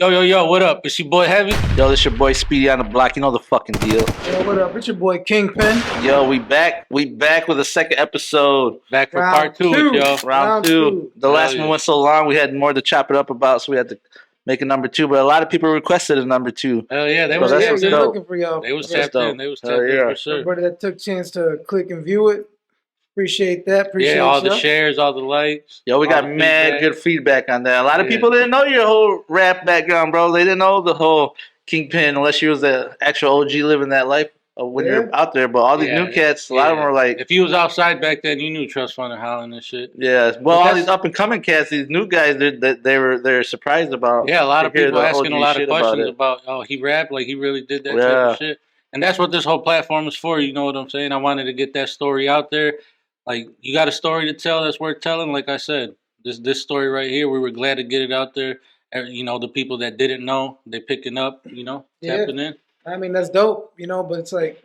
Yo, what up? It's your boy Heavy. Yo, this your boy Speedy on the block. You know the fucking deal. Yo, what up? It's your boy Kingpin. Yo, we back. We back with a second episode. Back for part two, yo. Round two. The last one went so long, we had more to chop it up about, so we had to make a number two. But a lot of people requested a number two. Hell yeah, they So was that's tapped what's in. dope. Looking for y'all. They was That's tapped in. dope. They was Hell tapped in yeah. for sure. Everybody that took chance to click and view it. Appreciate that. Appreciate Yeah, all the y'all. shares, all the likes. Yo, we all got the mad feedback. good feedback on that. A lot of Yeah. people didn't know your whole rap background, bro. They didn't know the whole Kingpin unless you was the actual OG living that life when you're out there. But all these new cats, a lot of them were like, if you was outside back then, you knew Trust Fund and Holland and shit. yeah. Well, all these up and coming cats, these new guys, they're surprised about. Yeah, a lot of to hear people the asking a OG lot of shit questions it. about, oh, he rapped like he really did that type Yeah. of shit. And that's what this whole platform is for. You know what I'm saying? I wanted to get that story out there. Like, you got a story to tell that's worth telling. Like I said, this story right here, we were glad to get it out there. You know, the people that didn't know, they picking up, you know, tapping in. I mean, that's dope, you know, but it's like,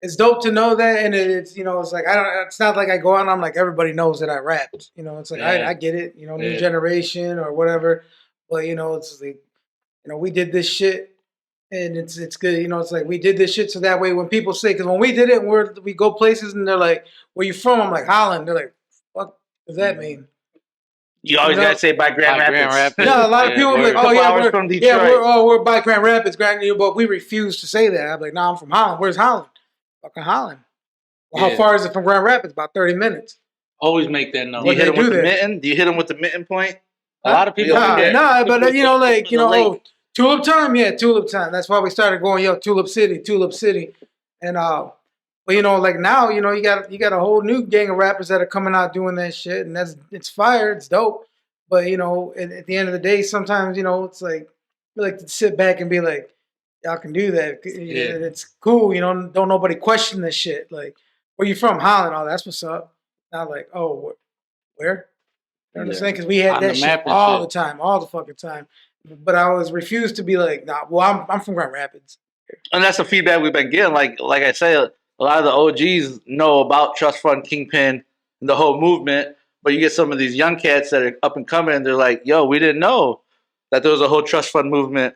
it's dope to know that. And it's, you know, it's like, it's not like I go out and I'm like, everybody knows that I rapped. You know, it's like, I get it, you know, new generation or whatever. But, you know, it's like, you know, we did this shit. And it's good, you know. It's like we did this shit so that way when people say, because when we did it, we go places and they're like, "Where you from?" I'm like, "Holland." They're like, "What does that mean?" You always gotta say by Grand Rapids. No, a lot of people are like, "Oh yeah, we're from Detroit. we're by Grand Rapids, but we refuse to say that." I'm like, "No, I'm from Holland. Where's Holland? Fucking Holland. Well, how far is it from Grand Rapids? About 30 minutes." Always make that number. Do you hit them with the mitten? Do you hit them with the mitten point? A lot of people. Nah, but you know, like, you know, Tulip time, Tulip time. That's why we started going, Tulip City. And but you know, like now, you know, you got a whole new gang of rappers that are coming out doing that shit, and it's fire, it's dope. But you know, at the end of the day, sometimes, you know, it's like we like to sit back and be like, y'all can do that. It's cool, you know, don't nobody question this shit. Like, where you from? Holland. Oh, that's what's up. Not like, oh, where? You know what I'm saying? Because we had that shit all the time, all the fucking time. But I always refused to be like, nah, well, I'm from Grand Rapids. And that's the feedback we've been getting. Like I say, a lot of the OGs know about Trust Fund, Kingpin, and the whole movement. But you get some of these young cats that are up and coming, and they're like, yo, we didn't know that there was a whole Trust Fund movement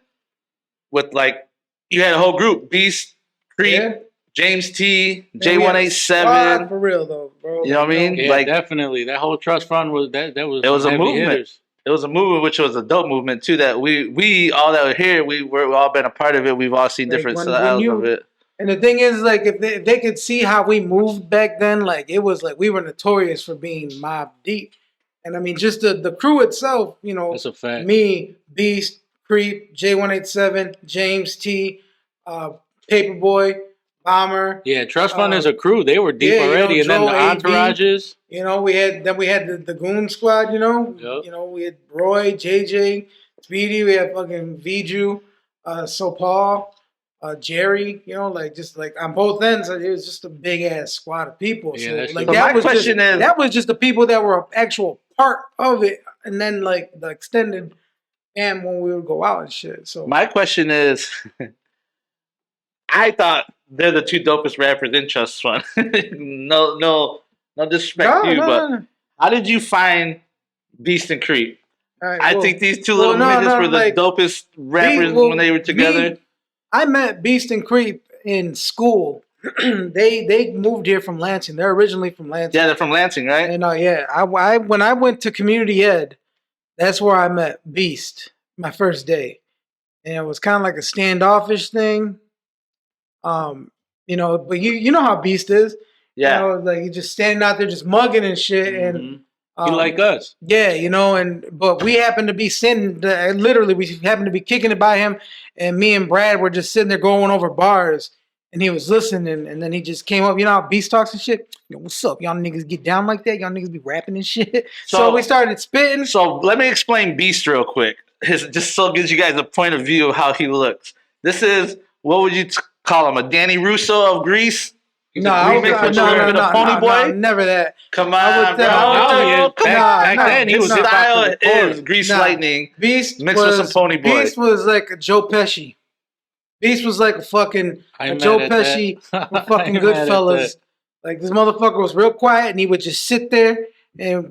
with, like, you had a whole group, Beast, Creep, James T, J187. For real, though, bro. You know what I mean? Yeah, like, definitely. That whole Trust Fund was, it was a movement. Hitters. It was a movement, which was a dope movement too. That we all that were here, we've all been a part of it. We've all seen different styles of it. And the thing is, like, if they could see how we moved back then, like, it was like we were notorious for being mob deep. And I mean, just the crew itself, you know, that's a fact. Me, Beast, Creep, J187, James T, Paperboy, Bomber. Yeah, Trust Fund is a crew. They were deep already, and then the entourages. You know, we had the Goon Squad. You know, you know, we had Roy, JJ, Speedy. We had fucking Viju, So Paul, Jerry. You know, like just like on both ends, it was just a big ass squad of people. Yeah, so like that was just the people that were an actual part of it, and then like the extended and when we would go out and shit. So my question is, I thought they're the two dopest rappers in Trust Fund. no disrespect to you, but how did you find Beast and Creep? Right, I think these two little midgets were the dopest rappers when they were together. I met Beast and Creep in school. they moved here from Lansing. They're originally from Lansing. Yeah, they're from Lansing, right? And I when I went to community ed, that's where I met Beast my first day, and it was kind of like a standoffish thing. You know, but you know how Beast is. Yeah. You know, like he's just standing out there just mugging and shit. And he like us. Yeah, you know, but we happened to be sitting, literally we happened to be kicking it by him, and me and Brad were just sitting there going over bars, and he was listening, and then he just came up, you know how Beast talks and shit? Yo, what's up? Y'all niggas get down like that? Y'all niggas be rapping and shit? So we started spitting. So let me explain Beast real quick. Just so it gives you guys a point of view of how he looks. This is, what would you call him, a Danny Russo of Greece? No, Pony Boy? Never that. Come on, bro. Back then, he was his style is Grease Lightning Beast mixed with some Pony Boy. Beast was like a Joe Pesci. Beast was like a fucking Joe Pesci from fucking Goodfellas. Like, this motherfucker was real quiet, and he would just sit there,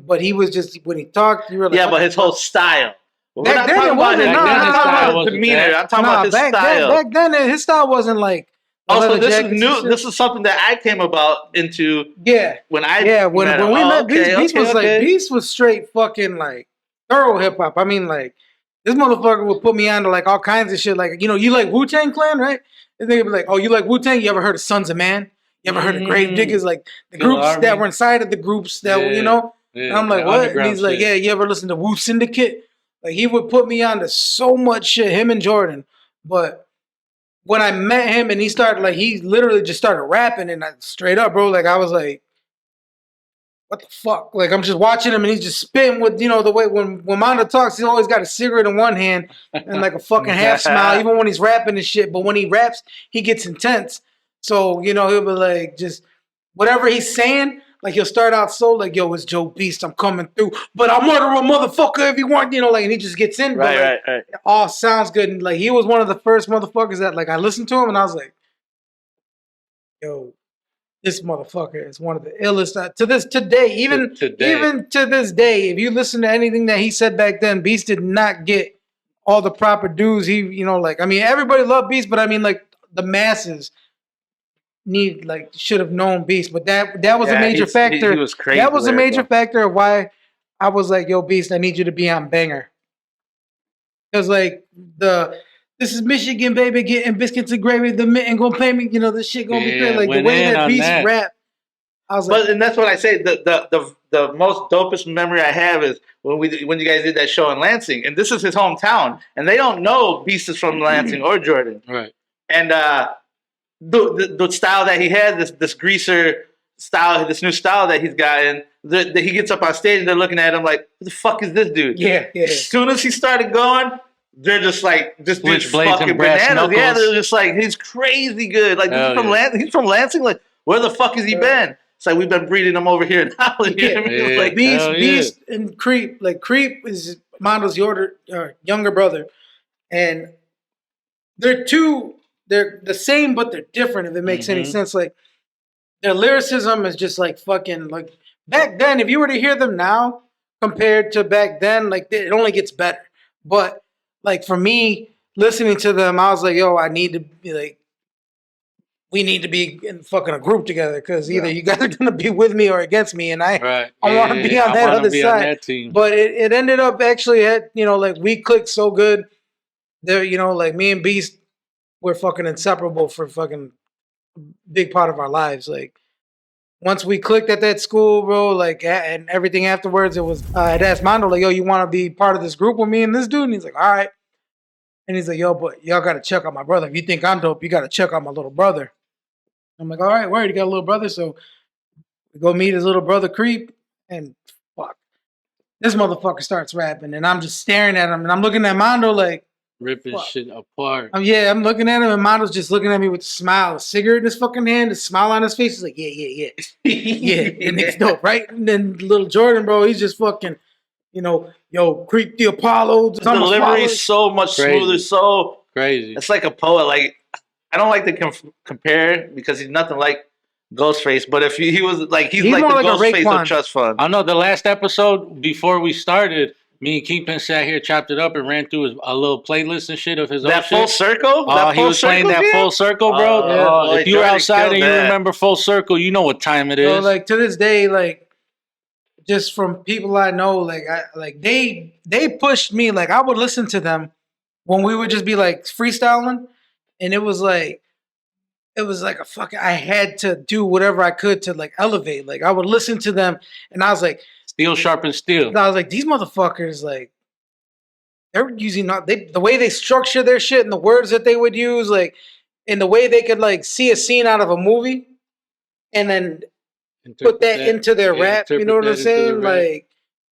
but he was just, when he talked, you were like, yeah, but his whole style. We're Back not then talking it about wasn't. his, No, I'm not no, talking about no. his demeanor. I'm talking about his back style. then his style wasn't like. Also, this is jackets and new. shit. This is something that I came about into. Yeah, When I when met him. we Oh, met Beast, okay, Beast was okay, like okay. Beast was straight fucking like thorough hip hop. I mean, like this motherfucker would put me on to like all kinds of shit. Like, you know, you like Wu-Tang Clan, right? And they'd be like, oh, you like Wu-Tang? You ever heard of Sons of Man? You ever heard of Grave Diggers? Like the Kill groups Army. that were inside of the groups that you know. Yeah, and I'm like, the what? And underground he's like, shit. yeah, you ever listen to Wu Syndicate? Like he would put me on to so much shit. Him and Jordan, but when I met him and he started like he literally just started rapping and I, straight up, bro, like I was like, what the fuck? Like I'm just watching him and he's just spitting with, you know, the way when Mondo talks, he's always got a cigarette in one hand and like a fucking half smile, even when he's rapping and shit. But when he raps, he gets intense. So, you know, he'll be like just whatever he's saying, like he'll start out so like, yo, it's Joe Beast, I'm coming through, but I'll murder a motherfucker if you want, you know, like and he just gets in. Right, but, like, right. it all sounds good. And like he was one of the first motherfuckers that like I listened to him and I was like, yo, this motherfucker is one of the illest to this today. Even to this day, if you listen to anything that he said back then, Beast did not get all the proper dues. He, you know, like I mean, everybody loved Beast, but I mean, like the masses should have known Beast. But that was a major factor. He was crazy. That was a major factor of why I was like, yo, Beast, I need you to be on Banger. Because like this is Michigan, baby, getting biscuits and gravy. The mitten gonna pay me. You know, this shit gonna be crazy. Like the way that Beast rap, I was like, and that's what I say. The most dopest memory I have is when you guys did that show in Lansing, and this is his hometown, and they don't know Beast is from Lansing or Jordan, right? And the style that he has, this greaser style, this new style that he's gotten, that he gets up on stage and they're looking at him like, who the fuck is this dude? Yeah. As soon as he started going, they're just like, this dude's blades fucking and brass bananas. knuckles. Yeah, they're just like, he's crazy good. Like, he's from Lansing. Like, where the fuck has he been? It's like, we've been breeding him over here in Holland. You know what I mean? Like, Beast and Creep. Like, Creep is Mondo's younger brother. And they're the same, but they're different, if it makes any sense. Like, their lyricism is just like fucking, like, back then, if you were to hear them now compared to back then, like, it only gets better. But, like, for me, listening to them, I was like, yo, I need to be like, we need to be in fucking a group together because either you guys are going to be with me or against me. And I want to be on that other side. But it ended up actually you know, like we clicked so good there, you know, like me and Beast were fucking inseparable for fucking big part of our lives. Like once we clicked at that school, bro, like and everything afterwards, it was, I'd asked Mondo, like, yo, you want to be part of this group with me and this dude? And he's like, all right. And he's like, yo, but y'all got to check out my brother. If you think I'm dope, you got to check out my little brother. I'm like, all right, word, you got a little brother. So we go meet his little brother, Creep, and fuck. This motherfucker starts rapping, and I'm just staring at him, and I'm looking at Mondo like, ripping shit apart. I'm looking at him, and Mondo's just looking at me with a smile, a cigarette in his fucking hand, a smile on his face. He's like, yeah. And it's dope, right? And then little Jordan, bro, he's just fucking, you know, yo, Creep the Apollo. The delivery is so much smoother, so crazy. It's like a poet. Like, I don't like to compare because he's nothing like Ghostface, but if he was like, he's like the Ghostface of Trust Fund. I know the last episode before we started, me and Kingpin sat here, chopped it up, and ran through a little playlist and shit of his own shit. That Full Circle? He was playing that Full Circle, bro. If you're outside and you remember Full Circle, you know what time it is. So, like, to this day, like, just from people I know, like, they pushed me. Like, I would listen to them when we would just be, like, freestyling, and it was like a fucking, I had to do whatever I could to, like, elevate. Like, I would listen to them, and I was like, steel sharpens steel. I was like, these motherfuckers, like, they're using the way they structure their shit and the words that they would use, like, and the way they could, like, see a scene out of a movie and then put that into their rap. You know what I'm saying? Like,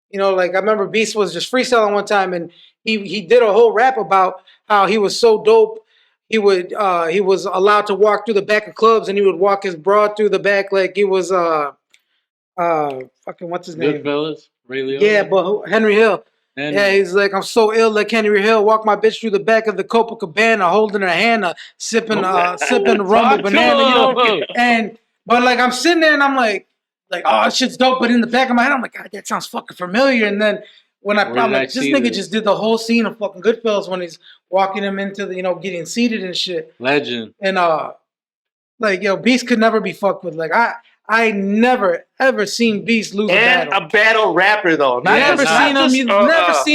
you know, like, I remember Beast was just freestyling one time, and he did a whole rap about how he was so dope. He was allowed to walk through the back of clubs, and he would walk his broad through the back like he was fucking what's his name? Goodfellas, Ray Liotta. Yeah, but Henry Hill. Yeah, he's like, I'm so ill like Henry Hill. Walk my bitch through the back of the Copacabana, holding her hand, sipping the rum with banana. You know? But like I'm sitting there and I'm like, oh, shit's dope. But in the back of my head, I'm like, God, that sounds fucking familiar. And then when I Where did found I like this see nigga this? just did the whole scene of fucking Goodfellas when he's walking him into the getting seated and shit. Legend. And like Beast could never be fucked with. Like I never ever seen Beast lose a battle. And a battle rapper though. Never seen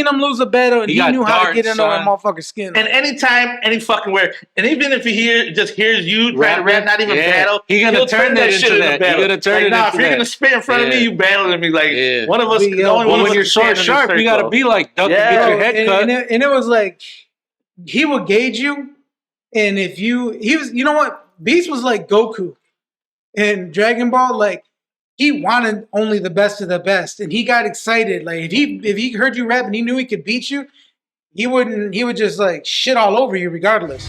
him lose a battle, and he knew how to get into that motherfucker's skin. And anytime, any fucking where, and even if he hears you try to rap, not even battle, he'll turn that into that. He's gonna turn it into if you're gonna spit in front of me, you battling me. Like one of us. When you're short, sharp, you gotta be like duck and get your head cut. And it was like he would gauge you, and if he was, you know what, Beast was like Goku in Dragon Ball, like. He wanted only the best of the best, and he got excited. Like if he heard you rap and he knew he could beat you, he would just like shit all over you regardless.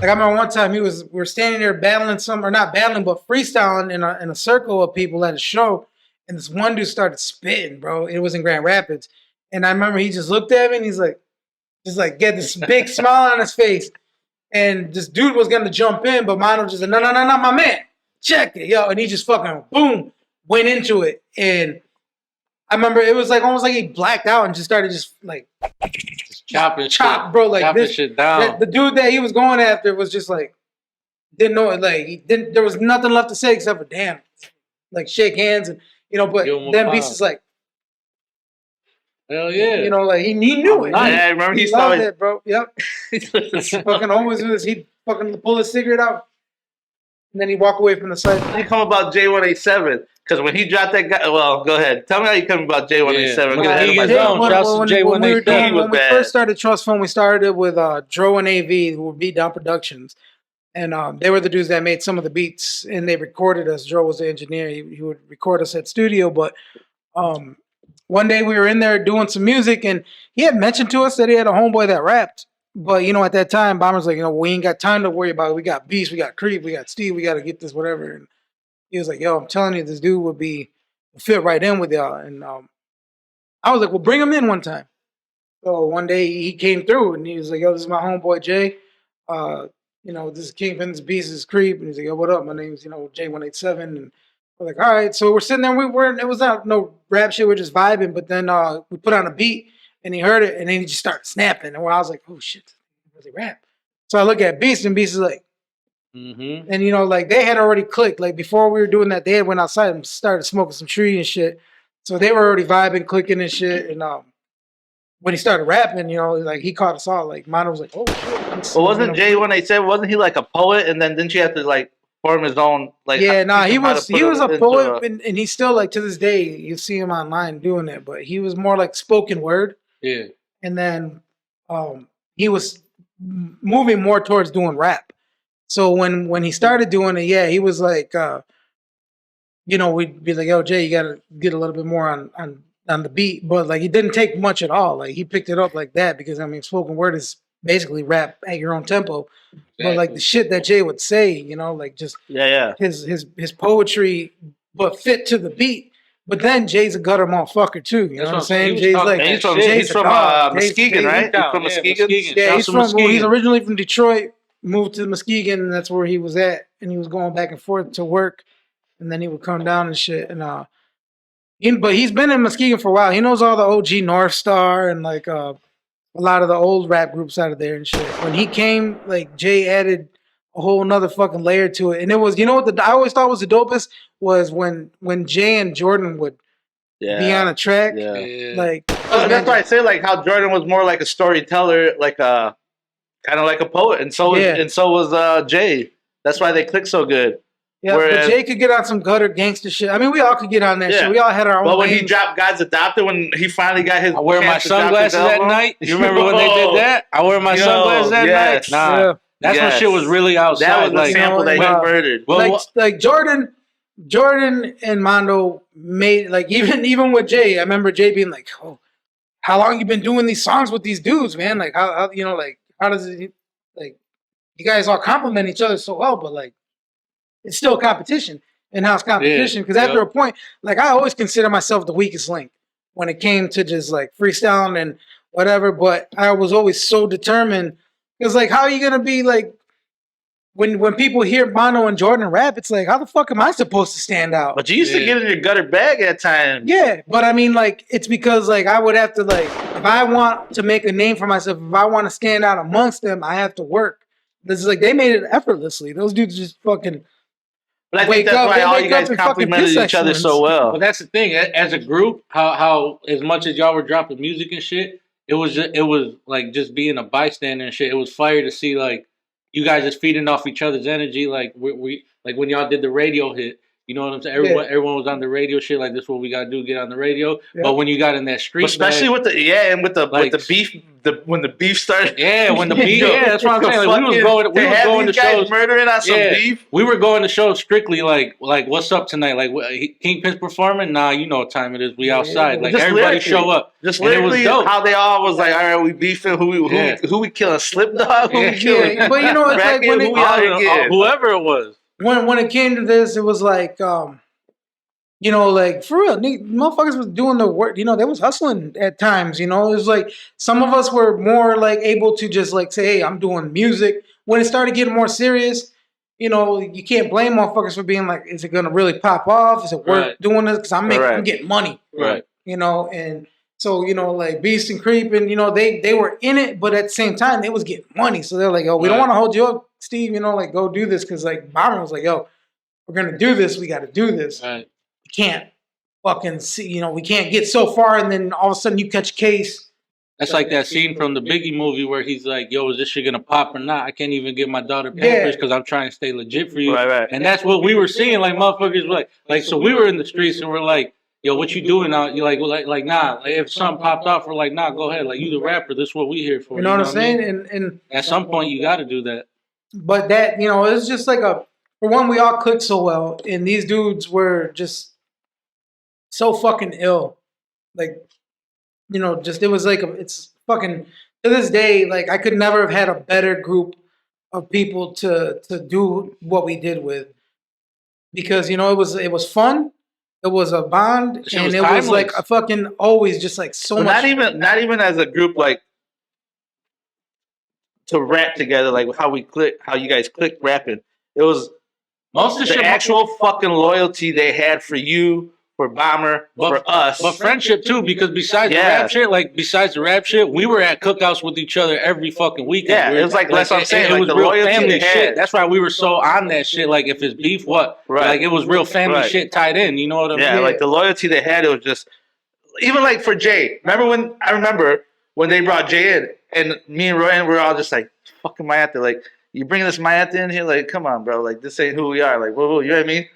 Like I remember one time we were standing there battling not battling, but freestyling in a circle of people at a show, and this one dude started spitting, bro. It was in Grand Rapids, and I remember he just looked at me and he's like, get this big smile on his face, and this dude was gonna jump in, but Mono just said, no, my man, check it, yo, and he just fucking boom. Went into it, and I remember it was like almost like he blacked out and just started like chop, bro. Like chopping shit down. The dude that he was going after was just like didn't know it. Like there was nothing left to say except for damn, like shake hands and But then Beast is like, hell yeah, like he knew it. Yeah, I remember he loved it, bro. Yep, fucking always do this. He'd fucking pull his cigarette out, and then he'd walk away from the site. How you come about J187? Because when he dropped that guy, well, go ahead. Tell me how you come about J187. When we first started Trust Fund, we started with Dro and AV, who were Beat Down Productions. And they were the dudes that made some of the beats, and they recorded us. Dro was the engineer. He would record us at studio. But one day we were in there doing some music, and he had mentioned to us that he had a homeboy that rapped. But, at that time, Bomber's like, we ain't got time to worry about it. We got Beast, we got Creep, we got Steve, we got to get this, whatever. And he was like, yo, I'm telling you, this dude would fit right in with y'all. And I was like, well, bring him in one time. So one day he came through and he was like, yo, this is my homeboy Jay. This is Kingpin, this Beast, this is Creep. And he's like, yo, what up? My name's, J187. And we're like, all right. So we're sitting there. It was not no rap shit. We're just vibing. But then we put on a beat and he heard it and then he just started snapping. And I was like, oh, shit, really rap. So I look at Beast and Beast is like, mm-hmm. And like they had already clicked. Like before we were doing that, they had went outside and started smoking some tree and shit. So they were already vibing, clicking and shit. And when he started rapping, like he caught us all. Like Mono was like, "Oh shit!" Well, wasn't J187? Wasn't he like a poet? And then didn't you have to like form his own? Like he was a poet, and he's still like to this day. You see him online doing it, but he was more like spoken word. Yeah. And then he was moving more towards doing rap. So when he started doing it, he was like, we'd be like, yo, Jay, you gotta get a little bit more on the beat. But like, it didn't take much at all. Like he picked it up like that because spoken word is basically rap at your own tempo. Exactly. But like the shit that Jay would say, like just his poetry, but fit to the beat. But then Jay's a gutter motherfucker too. You know what I'm saying? Jay's like he's from Muskegon, right? He's from Muskegon. Yeah, he's originally from Detroit. Moved to Muskegon, and that's where he was at. And he was going back and forth to work, and then he would come down and shit. And but he's been in Muskegon for a while. He knows all the OG North Star and like a lot of the old rap groups out of there and shit. When he came, like Jay added a whole nother fucking layer to it. And it was, what I always thought was the dopest was when Jay and Jordan would be on a track. Yeah. Like that's why I say like how Jordan was more like a storyteller, like kind of like a poet, and so was Jay. That's why they clicked so good. Yeah, but Jay could get on some gutter gangster shit. I mean, we all could get on that shit. We all had our own. But when he dropped God's Adopted, when he finally got his, I wear my sunglasses at night. You remember when they did that? I wear my sunglasses at night. Nah, that's when shit was really outside. That was the sample that he murdered. Like Jordan and Mondo made like even with Jay. I remember Jay being like, "Oh, how long you been doing these songs with these dudes, man? Like how how does it like you guys all compliment each other so well, but like it's still competition, in-house competition. Because after a point, like I always consider myself the weakest link when it came to just like freestyling and whatever. But I was always so determined. Because like, how are you gonna be like when people hear Mono and Jordan rap, it's like, how the fuck am I supposed to stand out? But you used to get in your gutter bag at times. Yeah, but I mean, like, it's because like I would have to like, if I want to make a name for myself, if I want to stand out amongst them, I have to work. This is like they made it effortlessly. Those dudes just fucking. But I think that's why all you guys complimented each other so well. But that's the thing. As a group, how as much as y'all were dropping music and shit, it was like just being a bystander and shit. It was fire to see like you guys just feeding off each other's energy. Like we like when y'all did the radio hit. You know what I'm saying? Everyone was on the radio shit. Like this is what we gotta do, get on the radio. Yeah. But when you got in that street, especially with the with the beef, when the beef started. Yeah, when the beef. Yeah, that's what I'm saying. Like, we was going to shows murdering on some beef. We were going to shows strictly like what's up tonight? Like Kingpin's performing. Nah, you know what time it is. We outside. Like everybody show up. Just literally how they all was like, all right, we beefing. Who we killing? Slip Dog. Who we killing? But you know, it's like when whoever it was. When it came to this, it was like, you know, like for real, motherfuckers was doing the work. You know, they was hustling at times. You know, it was like some of us were more like able to just like say, "Hey, I'm doing music." When it started getting more serious, you know, you can't blame motherfuckers for being like, "Is it gonna really pop off? Is it worth doing this?" Because I'm getting money, right? You know, and so you know, like Beast and Creep, and you know, they were in it, but at the same time, they was getting money. So they're like, "Oh, we don't want to hold you up, Steve, you know, like go do this," because like Bomber was like, "Yo, we're gonna do this. We got to do this. Right. We can't fucking see, you know, we can't get so far, and then all of a sudden you catch a case." That's like that scene from the Biggie movie where he's like, "Yo, is this shit gonna pop or not? I can't even get my daughter Pampers because I'm trying to stay legit for you." Right. And that's what we were seeing. Like motherfuckers were like, so we were in the streets and we're like, "Yo, what you doing out?" You like, nah. Like, if something popped off, we're like, "Nah, go ahead. Like, you the rapper. This is what we here for." You know what I'm saying? I mean? And at some point, you got to do that. But that, you know, it's just like for one, we all clicked so well, and these dudes were just so fucking ill. Like, you know, just it was like it's fucking to this day. Like, I could never have had a better group of people to do what we did with, because you know it was fun. It was a bond, and it was like a fucking always just like so much. Not even as a group, like to rap together, like how you guys clicked rapping. It was most of the actual fucking loyalty they had for you, for Bomber, for us. But friendship too, because besides the rap shit, we were at cookouts with each other every fucking weekend. Yeah, it was like that's what I'm saying. It was the real loyalty family shit. Had. That's why we were so on that shit. Like if it's beef, what? Right. Like it was real family shit tied in. You know what I mean? Yeah, like the loyalty they had, it was just even like for Jay. Remember when they brought Jay in, and me and Ryan were all just like, "Fucking Mayate, like you bringing this Mayate in here? Like, come on, bro. Like this ain't who we are. Like, whoa, you know what I mean?"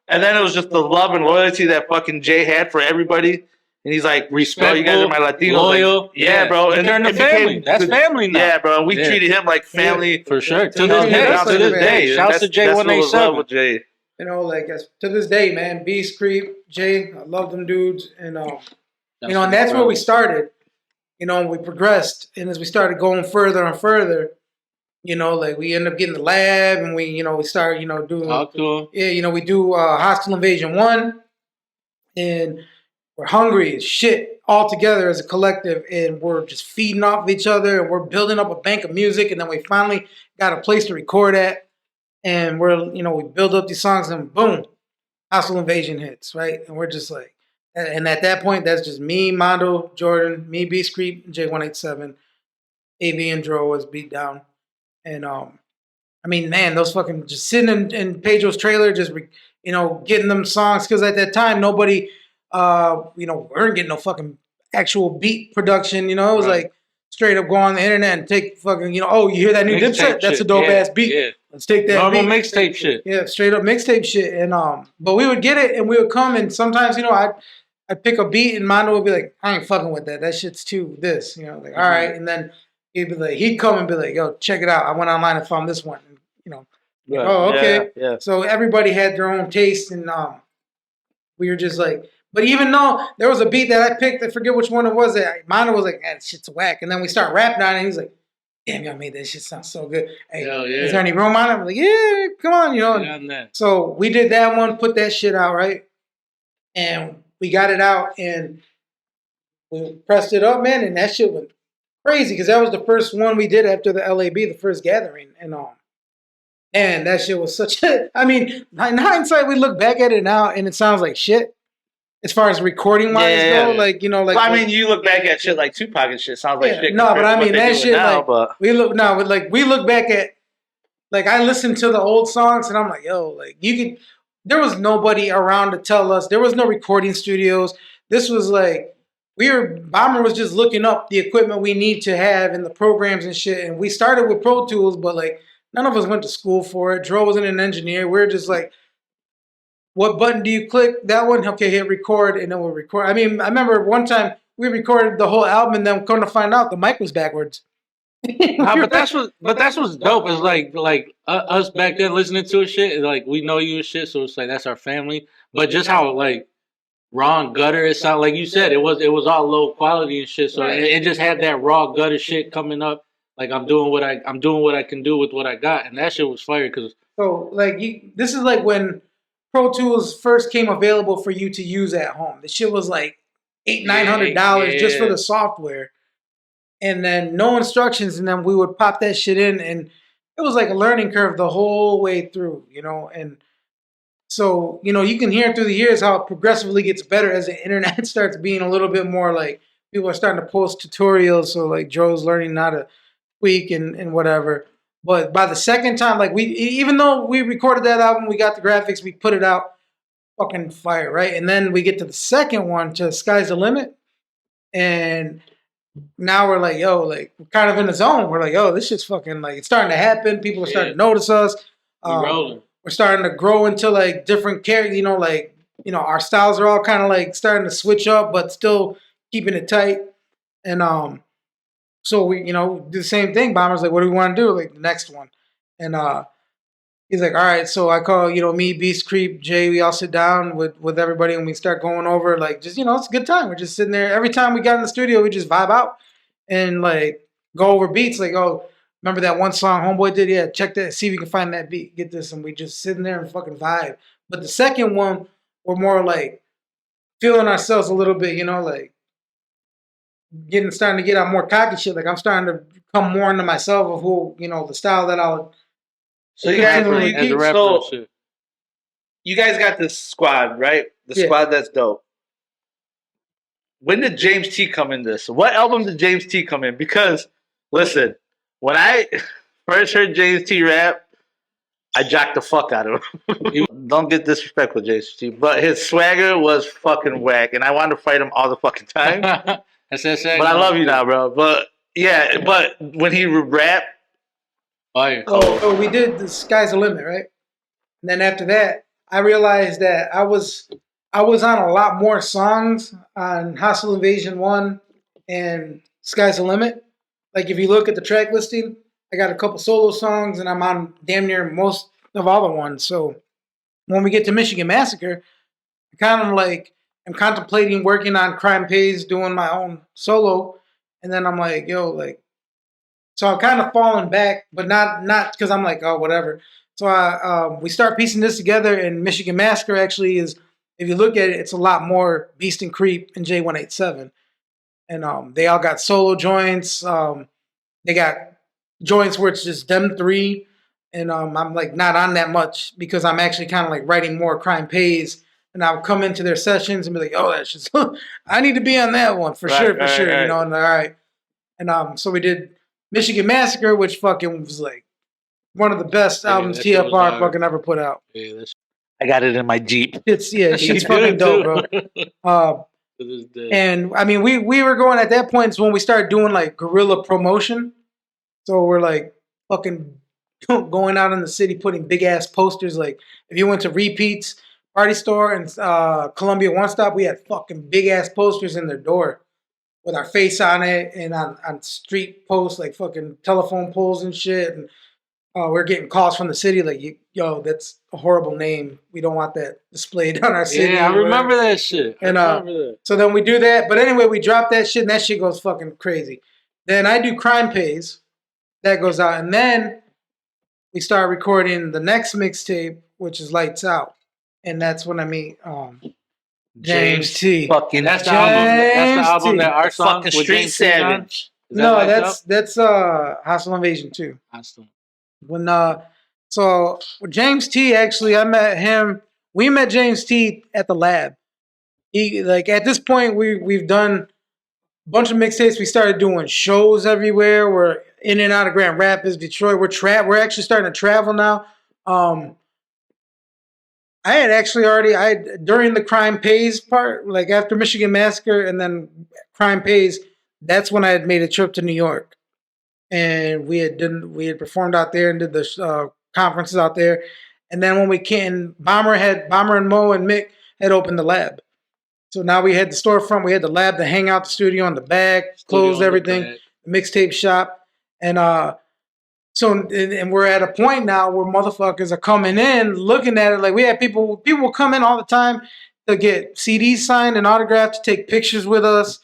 And then it was just the love and loyalty that fucking Jay had for everybody. And he's like, respectful, bro, you guys are my Latinos. Loyal. Like, yeah, bro. And they're in the family. That's family now. Yeah, bro. And we treated him like family. For sure. To this day. Shouts to Jay 187. You know, like to this day, man, Beast, Creep, Jay, I love them dudes. And, you know, and that's where we started. You know, we progressed. And as we started going further and further, you know, like we end up getting the lab, and we start, you know, doing. Talk to him. Yeah, you know, we do Hostile Invasion 1, and we're hungry as shit all together as a collective, and we're just feeding off of each other, and we're building up a bank of music, and then we finally got a place to record at, and we build up these songs, and boom, Hostile Invasion hits, right? And we're just like, and at that point, that's just me, Mondo, Jordan, me, Beast Creep, J187, AV and Dro was beat down. And, I mean, man, those fucking just sitting in Pedro's trailer, just, you know, getting them songs. Because at that time, nobody, we weren't getting no fucking actual beat production. You know, it was like straight up go on the internet and take fucking, you know, oh, you hear that new Dipset? That's a dope ass beat. Yeah. Let's take that normal mixtape shit. Yeah, straight up mixtape shit. And, but we would get it and we would come, and sometimes, you know, I'd pick a beat and Mondo would be like, I ain't fucking with that. That shit's too this, you know, like, all right. And then he'd come and be like, yo, check it out. I went online and found this one. And, you know, like, oh, okay. Yeah. So everybody had their own taste, and we were just like, but even though there was a beat that I picked, I forget which one it was, that Mondo was like, that shit's whack. And then we start rapping on it, and he's like, damn, y'all made that shit sound so good. Hey, is there any room on it? I'm like, yeah, come on, you know. So we did that one, put that shit out, right? And we got it out, and we pressed it up, man, and that shit went crazy, because that was the first one we did after the LAB, the first gathering, and And that shit was such a. I mean, in hindsight, we look back at it now, and it sounds like shit. As far as recording wise go, like you know, like well, I mean, you look back at shit like Tupac and shit sounds like shit. No, but I mean that shit. Now, like but we look now, like we look back at, like I listened to the old songs, and I'm like, yo, like you could. There was nobody around to tell us. There was no recording studios. This was like Bomber was just looking up the equipment we need to have and the programs and shit. And we started with Pro Tools, but like none of us went to school for it. Dro wasn't an engineer. We're just like, what button do you click? That one, okay, hit record, and then we'll record. I mean, I remember one time we recorded the whole album, and then come to find out the mic was backwards. but that's what's dope. Is like us back then listening to a shit. Like we know you and shit, so it's like that's our family. But just how like raw and gutter it sounded, like you said, it was all low quality and shit. So it just had that raw gutter shit coming up. Like I'm doing what I can do with what I got, and that shit was fire. Cause so like this is like when Pro Tools first came available for you to use at home. The shit was like $900 just for the software. And then no instructions, and then we would pop that shit in, and it was like a learning curve the whole way through, you know. And so, you know, you can hear through the years how it progressively gets better as the internet starts being a little bit more like people are starting to post tutorials. So like Joe's learning how to tweak and whatever. But by the second time, like even though we recorded that album, we got the graphics, we put it out, fucking fire, right? And then we get to the second one, to Sky's the Limit, and now we're like, yo, like we're kind of in the zone. We're like, yo, this shit's fucking like it's starting to happen. People are starting to notice us. We're starting to grow into like different characters. You know, like our styles are all kind of like starting to switch up, but still keeping it tight. And so we do the same thing. Bomber's like, what do we want to do? Like the next one, and he's like, all right. So I call me, Beast Creep, Jay. We all sit down with everybody, and we start going over like just it's a good time. We're just sitting there. Every time we got in the studio, we just vibe out and like go over beats. Like, oh, remember that one song Homeboy did? Yeah, check that. See if you can find that beat. Get this, and we just sitting there and fucking vibe. But the second one, we're more like feeling ourselves a little bit. Like starting to get out more cocky shit. Like I'm starting to come more into myself of who the style that I'll. So you guys got this squad, right? The squad that's dope. When did James T come in this? What album did James T come in? Because, listen, when I first heard James T rap, I jocked the fuck out of him. Don't get disrespectful, James T, but his swagger was fucking whack, and I wanted to fight him all the fucking time. But I love you now, bro. But, yeah, but when he rap, so we did the Sky's the Limit, right? And then after that, I realized that I was on a lot more songs on Hostile Invasion 1 and Sky's the Limit. Like if you look at the track listing, I got a couple solo songs and I'm on damn near most of all the ones. So when we get to Michigan Massacre, I kind of like I'm contemplating working on Crime Pays, doing my own solo. And then I'm like, yo, like, so I'm kind of falling back, but not because I'm like, oh, whatever. So we start piecing this together, and Michigan Massacre actually is, if you look at it, it's a lot more Beast and Creep and J187. And they all got solo joints. They got joints where it's just them three. And I'm like not on that much because I'm actually kind of like writing more Crime Pays. And I'll come into their sessions and be like, oh, that's just, I need to be on that one for sure. Right. And all right. And so we did Michigan Massacre, which fucking was like one of the best albums TFR fucking ever put out. Yeah, I got it in my Jeep. It's fucking dope, bro. And I mean, we were going at that point when we started doing like guerrilla promotion. So we're like fucking going out in the city, putting big ass posters. Like if you went to Repeats Party Store and Columbia One Stop, we had fucking big ass posters in their door with our face on it, and on street posts, like fucking telephone poles and shit. And we're getting calls from the city like, yo, that's a horrible name. We don't want that displayed on our city. Yeah, I remember that shit. And so then we do that. But anyway, we drop that shit, and that shit goes fucking crazy. Then I do Crime Pays. That goes out. And then we start recording the next mixtape, which is Lights Out. And that's when I meet James T. Fucking that's the album that our song fucking Street Savage. No, that's Hostile Invasion 2. Hostile. When So James T. Actually, I met him. We met James T. at the lab. He like at this point we've done a bunch of mixtapes. We started doing shows everywhere. We're in and out of Grand Rapids, Detroit. We're actually starting to travel now. I had actually already during the Crime Pays part, like after Michigan Massacre and then Crime Pays, that's when I had made a trip to New York, and we had performed out there and did the conferences out there, and then when we came, Bomber and Mo and Mick had opened the lab, so now we had the storefront, we had the lab, the hangout, the studio on the back, closed everything, the mixtape shop, and so and we're at a point now where motherfuckers are coming in, looking at it like we have people will come in all the time to get CDs signed and autographed, to take pictures with us,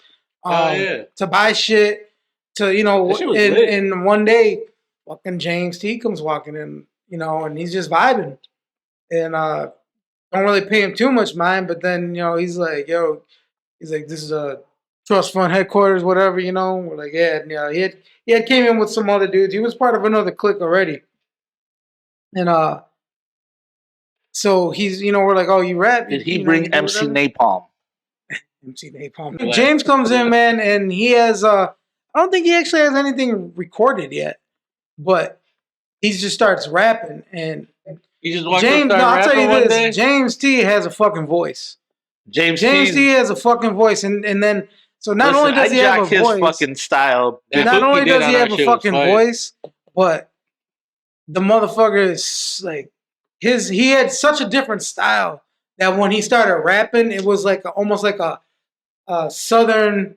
to buy shit, to and one day, fucking James T comes walking in, and he's just vibing, and don't really pay him too much mind, but then he's like, this is a trust fund headquarters, whatever, We're like, yeah, he had came in with some other dudes. He was part of another clique already. And so he's, we're like, oh, you rap? Did he bring MC Napalm? MC Napalm. James comes in, man, and he has I don't think he actually has anything recorded yet, but he just starts rapping, and he just James. I'll tell you this: James T has a fucking voice. James T has a fucking voice, and then so not only does he have a voice, fucking style. Not only does he have a fucking voice, but the motherfucker is like he had such a different style that when he started rapping, it was like almost like a southern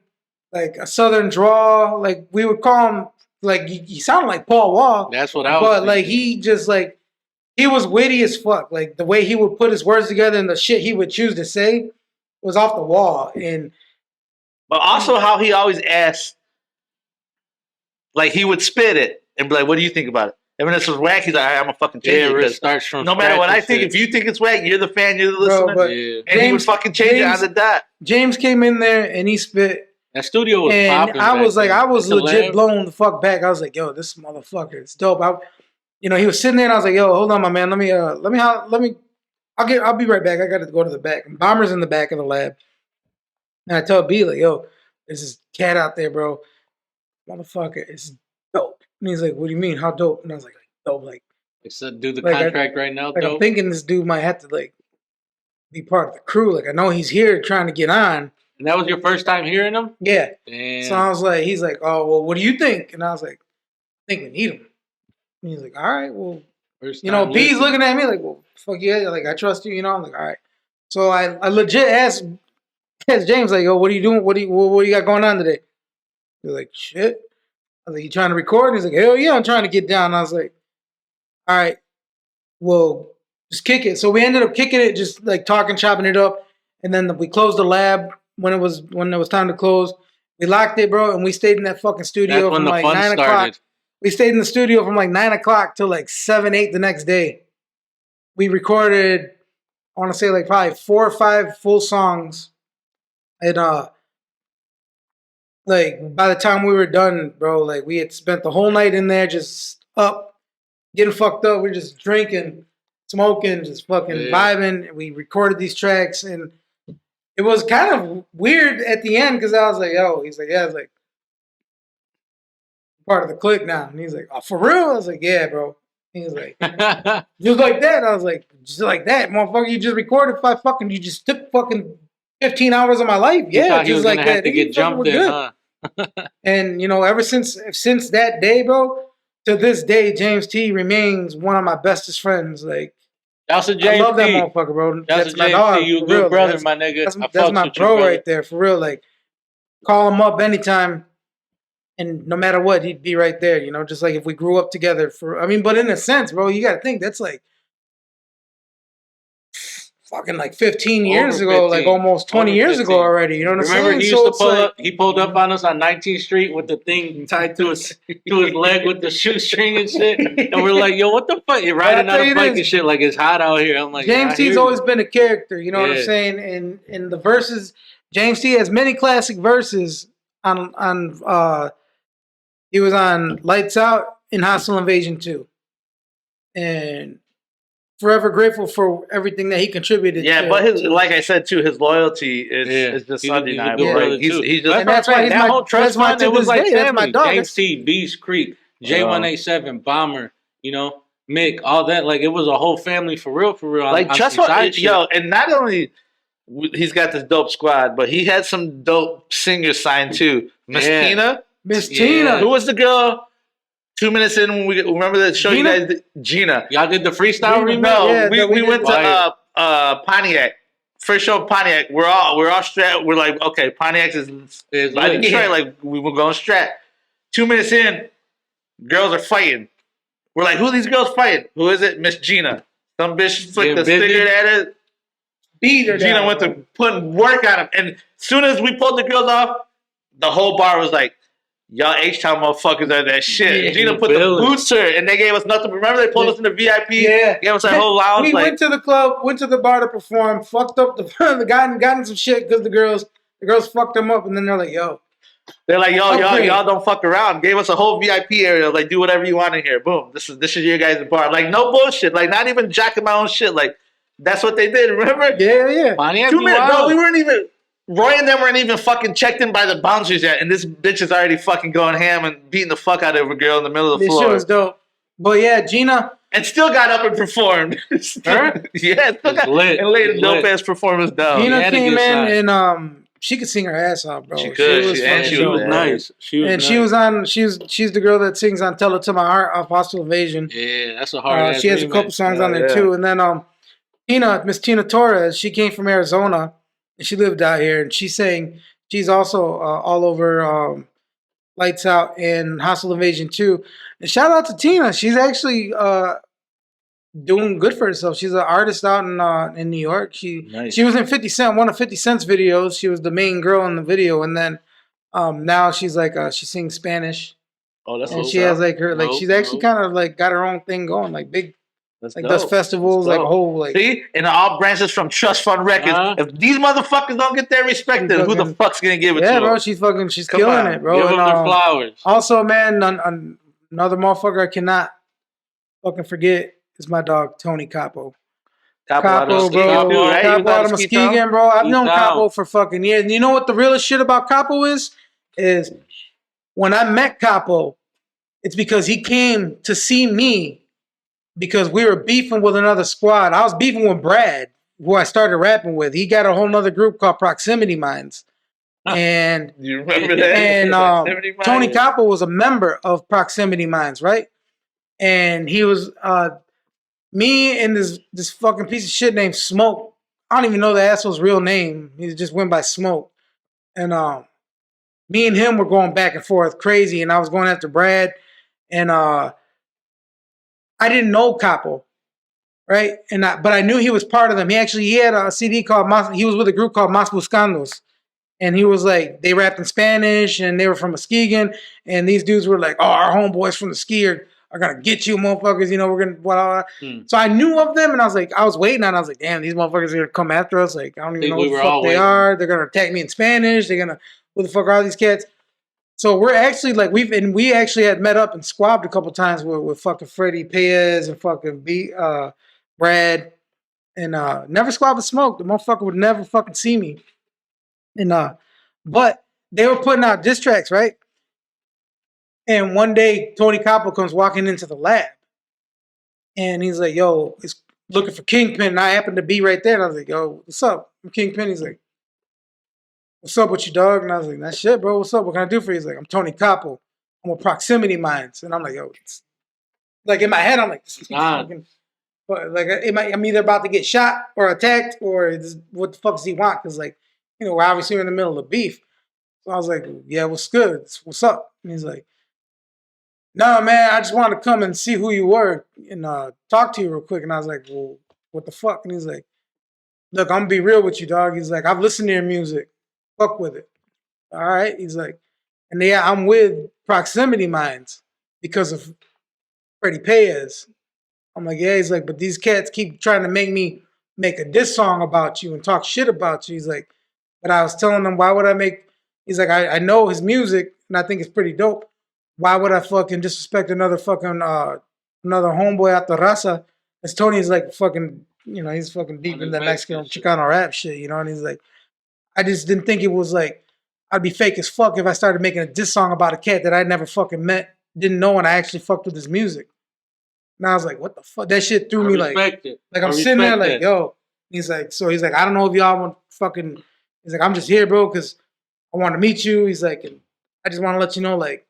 drawl. Like we would call him, like he sounded like Paul Wall. That's what I was. But like he just like he was witty as fuck. Like the way he would put his words together and the shit he would choose to say was off the wall. But also how he always asked, like he would spit it and be like, "What do you think about it?" And when this was whack, he's like, "I'm a fucking change it." Starts from no matter what I think, if you think it's whack, you're the fan, you're the listener. And he would fucking change it on the dot. James came in there and he spit. That studio was popping. I was legit blown the fuck back. I was like, "Yo, this motherfucker, it's dope." He was sitting there and I was like, "Yo, hold on, my man. I'll be right back. I got to go to the back." And Bomber's in the back of the lab. And I tell B, like, "Yo, there's this cat out there, bro. Motherfucker, it's dope." And he's like, "What do you mean? How dope?" And I was like, "Dope, like." Do the contract right now, dope? I'm thinking this dude might have to, like, be part of the crew. Like, I know he's here trying to get on. And that was your first time hearing him? Yeah. Damn. So I was like, he's like, "Oh, well, what do you think?" And I was like, "I think we need him." And he's like, "All right, well." B's looking at me like, "Well, fuck yeah, like, I trust you, I'm like, "All right." So I legit asked James, like, "Yo, what are you doing? What do you got going on today?" He's like, "Shit." I was like, "You trying to record?" And he's like, "Hell yeah, I'm trying to get down." And I was like, "All right, well, just kick it." So we ended up kicking it, just like talking, chopping it up. And then we closed the lab when it was time to close. We locked it, bro, and we stayed in that fucking studio from like 9 o'clock. We stayed in the studio from like 9 o'clock till like 7, 8 the next day. We recorded, I want to say like probably 4 or 5 full songs. And like by the time we were done, bro, like we had spent the whole night in there just up, getting fucked up. We were just drinking, smoking, just fucking vibing. We recorded these tracks, and it was kind of weird at the end because I was like, "Yo," he's like, "Yeah," I was like, "Part of the clique now." And he's like, "Oh, for real?" I was like, "Yeah, bro." He was like, "Just like that?" I was like, "Just like that, motherfucker. You just recorded you just took fucking 15 hours of my life." Yeah, just like that. To get jumped in, huh? And ever since that day, bro, to this day, James T remains one of my bestest friends. Like, I love that motherfucker, bro. That's my dog. You a good brother, my nigga. That's my bro right there, for real. Like, call him up anytime, and no matter what, he'd be right there. Just like if we grew up together. But in a sense, bro, you got to think that's like fucking like 15 years ago, like almost 20 years ago already. You know what I'm saying? Remember, he used to pull up. He pulled up on us on 19th Street with the thing tied to his leg with the shoestring and shit. And we're like, "Yo, what the fuck? You're riding on a bike and shit. Like, it's hot out here." I'm like, James T's always been a character. You know what I'm saying? And in the verses, James T has many classic verses on. He was on Lights Out in Hostile Invasion 2. and forever grateful for everything that he contributed. Yeah, to, but to, like I said too, his loyalty is just he's a undeniable. good brother Like, he's too. just That's and what I'm that's why saying. he's That my. whole trust That's why fund, to it was this like day, that's my family. dog. James T, Beast Creek, J187, Bomber, you know, Mick, all that. Like it was a whole family for real, like on trust some fund, side shit. yo, and not only he's got this dope squad, but he had some dope singers signed too. Miss Yeah. Tina, Miss Yeah. Tina. who was the girl? 2 minutes in, when we remember that show Gina? you guys did? Gina. Y'all did the freestyle Gina, remix? No, Yeah, we did went Fire. to Pontiac. First show Pontiac. We're all strapped. We're like, okay, Pontiac is It's by lit. Detroit. Yeah. Like we were going strap. 2 minutes in, girls are fighting. We're like, who are these girls fighting? Who is it? Miss Gina. Some bitch flicked Get a busy. cigarette at it. Beat her Gina down, went bro. to put work on him. And as soon as we pulled the girls off, the whole bar was like, y'all H-Town motherfuckers are that shit. Yeah. Gina put Building. the boots her, and they gave us nothing. Remember they pulled us in the VIP? Yeah. Gave us that whole lounge. We like, went to the club, went to the bar to perform, fucked up the gotten some shit because the girls fucked them up, and then they're like, yo. they're like, yo, Upgrade. y'all don't fuck around. Gave us a whole VIP area. Like, do whatever you want in here. Boom. This is your guys' bar. Like, no bullshit. Like, not even jacking my own shit. Like, that's what they did. Remember? Yeah. Pontiac 2 blew minutes, bro. out. We weren't even. Roy and them weren't even fucking checked in by the bouncers yet, and this bitch is already fucking going ham and beating the fuck out of a girl in the middle of the This shit floor, was dope. But yeah, Gina, and still got up and performed. Her? Yeah, still It's got lit. and laid a It's dope lit. ass performance down. Gina had a came good in side. and she could sing her ass off, bro. She could. was She fucking She was was dope. bad. nice. She was And nice. she was on. She's the girl that sings on "Tell It to My Heart" off Hostile Invasion. Yeah, that's a hard ass She has a couple remix. songs Oh, on there yeah. too. And then Miss Tina Torres, she came from Arizona and she lived out here, and she sang. She's also all over Lights Out and Hostile Invasion 2. And shout out to Tina. She's actually doing good for herself. She's an artist out in New York. Nice. She was in 50 Cent, one of 50 Cent's videos. She was the main girl in the video, and then now she's like she sings Spanish, Oh, that's and what's she has up. like her like Nope, she's actually nope. kind of like got her own thing going, like big That's like dope. does festivals, That's like a dope. whole like See, and it all branches from Trust Fund Records. Uh-huh. If these motherfuckers don't get their respect, then who the fucking- fuck's gonna give it yeah, to bro. them? She's Come killing on, it, bro. Give them And, their flowers. also, man, another motherfucker I cannot fucking forget is my dog Tony Capo. Capo out of Capo, Muskegon, bro. too, right? He Capo was out of Muskegon. Muskegon, bro. I've He's known down. Capo for fucking years. And you know what the realest shit about Capo is? Is when I met Capo, it's because he came to see me because we were beefing with another squad. I was beefing with Brad, who I started rapping with. He got a whole nother group called Proximity Minds. And You remember that? and Proximity Minds? Tony Capo was a member of Proximity Minds, right? And he was me and this fucking piece of shit named Smoke. I don't even know the asshole's real name. He just went by Smoke. And me and him were going back and forth crazy, and I was going after Brad, and I didn't know Capo, right? But I knew he was part of them. He had a CD called he was with a group called Mas Buscandos. And he was like, they rapped in Spanish, and they were from Muskegon, and these dudes were like, oh, our homeboys from the ski are gonna get you, motherfuckers. You know, we're gonna blah, blah, blah. So I knew of them, and I was waiting on. I was like, damn, these motherfuckers are gonna come after us. Like, I don't even Think know we who the were fuck all they waiting. are. They're gonna attack me in Spanish. Who the fuck are these cats? So we're actually like we actually had met up and squabbed a couple times with fucking Freddie Payez and fucking Brad, and never squabbed with Smoke. The motherfucker would never fucking see me. And but they were putting out diss tracks, right? And one day Tony Capo comes walking into the lab, and he's like, "Yo, it's looking for Kingpin." And I happened to be right there, and I was like, "Yo, what's up? I'm Kingpin." He's like, "What's up with you, dog?" And I was like, "That shit, bro. What's up? What can I do for you?" He's like, "I'm Tony Capo. I'm with Proximity Minds." And I'm like, "Yo," like in my head, I'm like, fucking, but like, I'm either about to get shot or attacked, or what the fuck does he want? Because like, you know, we're obviously in the middle of beef. So I was like, "Yeah, what's good? What's up?" And he's like, "No, man, I just wanted to come and see who you were and talk to you real quick." And I was like, "Well, what the fuck?" And he's like, "Look, I'm gonna be real with you, dog." He's like, "I've listened to your music. Fuck with it." All right. He's like, "And yeah, I'm with Proximity Minds because of Freddie Payez." I'm like, "Yeah." He's like, "But these cats keep trying to make me make a diss song about you and talk shit about you." He's like, "But I was telling them, why would I make," he's like, I know his music and I think it's pretty dope. Why would I fucking disrespect another fucking another homeboy out the raza. As Tony's like fucking, he's fucking deep in that Mexican Chicano rap shit, and he's like, I just didn't think it was like, I'd be fake as fuck if I started making a diss song about a cat that I never fucking met, didn't know, and I actually fucked with his music. And I was like, what the fuck? That shit threw me like I'm sitting there like, yo. He's like, I don't know if y'all want fucking. He's like, I'm just here, bro, because I want to meet you. He's like, and I just want to let you know, like,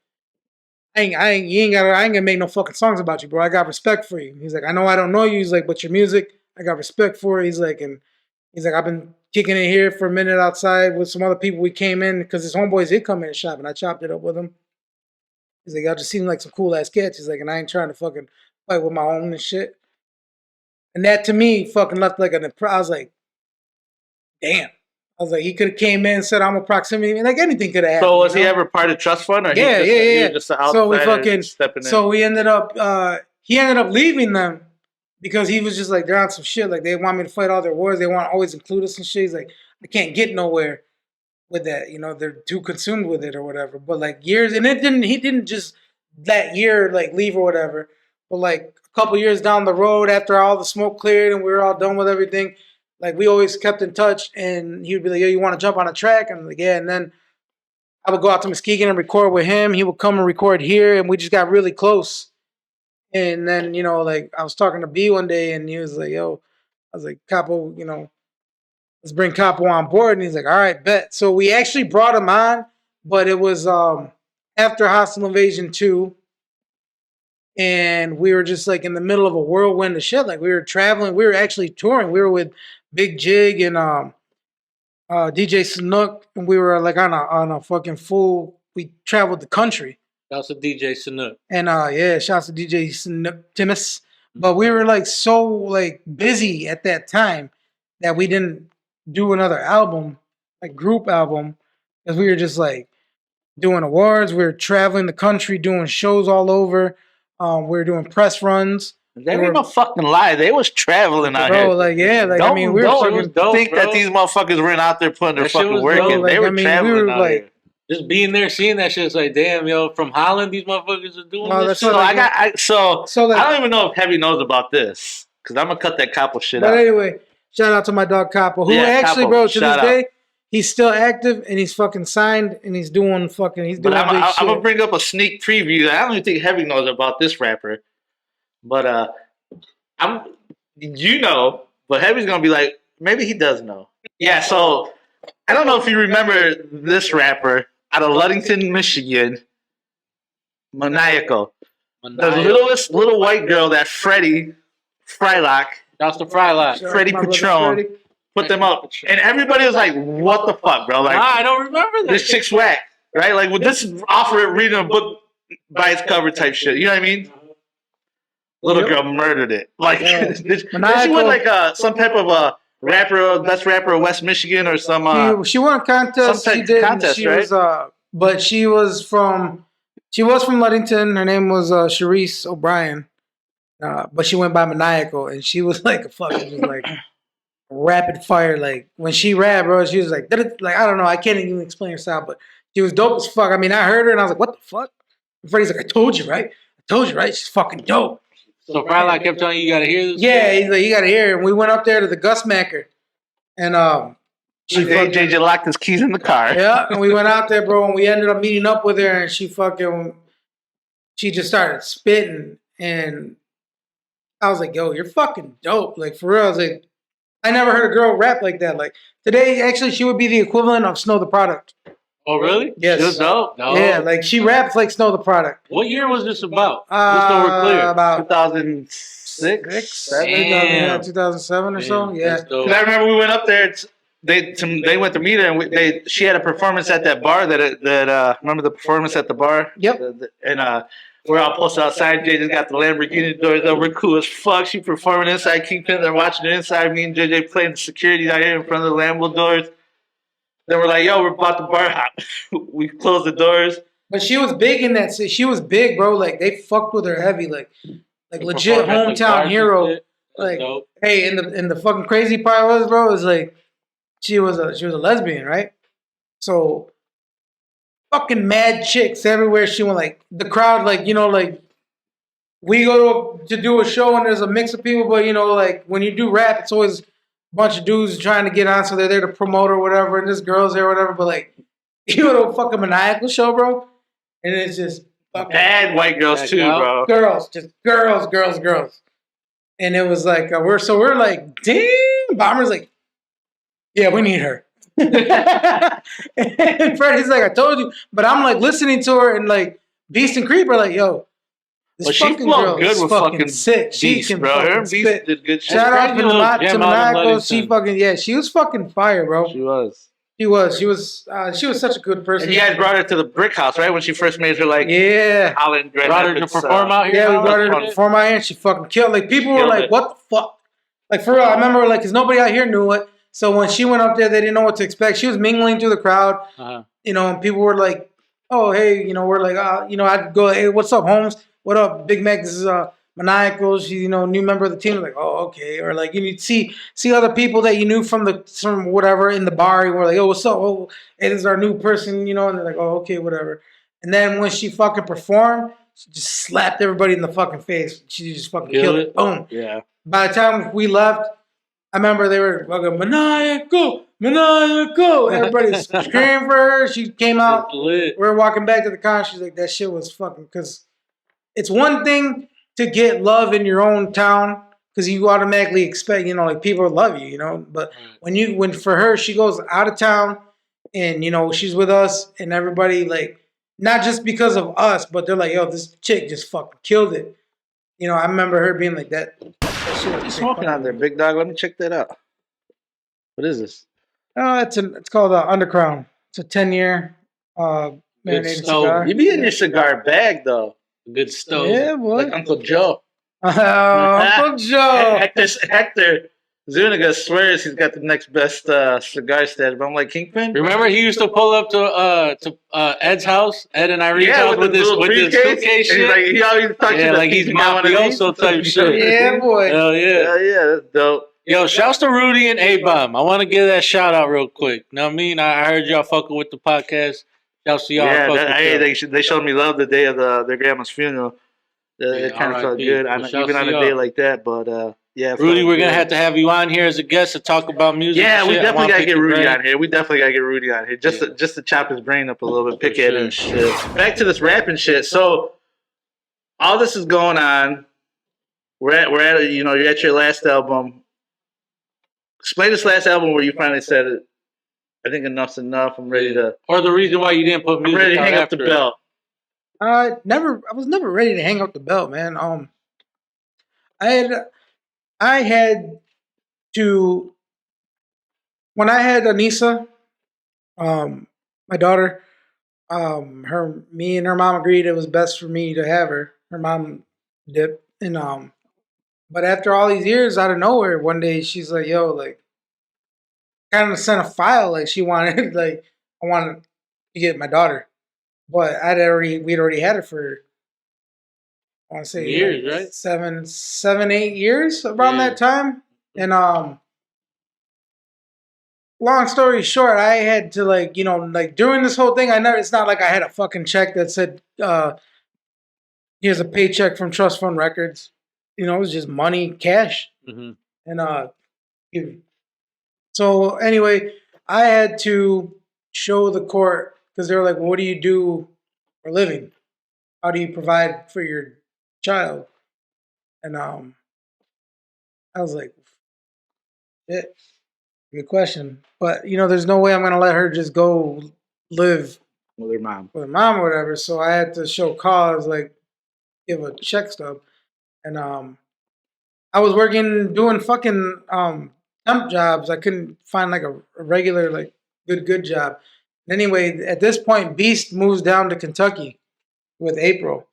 I ain't gonna make no fucking songs about you, bro. I got respect for you. He's like, I know I don't know you. He's like, but your music, I got respect for it. He's like, I've been kicking it here for a minute outside with some other people. We came in because his homeboys did come in and shop, and I chopped it up with him. He's like, I just seen like some cool ass cats. He's like, and I ain't trying to fucking fight with my own and shit. And that to me fucking left like I was like, damn. I was like, he could have came in and said I'm a proximity. Like anything could have happened. So was he ever part of Trust Fund? Or yeah. He was just an So we fucking stepping in. So we ended up he ended up leaving them because he was just like they're on some shit. Like they want me to fight all their wars. They want to always include us and shit. He's like, I can't get nowhere with that. They're too consumed with it or whatever. But like years, and he didn't just that year like leave or whatever. But like a couple years down the road, after all the smoke cleared and we were all done with everything, like we always kept in touch. And he would be like, "Yo, you want to jump on a track?" And I'm like, "Yeah." And then I would go out to Muskegon and record with him. He would come and record here, and we just got really close. And then like I was talking to B one day, and he was like, "Yo," I was like, "Capo, let's bring Capo on board." And he's like, "All right, bet." So we actually brought him on, but it was after Hostile Invasion 2. And we were just like in the middle of a whirlwind of shit. Like we were traveling, we were actually touring. We were with Big Jig and DJ Snook, and we were like on a fucking full. We traveled the country. Shouts to DJ Snook. And shouts to DJ Snook Timus. But we were like so like busy at that time that we didn't do another album, like group album, because we were just like doing awards. We were traveling the country, doing shows all over. We were doing press runs. They ain't no fucking lie. They was traveling out here. Like don't, I mean, we were fucking think that these motherfuckers weren't out there putting their fucking work in. They were traveling out here. Just being there, seeing that shit, it's like, damn, yo, from Holland, these motherfuckers are doing this. So I don't even know if Heavy knows about this because I'm gonna cut that Capo shit out. But anyway, shout out to my dog Capo, who actually, bro, to this day, he's still active and he's fucking signed and he's doing fucking. He's doing. I'm gonna bring up a sneak preview. I don't even think Heavy knows about this rapper, but but Heavy's gonna be like, maybe he does know. Yeah, so I don't know if you remember this rapper out of Ludington, Michigan, Maniacal. The littlest little white girl that Freddie Frylock. That's the Frylock. Freddie Patron. Put them up. And everybody was like, what the fuck, bro? Like, I don't remember that. This chick's whack, right? Like, with this offer reading a book by its cover type shit. You know what I mean? Little girl murdered it. Like, she went like some type of rapper, best rapper of West Michigan or some. She won a contest. Some type of contest, she right? Was, but she was from Ludington. Her name was Sharice O'Brien. But she went by Maniacal, and she was like a fucking just like rapid fire. Like when she rapped, bro, she was like I don't know, I can't even explain her style, but she was dope as fuck. I mean, I heard her and I was like, what the fuck? And Freddie's like, I told you, right? She's fucking dope. So Frylock kept telling you gotta hear this? Yeah, he's like, you gotta hear it. And we went up there to the Gus Macker, and JJ locked his keys in the car. Yeah, and we went out there, bro, and we ended up meeting up with her, and she just started spitting, and I was like, yo, you're fucking dope. Like, for real. I was like, I never heard a girl rap like that. Like, today, actually, she would be the equivalent of Snow the Product. Oh, really? Yes. She was dope? No. Yeah, like, she raps like Snow the Product. What year was this about? Just so we're clear. About 2006? 2007 or so? Yeah. Because I remember we went up there. They went to meet her, and she had a performance at that bar remember the performance at the bar? Yep. And we're all posted outside. Jay just got the Lamborghini doors up. We're cool as fuck. She performing inside Kingpin. They're watching it inside. Me and JJ playing the security out here in front of the Lambo doors. Then we're like, yo, we're about to bar hop. We closed the doors. But she was big in that city. She was big, bro. Like, they fucked with her heavy. Like legit hometown hero. Like, hey, and the fucking crazy part was, bro, is like, she was a lesbian, right? So fucking mad chicks everywhere she went. Like the crowd, like, like we go to do a show and there's a mix of people, but like when you do rap, it's always a bunch of dudes trying to get on, so they're there to promote or whatever, and there's girls there or whatever. But like, you go to a fucking Maniacal show, bro, and it's just fucking bad white girls too, bro. Girls, just girls. And it was like we're like, damn. Bomber's like, yeah, we need her. And Freddie's like, I told you, but I'm like listening to her, and like Beast and Creep are like, yo. This fucking girl is fucking sick. She can fucking spit. Did good shit. Shout out to Maniacal. She was fucking fire, bro. She was such a good person. And you guys brought her to the Brick House, right? When she first made her Holland. Brought her to perform out here. Yeah, we brought her to perform out here, and she fucking killed. Like people were like, "What the fuck?" Like for real, I remember like because nobody out here knew it. So when she went up there, they didn't know what to expect. She was mingling through the crowd, and people were like, "Oh, hey," we're like, I'd go, "Hey, what's up, Holmes? What up, Big Mac? This is Maniacal. She's new member of the team." Like, oh, okay. Or like you'd see other people that you knew from whatever in the bar. And we're like, oh, what's up? Oh, hey, this is our new person. And they're like, oh, okay, whatever. And then when she fucking performed, she just slapped everybody in the fucking face. She just fucking killed it. Boom. Yeah. By the time we left, I remember they were fucking Maniacal. Everybody's screaming for her. She came out. We were walking back to the car. She's like, that shit was fucking because. It's one thing to get love in your own town because you automatically expect, like people love you, But when for her, she goes out of town and she's with us and everybody like not just because of us, but they're like, yo, this chick just fucking killed it. I remember her being like that. What are you smoking out there, big dog? Let me check that out. What is this? It's called Underground. It's a 10-year marinated cigar. You be in your cigar bag though. Good stove. Yeah, boy. Like Uncle Joe. Uncle Joe. Hector Zuniga swears he's got the next best cigar stash, but I'm like, Kingpin? Remember he used to pull up to Ed's house, Ed and Irene's house with his suitcase shit? Like, he always talks like he's mafioso type shit. Yeah, boy. Hell yeah, that's dope. Yo, shouts to Rudy and A-Bomb. I want to give that shout out real quick. Know what I mean? I heard y'all fucking with the podcast. Shouts to y'all. Yeah, they showed me love the day of their grandma's funeral. It kind of felt good, even on a day like that. But yeah, Rudy, we're gonna have you on here as a guest to talk about music. Yeah, we definitely gotta get Rudy on here. Just to chop his brain up a little bit, pick at it and shit. Back to this rapping shit. So all this is going on. We're at you're at your last album. Explain this last album where you finally said it. I think enough's enough. I'm ready to. Or the reason why you didn't put music. I'm ready to hang up the belt. I was never ready to hang up the belt, man. I had to when I had Anissa, my daughter, me and her mom agreed it was best for me to have her. Her mom dipped, and but after all these years, out of nowhere, one day she's like, "Yo, like." Kind of sent a file like she wanted I wanted to get my daughter, but we'd already had it for I want to say years, right? 7, 8 years around that time, and long story short, I had to during this whole thing, it's not like I had a fucking check that said here's a paycheck from Trust Fund Records, it was just money, cash, and So anyway, I had to show the court because they were like, well, "What do you do for a living? How do you provide for your child?" And I was like, "Shit, good question." But there's no way I'm gonna let her just go live with her mom or whatever. So I had to show cause, like give a check stub, and I was doing fucking temp jobs. I couldn't find like a regular good job. Anyway, at this point, Beast moves down to Kentucky with April,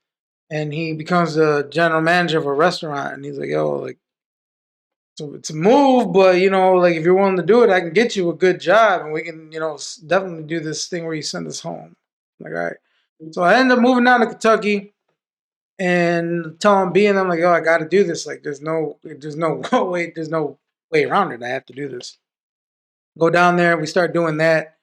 and he becomes the general manager of a restaurant. And he's like, "Yo, like, so it's a move, but if you're willing to do it, I can get you a good job, and we can definitely do this thing where you send us home." I'm like, all right. So I ended up moving down to Kentucky and telling B and them like, "Oh, I got to do this. Like, there's no way around it. I have to do this." Go down there. We start doing that.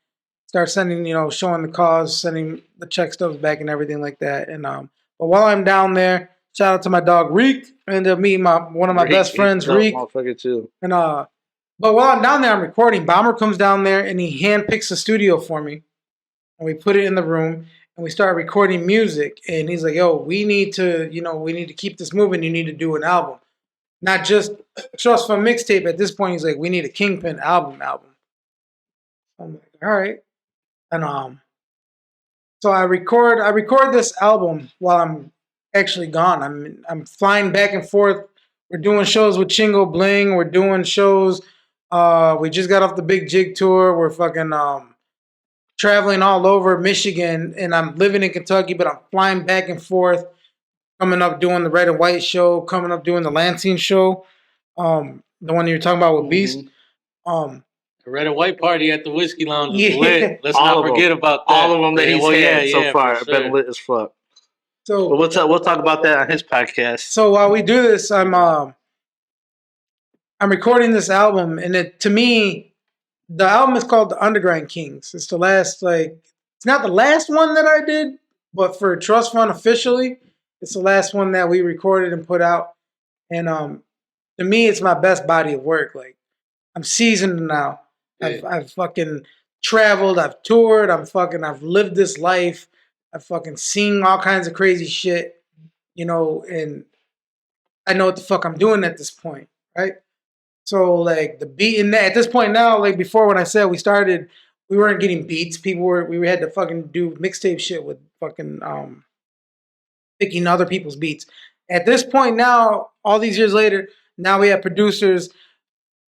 Start sending, showing the cause, sending the check stubs back and everything like that. And but while I'm down there, Shout out to my dog Reek. I ended up meeting one of my best friends, Reek. Motherfucker too. And but while I'm down there, I'm recording. Bomber comes down there and he handpicks a studio for me, and we put it in the room and we start recording music. And he's like, "Yo, we need to keep this moving. You need to do an album, not just Trust Fund mixtape." At this point, he's like, "We need a Kingpin album." I'm like, "All right," and so I record this album while I'm actually gone. I'm flying back and forth. We're doing shows with Chingo Bling. We're doing shows. We just got off the Big Jig tour. We're fucking traveling all over Michigan, and I'm living in Kentucky, but I'm flying back and forth. Coming up doing the Red and White show. Coming up doing the Lansing show. The one you were talking about with Beast. The Red and White party at the Whiskey Lounge was Yeah. lit. Let's not forget about that. All of them that he's had so far have been lit as fuck. So but we'll talk about that on his podcast. So while we do this, I'm recording this album, and to me, the album is called The Underground Kings. It's the last, it's not the last one that I did, but for Trust Fund officially, it's the last one that we recorded and put out. And to me, it's my best body of work. Like, I'm seasoned now. Yeah. I've fucking traveled. I've toured. I've lived this life. I've fucking seen all kinds of crazy shit, and I know what the fuck I'm doing at this point, right? So, like, the beat in that, at this point now, like, before when I said we started, we weren't getting beats. We had to fucking do mixtape shit with fucking picking other people's beats. At this point now, all these years later, now we have producers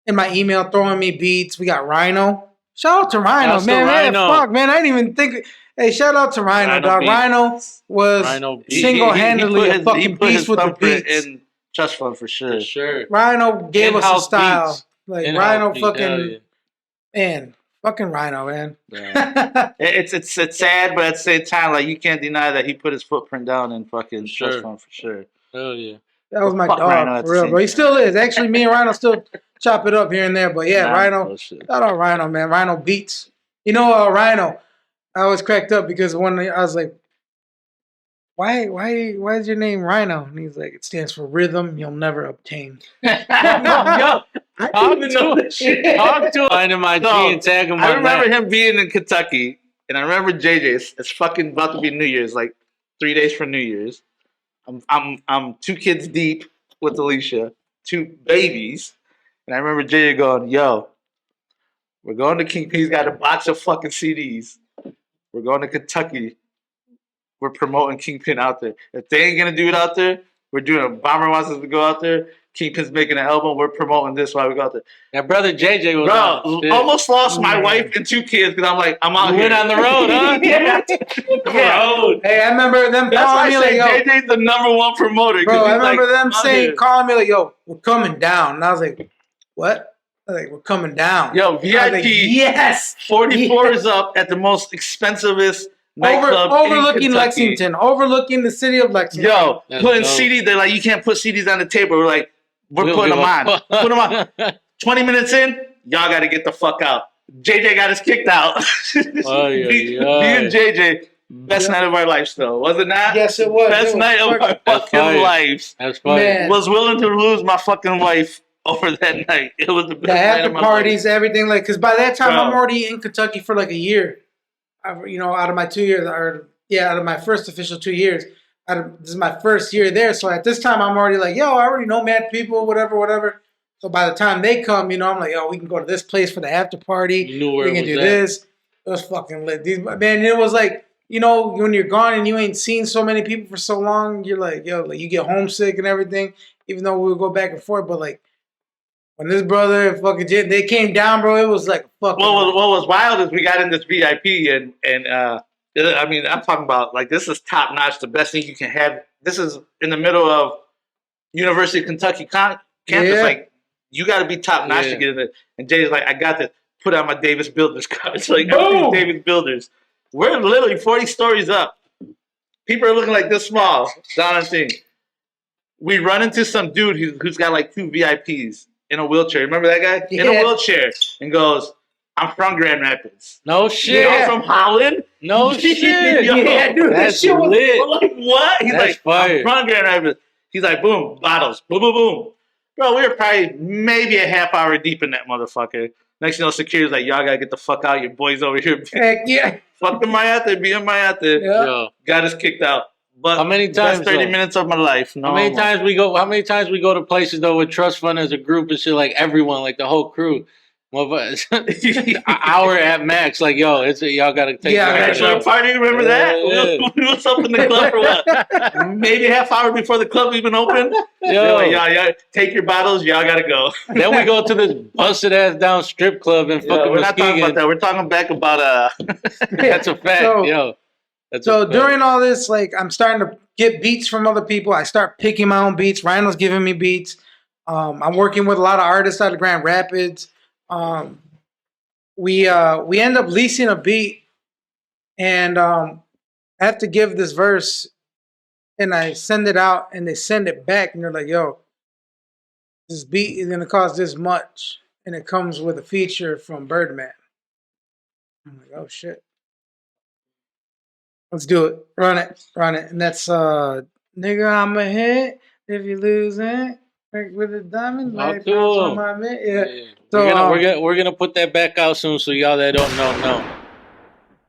in my email throwing me beats. We got Rhino. Shout out to Rhino, man. Fuck, man. I didn't even think. Hey, shout out to Rhino, dog. Rhino was single-handedly a fucking beast with the beats. In Trust Fund for sure. Rhino gave us a style. Beats. Like, In-house Rhino beat, fucking, man. Fucking Rhino, man. Yeah. it's sad, but at the same time, like, you can't deny that he put his footprint down in fucking Trust Fund for sure. Hell yeah. That was my dog, for real, bro. He still is. Actually, me and Rhino still chop it up here and there. But yeah, Rhino. Shout out Rhino, man. Rhino beats. Rhino. I always cracked up because one day I was like, why is your name Rhino? And he's like, it stands for rhythm you'll never obtain. Yo, talk to him in my G and tag him. I remember him being in Kentucky, and I remember JJ. It's fucking about to be New Year's, like 3 days from New Year's. I'm 2 kids deep with Alicia, 2 babies, and I remember JJ going, "Yo, we're going to Kingpin. He's got a box of fucking CDs. We're going to Kentucky. We're promoting Kingpin out there. If they ain't gonna do it out there, we're doing it. Bomber wants us to go out there. Kingpin's making an album. We're promoting this while we go out there." Yeah, brother JJ was almost lost my wife and 2 kids because I'm like, I'm out here. Went on the road, huh? Road. Hey, I remember them calling me like, "Yo, JJ's the #1 promoter." Bro, I remember them calling me like, "Yo, we're coming down," and I was like, "What?" I was like, "We're coming down." Yo, VIP. Like, yes, 44 is up at the most expensivest nightclub overlooking Lexington, overlooking the city of Lexington. Yo, putting CDs. They're like, you can't put CDs on the table. We're like, we're putting them on. Put them on. 20 minutes in, y'all got to get the fuck out. JJ got us kicked out. Me and JJ, best night of our life still. Was it not? Yes, it was. Best night of our fucking lives. That's funny. Was willing to lose my fucking wife over that night. It was the best night of my parties, life. Everything. Like, because by that time, I'm already in Kentucky for like a year. Out of my 2 years, out of my first official 2 years, this is my first year there. So at this time, I'm already like, yo, I already know mad people, whatever. So by the time they come, I'm like, yo, we can go to this place for the after party. You knew where we can do this. It was fucking lit. Man, it was like, when you're gone and you ain't seen so many people for so long, you're like, yo, like you get homesick and everything. Even though we would go back and forth, but like, when this brother and fucking Jim, they came down, bro, it was like fucking. What was wild is we got in this VIP and I mean, I'm talking about like this is top notch, the best thing you can have. This is in the middle of University of Kentucky campus. Yeah. Like you got to be top notch to get in it. And Jay's like, I got this. Put out my Davis Builders cards. Like everything's Davis Builders. We're literally 40 stories up. People are looking like this small down on thing. We run into some dude who's got like 2 VIPs. In a wheelchair. Remember that guy? Yeah. In a wheelchair. And goes, I'm from Grand Rapids. No shit. You're from Holland? No shit. Yeah, dude. That shit was lit. Like, what? He's That's like, fire. I'm from Grand Rapids. He's like, boom, bottles, boom, boom, boom. Bro, we were probably maybe a half hour deep in that motherfucker. Next thing you know, security's like, y'all gotta get the fuck out. Your boys over here. Heck yeah. Fuck the Mayate, be a Mayate. Yeah. Yo, Got us kicked out. But how many times? best 30 minutes of my life. No, How many times we go? How many times we go to places though with trust fund as a group and shit? Like everyone, like the whole crew. An hour at max. Like yo, y'all gotta take. Bachelor party, remember that? Yeah. We was up in the club for what? Maybe a half hour before the club even opened. Yo, like, y'all take your bottles. Y'all gotta go. Then we go to this busted ass down strip club and fucking. We're not talking about that. We're talking back about That's a fact, yo. So during all this, like, I'm starting to get beats from other people. I start picking my own beats. Rhino's giving me beats. I'm working with a lot of artists out of Grand Rapids. We end up leasing a beat, and I have to give this verse, and I send it out, and they send it back, and they're like, "Yo, this beat is gonna cost this much," and it comes with a feature from Birdman. I'm like, "Oh shit, let's do it, run it," and that's nigga, I'm a hit if you lose it. With a diamond, like cool. Yeah. So we're gonna put that back out soon, so y'all that don't know.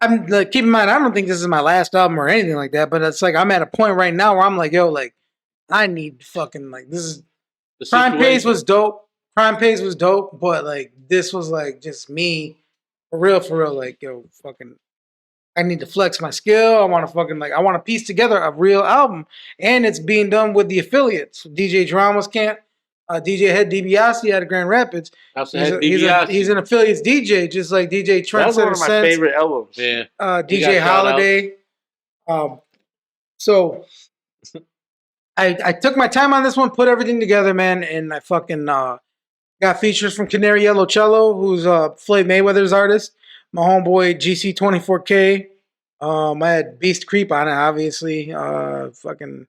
I'm like, keep in mind, I don't think this is my last album or anything like that, but it's like I'm at a point right now where I'm like, yo, like I need fucking like this is Prime Pays was dope. Prime Pays was dope, but like this was like just me for real. Like yo, fucking, I need to flex my skill. I want to fucking like I want to piece together a real album, and it's being done with the affiliates. DJ Drama's Camp, DJ Head DiBiase out of Grand Rapids. He's an affiliates DJ, just like DJ Trent. That's one of my favorite albums. Yeah. DJ Holiday. So I took my time on this one, put everything together, man, and I fucking got features from Canary Yellow Cello, who's Floyd Mayweather's artist. My homeboy GC24K. I had Beast Creep on it, obviously. Fucking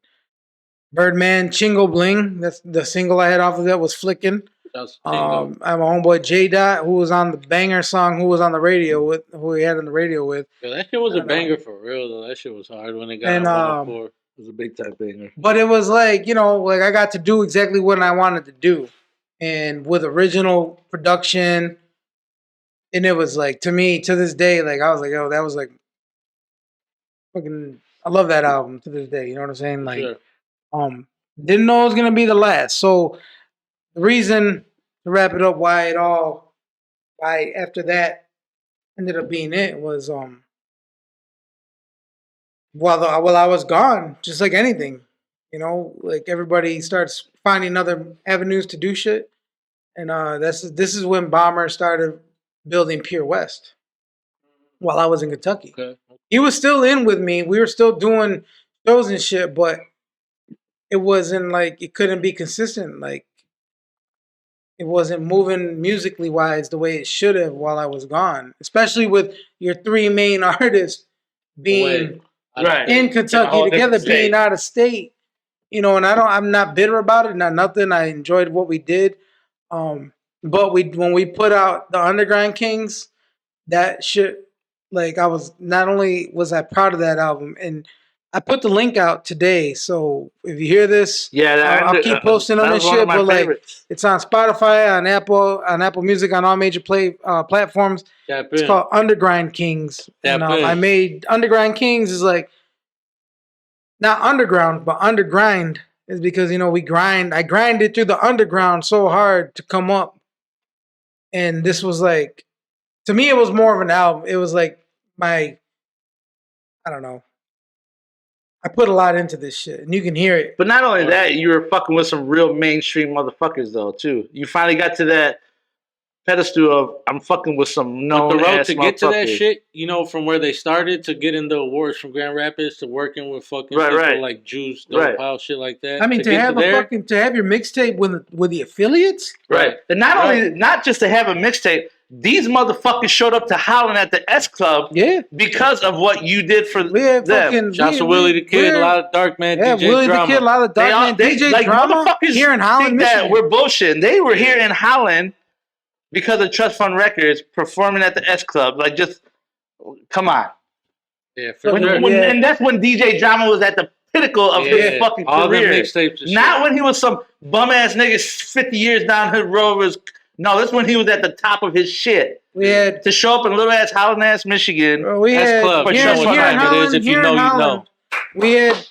Birdman, Chingo Bling. That's the single I had off of that was Flickin'. I have my homeboy J Dot, who was on the banger song, who was on the radio with, who he had on the radio with. Yeah, that shit was a banger for real though. That shit was hard when it got on 104. It was a big time banger. But it was like, you know, like I got to do exactly what I wanted to do, and with original production. And it was like, to me, to this day, like I was like, yo, that was like fucking, I love that album to this day. You know what I'm saying? Like, sure. Didn't know it was gonna be the last. So the reason to wrap it up, why after that ended up being it was while I was gone, just like anything, you know, like everybody starts finding other avenues to do shit, and this is when Bomber started building Pure West while I was in Kentucky. Okay. He was still in with me. We were still doing shows and shit, but it wasn't like it couldn't be consistent. Like it wasn't moving musically wise the way it should have while I was gone. Especially with your three main artists being in Kentucky together, being out of state. You know, and I'm not bitter about it, not nothing. I enjoyed what we did. But when we put out the Underground Kings, that shit, like I was, not only was I proud of that album, and I put the link out today. So if you hear this, I'll keep posting on this shit. But like, it's on Spotify, on Apple Music, on all major platforms. It's called Underground Kings. And I made Underground Kings is like not underground, but undergrind is because, you know, we grind. I grinded through the underground so hard to come up. And this was like, to me, it was more of an album. It was like I don't know. I put a lot into this shit, and you can hear it. But not only that, you were fucking with some real mainstream motherfuckers, though, too. You finally got to that pedestal of, I'm fucking with some known the road to get to that shit, you know, from where they started to getting the awards from Grand Rapids to working with fucking people like Juice, Dope House, shit like that. I mean, to have your mixtape with the affiliates, right? And not just to have a mixtape. These motherfuckers showed up to Holland at the S Club, because of what you did for them. Shouts to Willie the Kid, a lot of Dark Man, DJ Willie Drama. the Kid, a lot of Dark Man, DJ Drama. Here in Holland, that we're bullshitting. They were here in Holland because of Trust Fund Records performing at the S Club. Like, just come on. Yeah, for sure. And that's when DJ Drama was at the pinnacle of his fucking all career. the mixtapes and Not shit. when he was some bum ass nigga 50 years down the road. No, this when he was at the top of his shit. We had to show up in little ass Holland ass Michigan. we had Club. For You Trust know Fund what time it is. Holland, If you know, you know. We had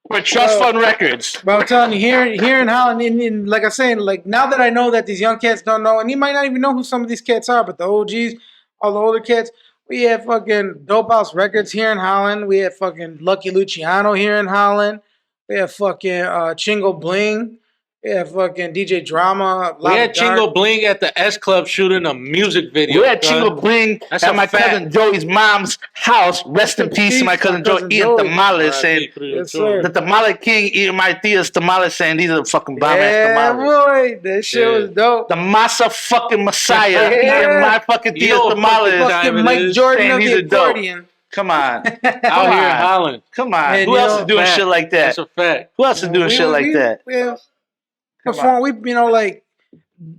For Trust Fund Records. But I'm telling you, here in Holland, in like I said, like now that I know that these young cats don't know, and you might not even know who some of these cats are, but the OGs, all the older cats, we had fucking Dope House Records here in Holland. We had fucking Lucky Luciano here in Holland. We had fucking Chingo Bling. We had fucking DJ Drama. We had Chingo Bling at the S Club shooting a music video. We had Chingo Bling at my cousin Joey's mom's house. Rest in peace to my cousin Joey eating tamales, saying the tamale king eating my tia's tamales, saying these are the fucking bomb ass tamales. Boy, that shit was dope. The masa fucking messiah eating my fucking tia's tamales. Fucking Mike Jordan of the accordion. Come on. Out here in Holland. Come on. Who else is doing shit like that? That's a fact. Who else is doing shit like that? Perform, we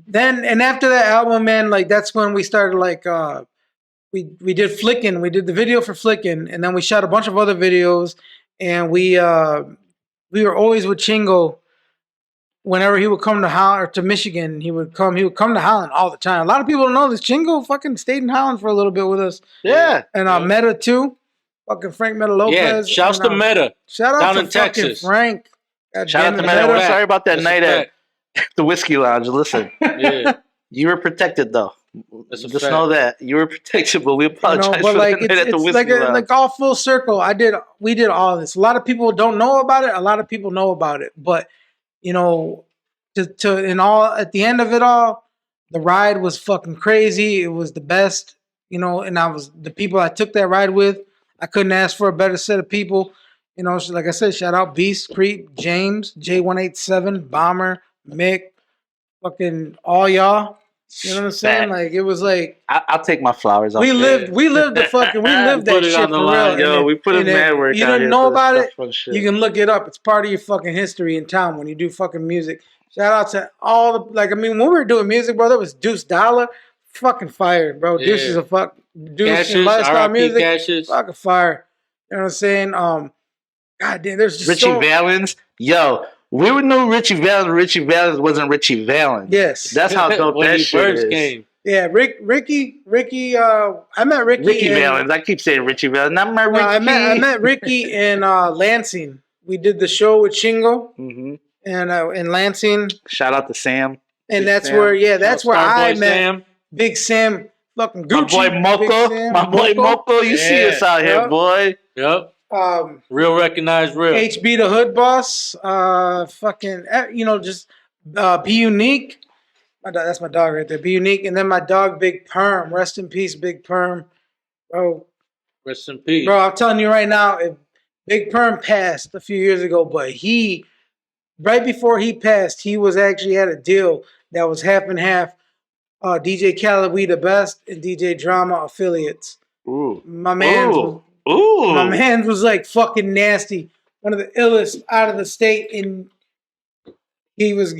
then and after that album, man, like that's when we started we did Flickin', we did the video for Flickin', and then we shot a bunch of other videos, and we were always with Chingo. Whenever he would come to Holland or to Michigan, he would come to Holland all the time. A lot of people don't know this. Chingo fucking stayed in Holland for a little bit with us. Yeah. And Meta too. Fucking Frank Meta Lopez. Yeah, shouts to Meta. Shout out down to in Texas. Frank. Shout out to Meta. We're sorry about that night at the Whiskey Lounge. Listen, you were protected though. Just know that you were protected, but we apologize but for like, the night at the Whiskey Lounge. Like all full circle. We did all this. A lot of people don't know about it. A lot of people know about it, but you know, at the end of it all, the ride was fucking crazy. It was the best, you know, and the people I took that ride with. I couldn't ask for a better set of people. You know, like I said, shout out Beast, Creep, James, J187, Bomber, Mick, fucking all y'all. You know what I'm saying? Like it was like I'll take my flowers off. We lived that shit on the for line. real. Yo, we put in mad work. You out didn't know about it? Shit. You can look it up. It's part of your fucking history in town when you do fucking music. Shout out to all the when we were doing music, bro, that was Deuce Dollar, fucking fired, bro. Yeah. Deuce is a Deuce Cashes, and lifestyle music, Cashes. fucking fire. You know what I'm saying? God damn, there's just Richie Valens. Yo, we would know Richie Valens. Richie Valens wasn't Richie Valens. Yes, that's how dope that shit first is. Came. Yeah, Ricky. I met Ricky Valens. I keep saying Richie Valens. Not my Ricky. I met Ricky in Lansing. We did the show with Chingo. And in Lansing. Shout out to Sam. And that's where I met Sam. Big Sam, fucking Gucci. My boy Moko. You see us out here, boy. Yep. Real recognized real. HB the Hood Boss. Fucking, you know, just Be Unique. That's my dog right there. Be Unique. And then my dog, Big Perm. Rest in peace, Big Perm. Bro. Rest in peace. Bro, I'm telling you right now, if Big Perm passed a few years ago, but right before he passed, he was actually had a deal that was half and half. DJ Khaled, We the Best, and DJ Drama affiliates. Ooh. My man was like fucking nasty. One of the illest out of the state, and he was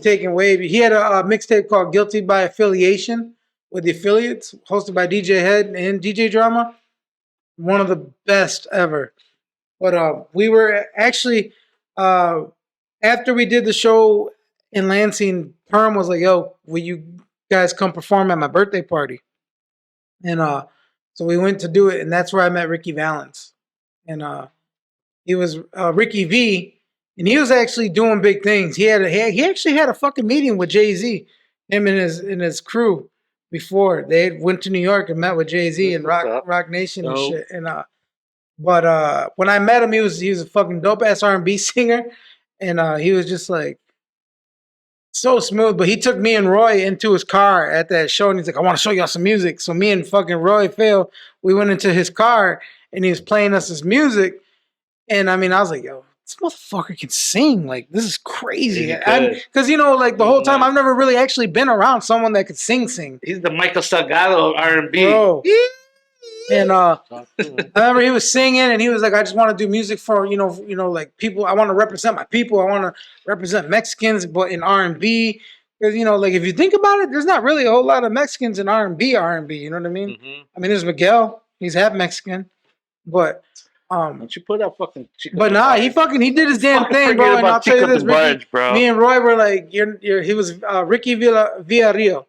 taking wavy. He had a mixtape called Guilty by Affiliation with the affiliates, hosted by DJ Head and DJ Drama. One of the best ever. But we were actually after we did the show in Lansing, Perm was like, "Yo, will you guys come perform at my birthday party?" And so we went to do it, and that's where I met Ricky Valens. And he was Ricky V, and he was actually doing big things. He actually had a fucking meeting with Jay-Z, him and his crew before they went to New York and met with Jay-Z and Rock Nation and shit. And but when I met him, he was a fucking dope ass R&B singer, and he was just like so smooth. But he took me and Roy into his car at that show, and he's like, "I want to show y'all some music." So me and fucking Roy Phil, we went into his car, and he was playing us his music. And I mean, I was like, "Yo, this motherfucker can sing! Like, this is crazy." Because you know, like the whole time, I've never really actually been around someone that could sing. He's the Michael Salgado of R&B. Bro. And I remember he was singing, and he was like, "I just want to do music for you know, like people. I want to represent my people. I want to represent Mexicans, but in R&B, because you know, like if you think about it, there's not really a whole lot of Mexicans in R&B. You know what I mean? I mean, there's Miguel. He's half Mexican, but Don't you put that fucking Chico But nah, he did his damn thing, bro. And I'll tell you this, Ricky, me and Roy were like, he was Ricky Villarreal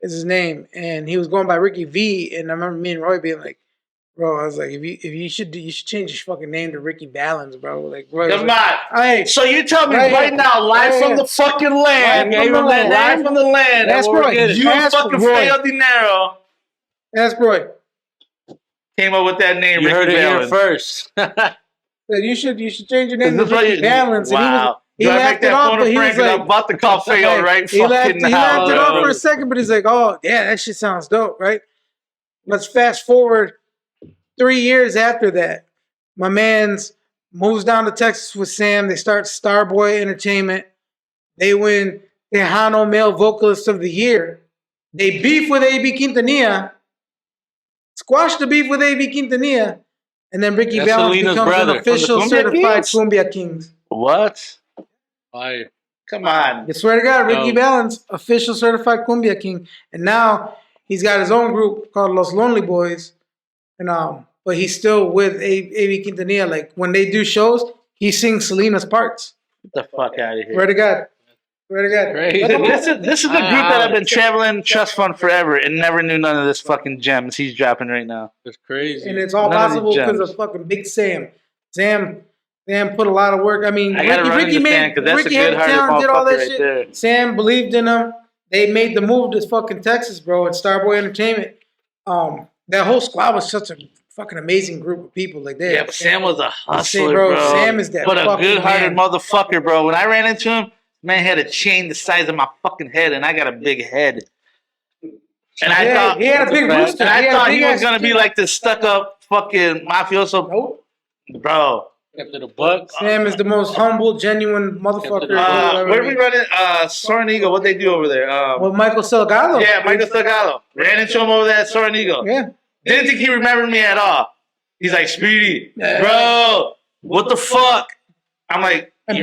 is his name, and he was going by Ricky V. And I remember me and Roy being like, bro, I was like, if you should change your fucking name to Ricky Balance, bro. Like, Roy, come on. Hey, so you tell me right now, live from the fucking land, live from the land. That's Roy. You fucking Feo Dinero. That's Roy. Came up with that name. You Ricky heard it Balance. here first. You should change your name to Ricky Balance. Wow. He laughed it off, but he was like, I'm about to call Feo right fucking now. He laughed it off for a second, but he's like, oh, yeah, that shit sounds dope, right? Let's fast forward 3 years after that. My man's moves down to Texas with Sam. They start Starboy Entertainment. They win Tejano Male Vocalist of the Year. They beef with A.B. Quintanilla. Squash the beef with A.B. Quintanilla. And then Ricky Balance becomes an official certified Cumbia Kings. What? Fire. Come on. I swear to God, Ricky Balance, official certified Cumbia King. And now he's got his own group called Los Lonely Boys. And but he's still with A.B. Quintanilla. Like, when they do shows, he sings Selena's parts. Get the fuck out of here. Swear to God. Swear to God. This is the group that I've been traveling trust fund forever and never knew none of this fucking gems he's dropping right now. It's crazy. And it's all possible because of fucking Big Sam. Sam put a lot of work. I mean, Ricky had the talent, did all that shit. There. Sam believed in him. They made the move to fucking Texas, bro, at Starboy Entertainment. That whole squad was such a fucking amazing group of people. Like that. Yeah, but Sam was a hustler, bro. Sam is that. But a good-hearted motherfucker, bro. When I ran into him, man had a chain the size of my fucking head, and I got a big head. And I thought he had a big rooster. And I thought he was gonna be like this stuck-up fucking mafioso. Nope. Bro. Kept it a buck. Sam is the most humble, genuine motherfucker. Where are we running? Sornigo. What they do over there? With Michael Salgado. Yeah, Michael Salgado. Ran into him over there at Sornigo. Yeah. Didn't think he remembered me at all. He's like, Speedy, bro, what the fuck? I'm like, and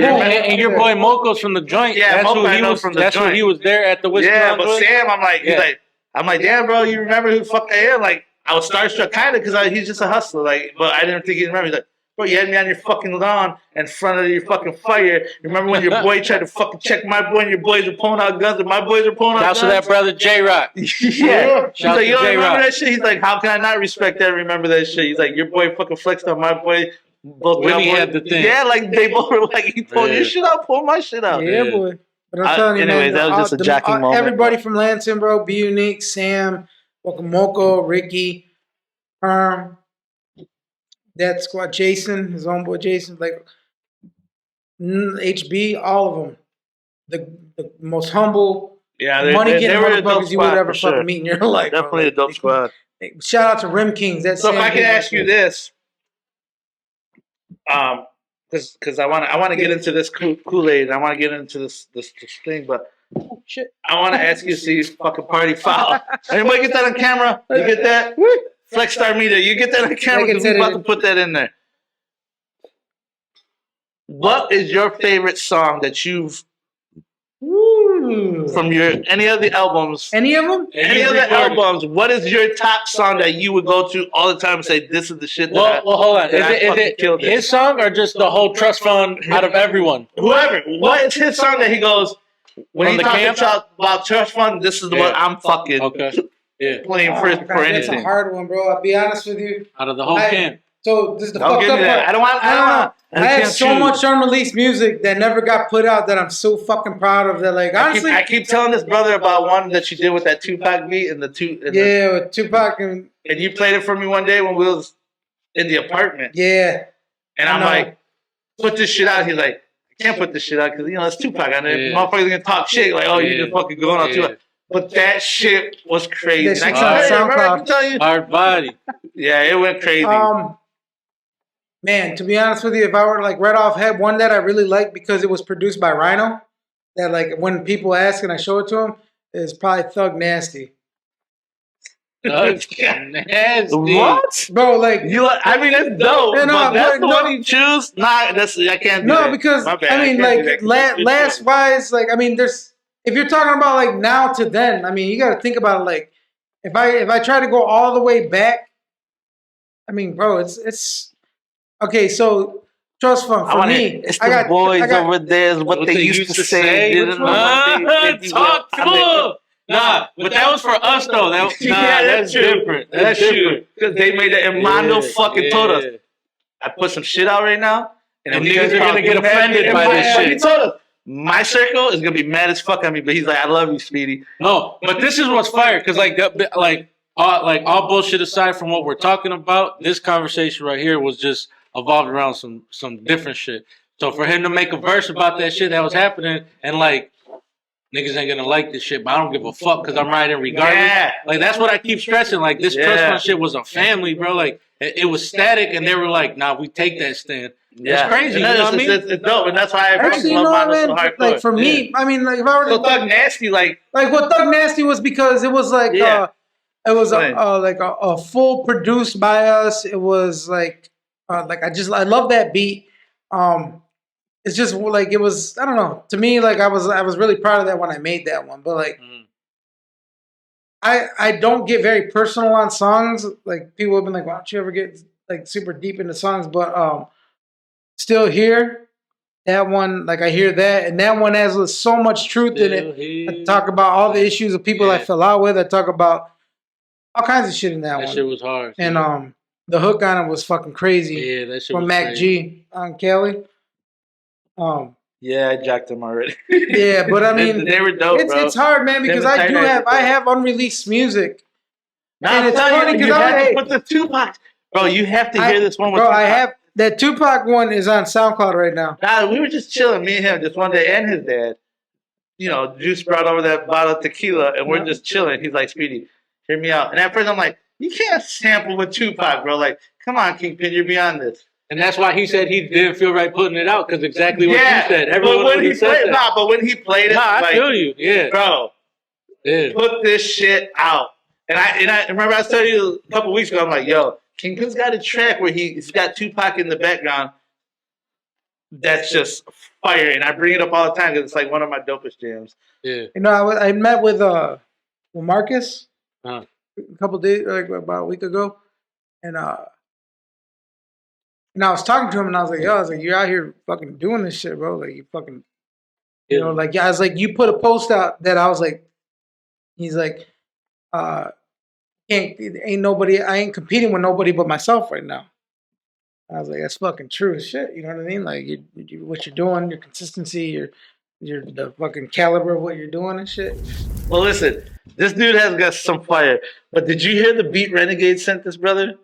your boy Moco's from the joint. Yeah, Moco, I know from the joint. That's who he was there at the whiskey. Yeah, but Sam, I'm like, damn, bro, you remember who the fuck I am? Like, I was starstruck kind of because he's just a hustler. Like, but I didn't think he remembered. He's like, bro, you had me on your fucking lawn in front of your fucking fire. Remember when your boy tried to fucking check my boy and your boys were pulling out guns and my boys were pulling out guns? Shouts to that brother J-Rock. Yeah. He's like, you don't remember that shit? He's like, how can I not respect that and remember that shit? He's like, your boy fucking flexed on my boy. Both Willie had the thing. Yeah, like they both were like, he pulled your shit out, pull my shit out. Yeah, boy. But I'm telling you, anyways, that was just a jacking moment. Everybody from Lansing, bro, Be Unique, Sam, Moco, Ricky, Perm, that squad, Jason, his own boy Jason, like HB, all of them. The most humble, money-getting motherfuckers you would ever fucking meet in your life. Definitely a dope squad. Shout out to Rim Kings. So if I can ask you this, because I want to get into this Kool-Aid, and I want to get into this thing, but I want to ask you to see fucking party foul. Anybody get that on camera? You get that? Flex Star Media, you get that on camera because we're about to put that in there. What is your favorite song that you've from any of the albums? Any of them? Any of the albums? What is your top song that you would go to all the time and say, "This is the shit"? Well, hold on. Is it his song or just the whole trust fund out of everyone? Whoever. What is his song that he goes when he talks about trust fund? This is the one I'm fucking. Okay. Yeah. Playing for anything. That's a hard one, bro. I'll be honest with you. Out of the whole camp. So this is the fucked up part. I don't want. I have so much unreleased music that never got put out that I'm so fucking proud of. That, like, honestly, I keep telling this brother about one that you did with that Tupac beat and the two. With Tupac and you played it for me one day when we was in the apartment. Yeah. And I'm like, put this shit out. He's like, I can't put this shit out because it's Tupac. I know motherfuckers gonna talk shit like, oh, you just fucking going on Tupac. But that shit was crazy. I can tell you. Hard body. Yeah, it went crazy. Man, to be honest with you, if I were to like right off head, one that I really like because it was produced by Rhino, that like when people ask and I show it to them, is probably Thug Nasty. Thug Nasty. What? Bro, like I mean that's dope. But that's the one you choose? Nah, I can't do that. No, because I mean like last wise, like I mean there's if you're talking about like now to then, I mean you gotta think about it like if I try to go all the way back, I mean, bro, it's Okay, so trust fund for me. It's the boys over there. Is what they used to say. Talk to him. Nah, but that was for us though. That's different. That's different because they made it. And Mondo fucking told us. I put some shit out right now, and niggas are gonna get offended by this shit. He told us my circle is gonna be mad as fuck at me, but he's like, "I love you, Speedy." No, but this is what's fire because all bullshit aside from what we're talking about, this conversation right here was just evolved around some different shit. So for him to make a verse about that shit that was happening and like niggas ain't gonna like this shit, but I don't give a fuck because I'm riding regardless. Yeah. Like that's what I keep stressing. Like this trust fund shit was a family, bro. Like it was static, and they were like, "Nah, we take that stand." Yeah. It's crazy. You know what I mean? It's dope, and that's why I actually love Mondo so hardcore. Like for me, I mean, like if I were to Thug Nasty, like what Thug Nasty was because it was like it was a full produced by us. It was like I love that beat. It's just like it was. I don't know. To me, like I was really proud of that when I made that one. But like, I don't get very personal on songs. Like people have been like, "Why don't you ever get like super deep into songs?" But Still Here, that one, like I hear that, and that one has so much truth in it. I talk about all the issues of people I fell out with. I talk about all kinds of shit in that one. That shit was hard. And the hook on it was fucking crazy. Yeah, that shit from was Mac crazy. G on Kelly. Yeah, I jacked them already. Yeah, but I mean, they were dope, bro. It's hard, man, because I have unreleased music. And it's funny because I put the Tupac. Bro, you have to hear this one with Tupac. I have that Tupac one is on SoundCloud right now. Nah, we were just chilling, me and him, just one day, and his dad. You know, Juice brought over that bottle of tequila, and we're just chilling. He's like, "Speedy, hear me out." And at first, I'm like, "You can't sample with Tupac, bro. Like, come on, Kingpin, you're beyond this." And that's why he said he didn't feel right putting it out because exactly what you said. Everyone but when he said played, that. but when he played it, I feel you, bro, put this shit out. And I remember I told you a couple weeks ago, I'm like, "Yo, Kingpin's got a track where he's got Tupac in the background. That's just fire." And I bring it up all the time because it's like one of my dopest jams. Yeah. You know, I met with Marcus a couple days, like about a week ago, and I was talking to him, and I was like, "Yo, you're out here fucking doing this shit, bro. Like, you fucking, you know, like, I was like, you put a post out that I was like, he's like, ain't nobody, I ain't competing with nobody but myself right now." I was like, that's fucking true as shit. You know what I mean? Like, what you're doing, your consistency, your the fucking caliber of what you're doing and shit. Well, listen, this dude has got some fire. But did you hear the beat Renegade sent this brother?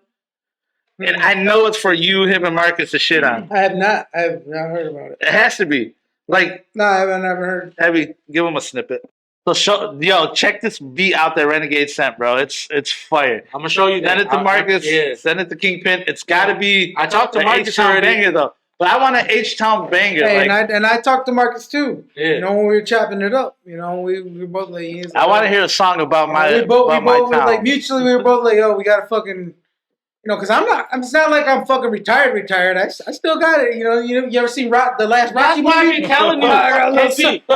And I know it's for you, him, and Marcus to shit on. I have not heard about it. It has to be. Like, no, I haven't never heard. Heavy, give him a snippet. So check this beat out that Renegade sent, bro. It's fire. I'm gonna show you that. Send it to Marcus. Send it to Kingpin. It's got to be. I talked to Marcus H-Town banger though, but I want an H-Town banger. Hey, and I talked to Marcus too. Yeah. You know, when we were chopping it up, you know, we were both like, I want to hear a song about my. We both town. like mutually. We were both like, "Yo, we gotta fucking." You know, because it's not like I'm fucking retired. I still got it. You know, you ever seen the last Rocky movie? That's why I be telling you. I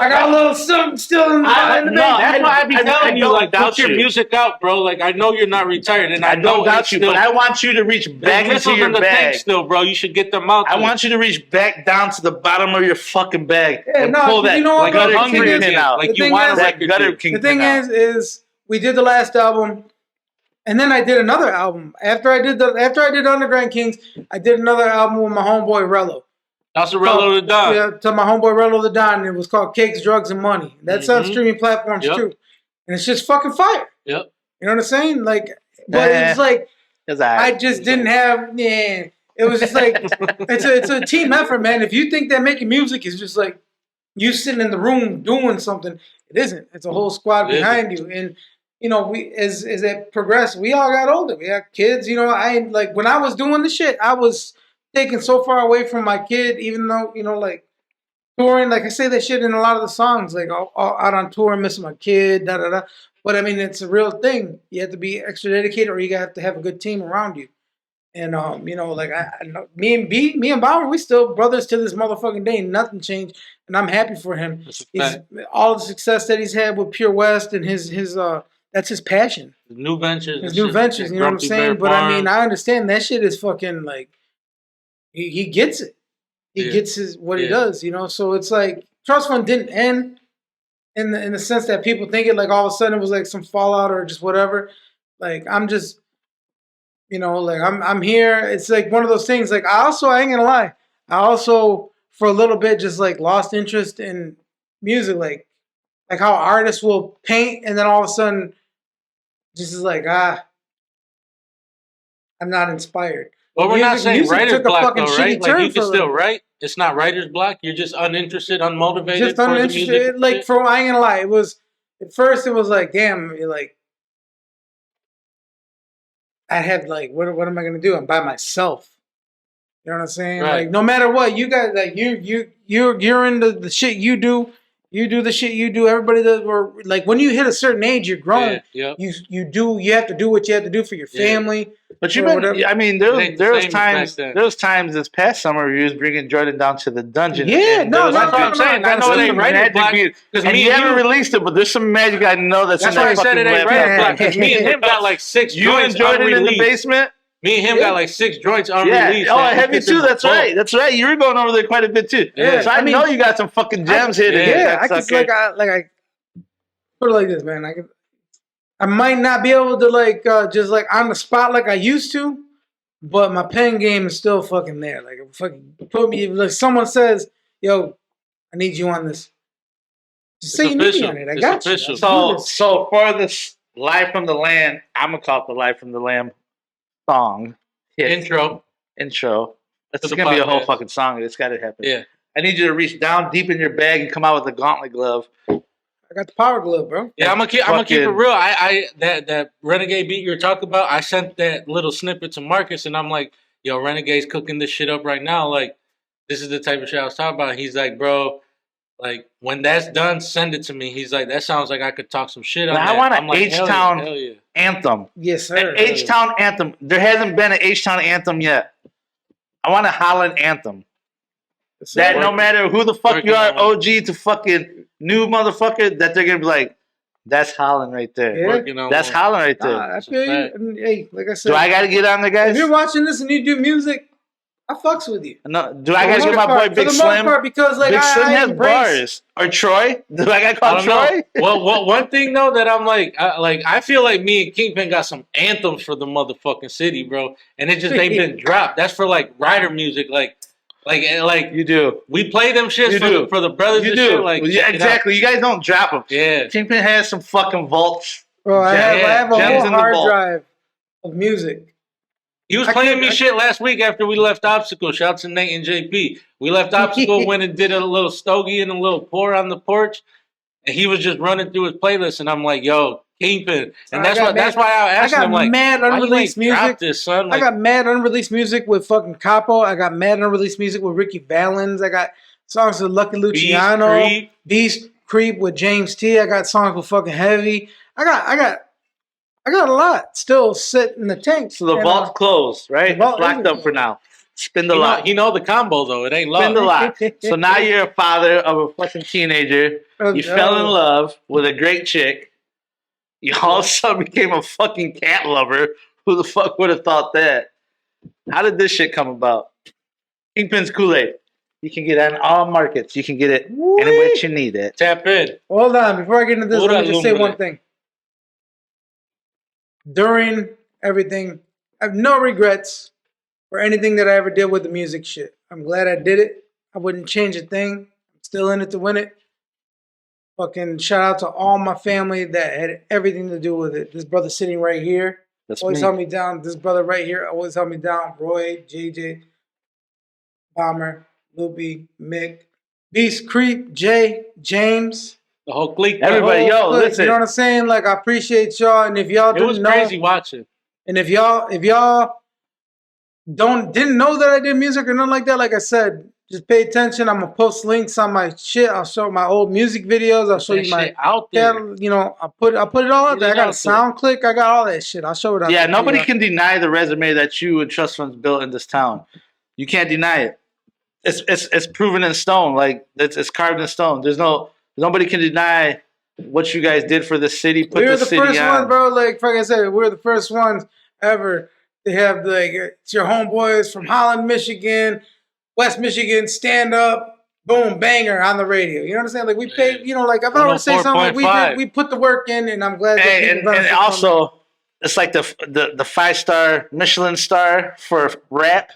got a little something still in the That's why I be telling you, like, put your music out, bro. Like, I know you're not retired, and I don't doubt you, but I want you to reach back into your bag. Still, bro, you should get them out. I want you to reach back down to the bottom of your fucking bag and pull that like gutter Kingpin out. Like you want that gutter Kingpin. The thing is we did the last album. And then I did another album. After I did Underground Kings, I did another album with my homeboy Rello. That's Rello the Don. Yeah, to my homeboy Rello the Don. It was called Cakes, Drugs, and Money. That's on streaming platforms too. And it's just fucking fire. Yep. You know what I'm saying? Like, but it's like I just didn't have. It was just like it's a team effort, man. If you think that making music is just like you sitting in the room doing something, it isn't. It's a whole squad behind you. And you know, we as it progressed, we all got older. We had kids. You know, like when I was doing the shit, I was taken so far away from my kid. Even though, you know, like touring, like I say that shit in a lot of the songs, like all out on tour, missing my kid, da da da. But I mean, it's a real thing. You have to be extra dedicated, or you have to have a good team around you. And you know, like me and Bauer, we still brothers to this motherfucking day. Nothing changed, and I'm happy for him. All the success that he's had with Pure West and his that's his passion. His new ventures. You know what I'm saying? But I mean, I understand that shit is fucking like he gets it. He gets what he Yeah. does, you know. So it's like trust fund didn't end in the sense that people think it like all of a sudden it was like some fallout or just whatever. Like I'm just, you know, like I'm here. It's like one of those things. Like I ain't gonna lie. I also for a little bit just like lost interest in music, like how artists will paint and then all of a sudden just is like I'm not inspired. Well, we're not saying music writer's took a block fucking though, right? shitty Like turn you for can a still little bit. write. It's not writer's block. You're just uninterested, unmotivated Just for the uninterested. music. Like for I ain't gonna lie, it was at first it was like damn, you're like I have like what am I gonna do? I'm by myself. You know what I'm saying? Right. Like no matter what, you guys like you're into the shit you do. You do the shit you do. Everybody does. Or like when you hit a certain age, you're grown. Yeah, yep. You have to do what you have to do for your family. But you've been. I mean, there was times. There was times this past summer you was bringing Jordan down to the dungeon. Yeah, that's what I'm saying. I know it ain't writer's block because you haven't released it, but there's some magic I know that's in that fucking. That's why I said it ain't writer's block. Because me and him got like 6 you joints and Jordan unreleased. In the basement. Me and him got like 6 joints unreleased. Yeah. Oh, heavy too. That's right. That's right. You were going over there quite a bit too. Yeah. So I know you got some fucking gems here. Yeah, I just I put it like this, man. I might not be able to just like on the spot like I used to, but my pen game is still fucking there. Like fucking put me like someone says, "Yo, I need you on this." Just say you need me on it. I got you. So for this Live from the Land, I'm gonna call it the Live from the Land song. Intro. It's gonna be a whole fucking song. It's gotta happen. Yeah. I need you to reach down deep in your bag and come out with a gauntlet glove. I got the power glove, bro. Yeah, I'm gonna keep it real. That Renegade beat you were talking about, I sent that little snippet to Marcus and I'm like, yo, Renegade's cooking this shit up right now. Like, this is the type of shit I was talking about. He's like, bro, like when that's done, send it to me. He's like, that sounds like I could talk some shit on that. I want an H-Town anthem. Yes, sir. An H-Town anthem. There hasn't been an H-Town anthem yet. I want a Holland anthem. That no matter who the fuck you are, OG to fucking new motherfucker, that they're gonna be like, that's Holland right there. Yeah. That's Holland right there. I feel you. Hey, like I said, do I gotta get on there, guys? If you're watching this and you do music, I fucks with you. No, do I gotta get my boy Big Slim? Because like Big Slim has bars. Or Troy? Do I gotta call Troy? Well, one thing though that I'm I feel like me and Kingpin got some anthems for the motherfucking city, bro, and it just ain't been dropped. That's for like rider music, like you do. We play them shits for the brothers. You do. Shit, like yeah, exactly. You guys don't drop them. Yeah. Kingpin has some fucking vaults. Bro, I have a whole hard drive of music. He was playing me shit last week after we left Obstacle. Shout out to Nate and JP. We left Obstacle, went and did a little stogie and a little pour on the porch, and he was just running through his playlist. And I'm like, "Yo, Kingpin," and that's why I asked him like, mad unreleased music. Drop this, son. I got mad unreleased music with fucking Capo. I got mad unreleased music with Ricky Valens. I got songs with Lucky Luciano, Beast Creep with James T. I got songs with fucking Heavy. I got a lot still sitting in the tank. So the vault's closed, right? It's locked up for now. Spin the lock. You know the combo though. It ain't locked. Spin the lock. So now you're a father of a fucking teenager. You fell in love with a great chick. You all of a sudden became a fucking cat lover. Who the fuck would have thought that? How did this shit come about? Kingpin's Kool-Aid. You can get it on all markets. You can get it anywhere you need it. Tap in. Hold on. Before I get into this, let me just say one thing. During everything, I have no regrets for anything that I ever did with the music shit. I'm glad I did it. I wouldn't change a thing. I'm still in it to win it. Fucking shout out to all my family that had everything to do with it. This brother sitting right here always held me down. This brother right here always held me down. Roy, JJ, Bomber, Loopy, Mick, Beast, Creep, Jay, James. The whole clique. Everybody, listen. You know what I'm saying? Like, I appreciate y'all. And if y'all didn't know. It was crazy watching. And if y'all didn't know that I did music or nothing like that, like I said, just pay attention. I'm gonna post links on my shit. I'll show my old music videos. I'll show you my out there. You know, I put it all out there. I got a SoundClick. I got all that shit. I'll show it out. Yeah, nobody can deny the resume that you and Trust Funds built in this town. You can't deny it. It's proven in stone. Like it's carved in stone. Nobody can deny what you guys did for the city. We were the first ones, bro. Like I said, we were the first ones ever They have like it's your homeboys from Holland, Michigan, West Michigan, stand up, boom, banger on the radio. You know what I'm saying? Like we pay, you know, like if I were to say something, like we put the work in, and I'm glad that people and also it's like the 5-star Michelin star for rap.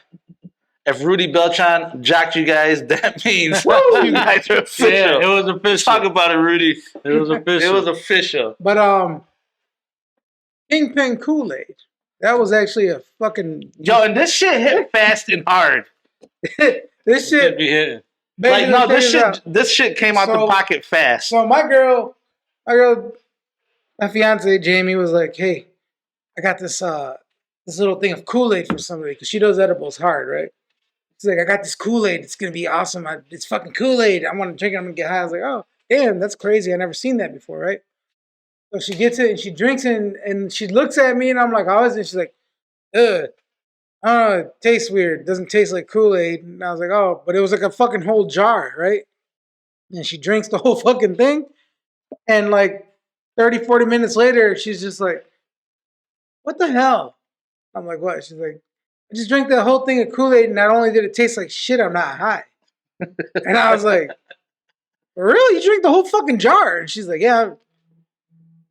If Rudy Beltran jocked you guys, that means you guys are official. Yeah, it was official. Talk about it, Rudy. It was official. It was official. But Kingpin Kool-Aid. That was actually a fucking and this shit hit fast and hard. This shit be hitting. Like no, this shit came out the pocket fast. So my fiance Jamie was like, "Hey, I got this little thing of Kool-Aid for somebody because she does edibles hard, right?" She's like, "I got this Kool-Aid. It's gonna be awesome. It's fucking Kool-Aid. I want to drink it. I'm gonna get high." I was like, "Oh, damn, that's crazy. I never seen that before, right?" So she gets it and she drinks it and she looks at me and I'm like, "How is it?" She's like, "Ugh. I don't know, it tastes weird. It doesn't taste like Kool-Aid." And I was like, "Oh," but it was like a fucking whole jar, right? And she drinks the whole fucking thing. And like 30, 40 minutes later, she's just like, "What the hell?" I'm like, "What?" She's like, "I just drank that whole thing of Kool-Aid and not only did it taste like shit, I'm not high." And I was like, "Really? You drink the whole fucking jar?" And she's like, "Yeah,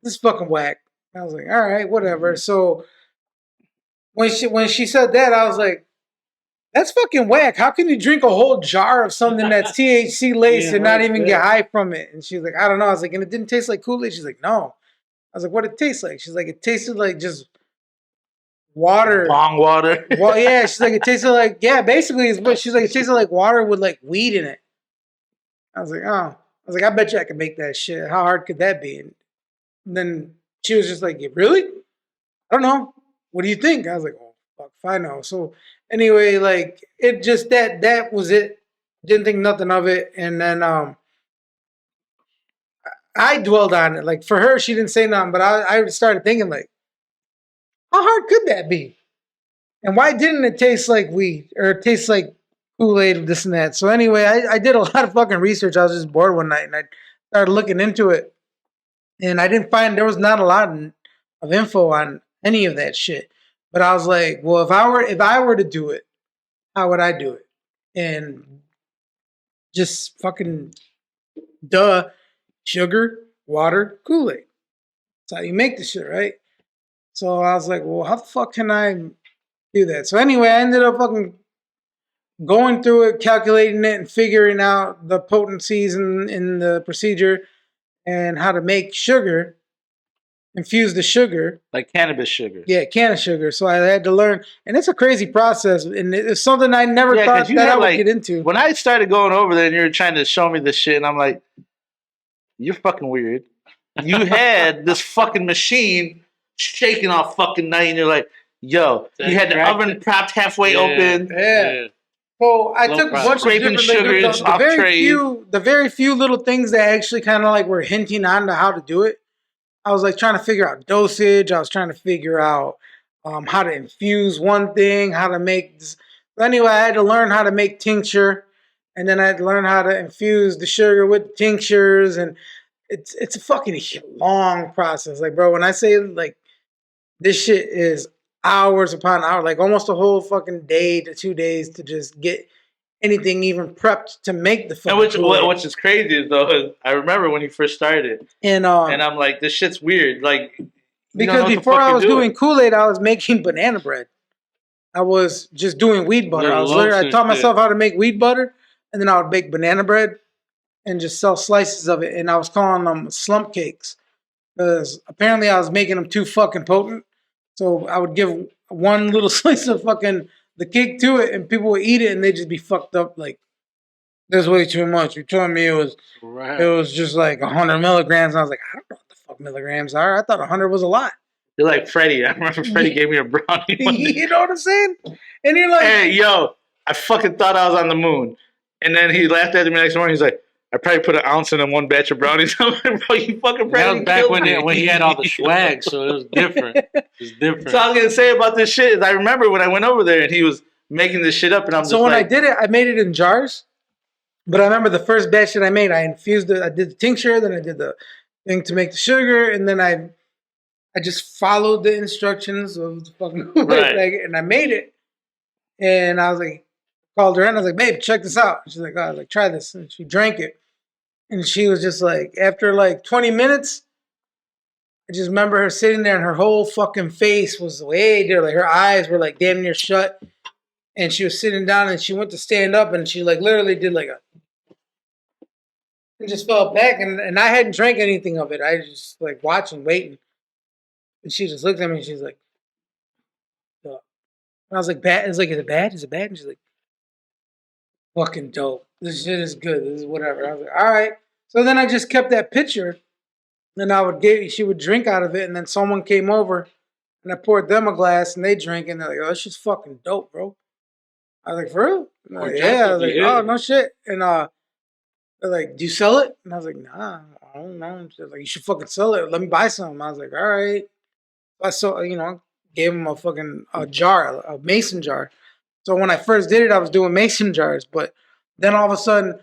this is fucking whack." And I was like, "All right, whatever." So when she said that, I was like, "That's fucking whack. How can you drink a whole jar of something that's THC laced and not even get high from it?" And she's like, "I don't know." I was like, "And it didn't taste like Kool-Aid?" She's like, "No." I was like, "What did it taste like?" She's like, "It tasted like just water." Bong water. Well, yeah. She's like, "It tasted like," yeah, basically it's what she's like, "It tasted like water with like weed in it." I was like, "Oh." I was like, "I bet you I could make that shit. How hard could that be?" And then she was just like, "Yeah, really? I don't know. What do you think?" I was like, "Oh, fuck if I know." So anyway, like it just that was it. Didn't think nothing of it. And then I dwelled on it. Like for her, she didn't say nothing, but I started thinking like, how hard could that be? And why didn't it taste like weed or taste like Kool-Aid, this and that? So anyway, I did a lot of fucking research. I was just bored one night and I started looking into it. And I didn't find, there was not a lot of info on any of that shit. But I was like, well, if I were to do it, how would I do it? And just fucking sugar, water, Kool-Aid. That's how you make the shit, right? So I was like, well, how the fuck can I do that? So anyway, I ended up fucking going through it, calculating it, and figuring out the potencies in the procedure and how to make sugar, infuse the sugar. Like cannabis sugar. Yeah, can of sugar. So I had to learn. And it's a crazy process. And it's something I never thought that I would get into. When I started going over there and you were trying to show me this shit, and I'm like, you're fucking weird. You had this fucking machine shaking all fucking night, and you're like, yo, you had the oven propped halfway open. Yeah. So I took a bunch of different sugars off the very few little things that actually kind of like were hinting on to how to do it. I was like trying to figure out dosage. I was trying to figure out how to infuse one thing, how to make this. But anyway, I had to learn how to make tincture, and then I had to learn how to infuse the sugar with tinctures, and it's a fucking long process. Like, bro, when I say like this shit is hours upon hours, like almost a whole fucking day to 2 days to just get anything even prepped to make the fucking which is crazy is though is I remember when you first started and I'm like, this shit's weird, like because before I was doing Kool-Aid, I was making banana bread. I was just doing weed butter. I taught myself how to make weed butter, and then I would bake banana bread and just sell slices of it, and I was calling them slump cakes because apparently I was making them too fucking potent. So I would give one little slice of fucking the cake to it, and people would eat it, and they'd just be fucked up. Like, there's way too much. You're telling me it was just like 100 milligrams. And I was like, I don't know what the fuck milligrams are. I thought 100 was a lot. You're like Freddie. I remember Freddie gave me a brownie. You know what I'm saying? And you're like, hey, yo, I fucking thought I was on the moon. And then he laughed at me next morning. He's like, I probably put an ounce in one batch of brownies. I'm like, bro, you fucking that was back when he had all the swag, so it was different. It's different. So I was gonna say about this shit is I remember when I went over there and he was making this shit up, and I'm so when I did it, I made it in jars. But I remember the first batch that I made, I infused it. I did the tincture, then I did the thing to make the sugar, and then I I just followed the instructions of the fucking Kool-Aid packet, and I made it. And I was like, called her in. I was like, babe, check this out. She's like, oh, I was like, try this. And she drank it. And she was just like, after like 20 minutes, I just remember her sitting there and her whole fucking face was way there. Like her eyes were like damn near shut. And she was sitting down and she went to stand up and she like literally did like a and just fell back and I hadn't drank anything of it. I was just like watching, waiting. And she just looked at me and she's like, and I was like, bad. I was like, is it bad? Is it bad? And she's like, fucking dope. This shit is good. This is whatever. I was like, all right. So then I just kept that picture and she would drink out of it. And then someone came over and I poured them a glass and they drank and they're like, oh, this shit's fucking dope, bro. I was like, for real? Like, yeah. I was like, oh, no shit. And they're like, do you sell it? And I was like, nah, I don't know. They're like, you should fucking sell it. Let me buy some. I was like, all right. I saw, gave them a fucking jar, a mason jar. So when I first did it, I was doing mason jars. But then all of a sudden,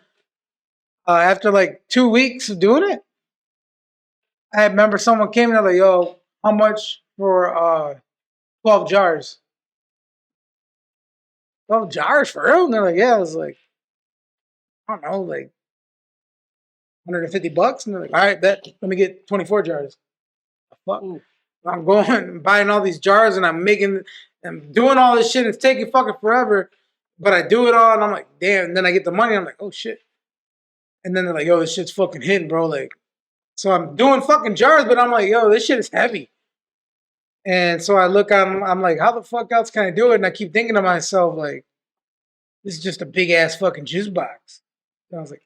after like 2 weeks of doing it, I remember someone came and they're like, yo, how much for 12 jars? 12 jars for real? And they're like, yeah. I was like, I don't know, like $150. And they're like, all right, bet. Let me get 24 jars. Fuck. Ooh. I'm going and buying all these jars and I'm doing all this shit. It's taking fucking forever. But I do it all and I'm like, damn. And then I get the money. I'm like, oh shit. And then they're like, yo, this shit's fucking hitting, bro. Like, so I'm doing fucking jars, but I'm like, yo, this shit is heavy. And so I look, I'm like, how the fuck else can I do it? And I keep thinking to myself, like, this is just a big ass fucking juice box. And I was like,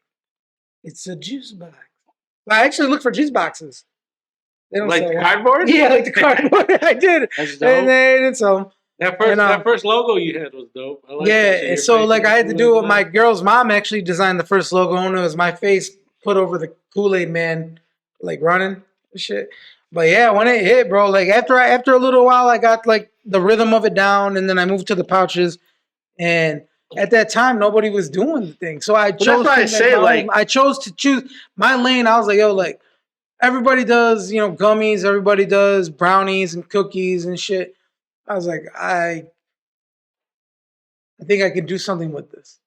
it's a juice box. I actually looked for juice boxes. They don't like the cardboard? Yeah, like the cardboard. I did. That's dope. And they did some. That first logo you had was dope. I like yeah, and so like I had to do it. My girl's mom actually designed the first logo, and it was my face put over the Kool-Aid man, like running and shit. But yeah, when it hit, bro, like after a little while, I got like the rhythm of it down, and then I moved to the pouches. And at that time, nobody was doing the thing, so I chose. I chose to choose my lane. I was like, yo, like. Everybody does, gummies. Everybody does brownies and cookies and shit. I was like, I think I could do something with this.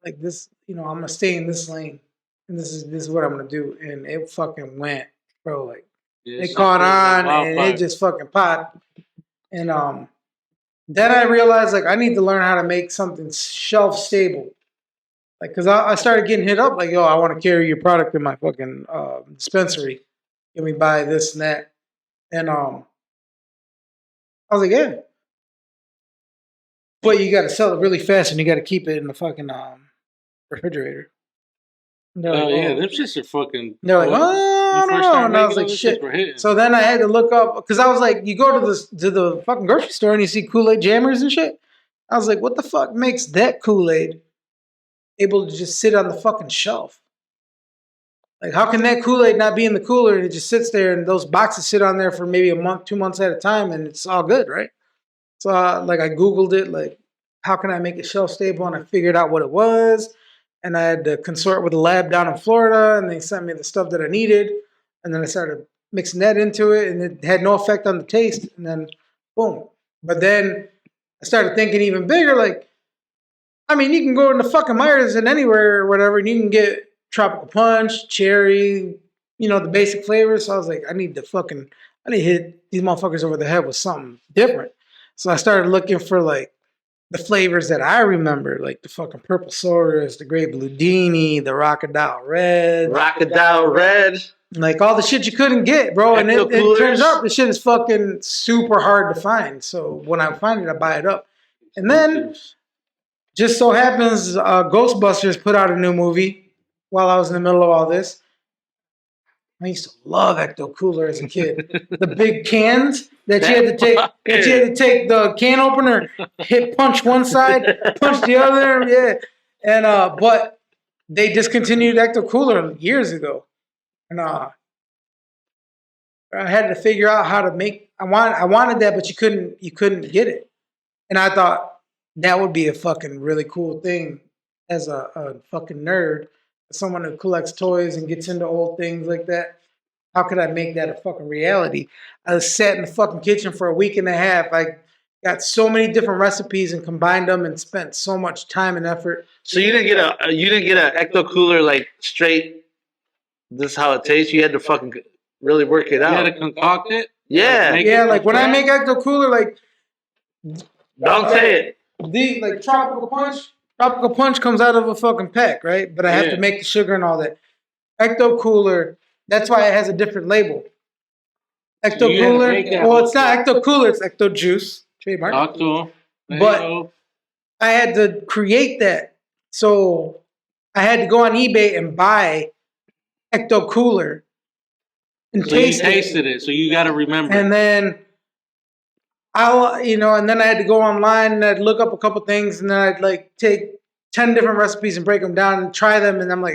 Like this, I'm gonna stay in this lane, and this is what I'm gonna do. And it fucking went, bro. Like it caught on, and it just fucking popped. And then I realized like I need to learn how to make something shelf stable. Like, because I started getting hit up like, yo, I want to carry your product in my fucking dispensary. Can we buy this and that? And I was like, yeah. But you got to sell it really fast and you got to keep it in the fucking refrigerator. Oh, yeah, them shits are fucking. They're like, oh, no. And I was like, shit. So then I had to look up, because I was like, you go to the fucking grocery store and you see Kool-Aid jammers and shit. I was like, what the fuck makes that Kool-Aid able to just sit on the fucking shelf? Like, how can that Kool-Aid not be in the cooler and it just sits there and those boxes sit on there for maybe a month, 2 months at a time and it's all good, right? So, I Googled it, like, how can I make it shelf stable? And I figured out what it was. And I had to consort with a lab down in Florida and they sent me the stuff that I needed. And then I started mixing that into it and it had no effect on the taste. And then, boom. But then I started thinking even bigger, like, I mean, you can go into fucking Myers and anywhere or whatever, and you can get tropical punch, cherry, the basic flavors. So I was like, I need to hit these motherfuckers over the head with something different. So I started looking for like the flavors that I remember, like the fucking purple sodas, the Great Blue Dini, the Rockadile Red. Like all the shit you couldn't get, bro. And it turns out the shit is fucking super hard to find. So when I find it, I buy it up. And then just so happens Ghostbusters put out a new movie while I was in the middle of all this. I used to love Ecto Cooler as a kid. The big cans that you had to take. That you had to take the can opener, punch one side, punch the other. Yeah, and but they discontinued Ecto Cooler years ago, and I had to figure out how to make. I wanted that, but you couldn't get it, and I thought that would be a fucking really cool thing as a fucking nerd. Someone who collects toys and gets into old things like that. how could I make that a fucking reality? I sat in the fucking kitchen for a week and a half. I got so many different recipes and combined them and spent so much time and effort. So you didn't get a ecto cooler like straight. This is how it tastes. You had to fucking really work it out. You had to concoct it. Yeah, like when I make ecto cooler, like don't say it. The like tropical punch. Tropical punch comes out of a fucking pack, right? But I have to make the sugar and all that. Ecto cooler. That's why it has a different label. Ecto cooler. Well, it's not ecto cooler. It's ecto juice. Trademark. But I had to create that, so I had to go on eBay and buy ecto cooler and tasted it. So you got to remember. And then and then I had to go online and I'd look up a couple things and then I'd like take 10 different recipes and break them down and try them and I'm like,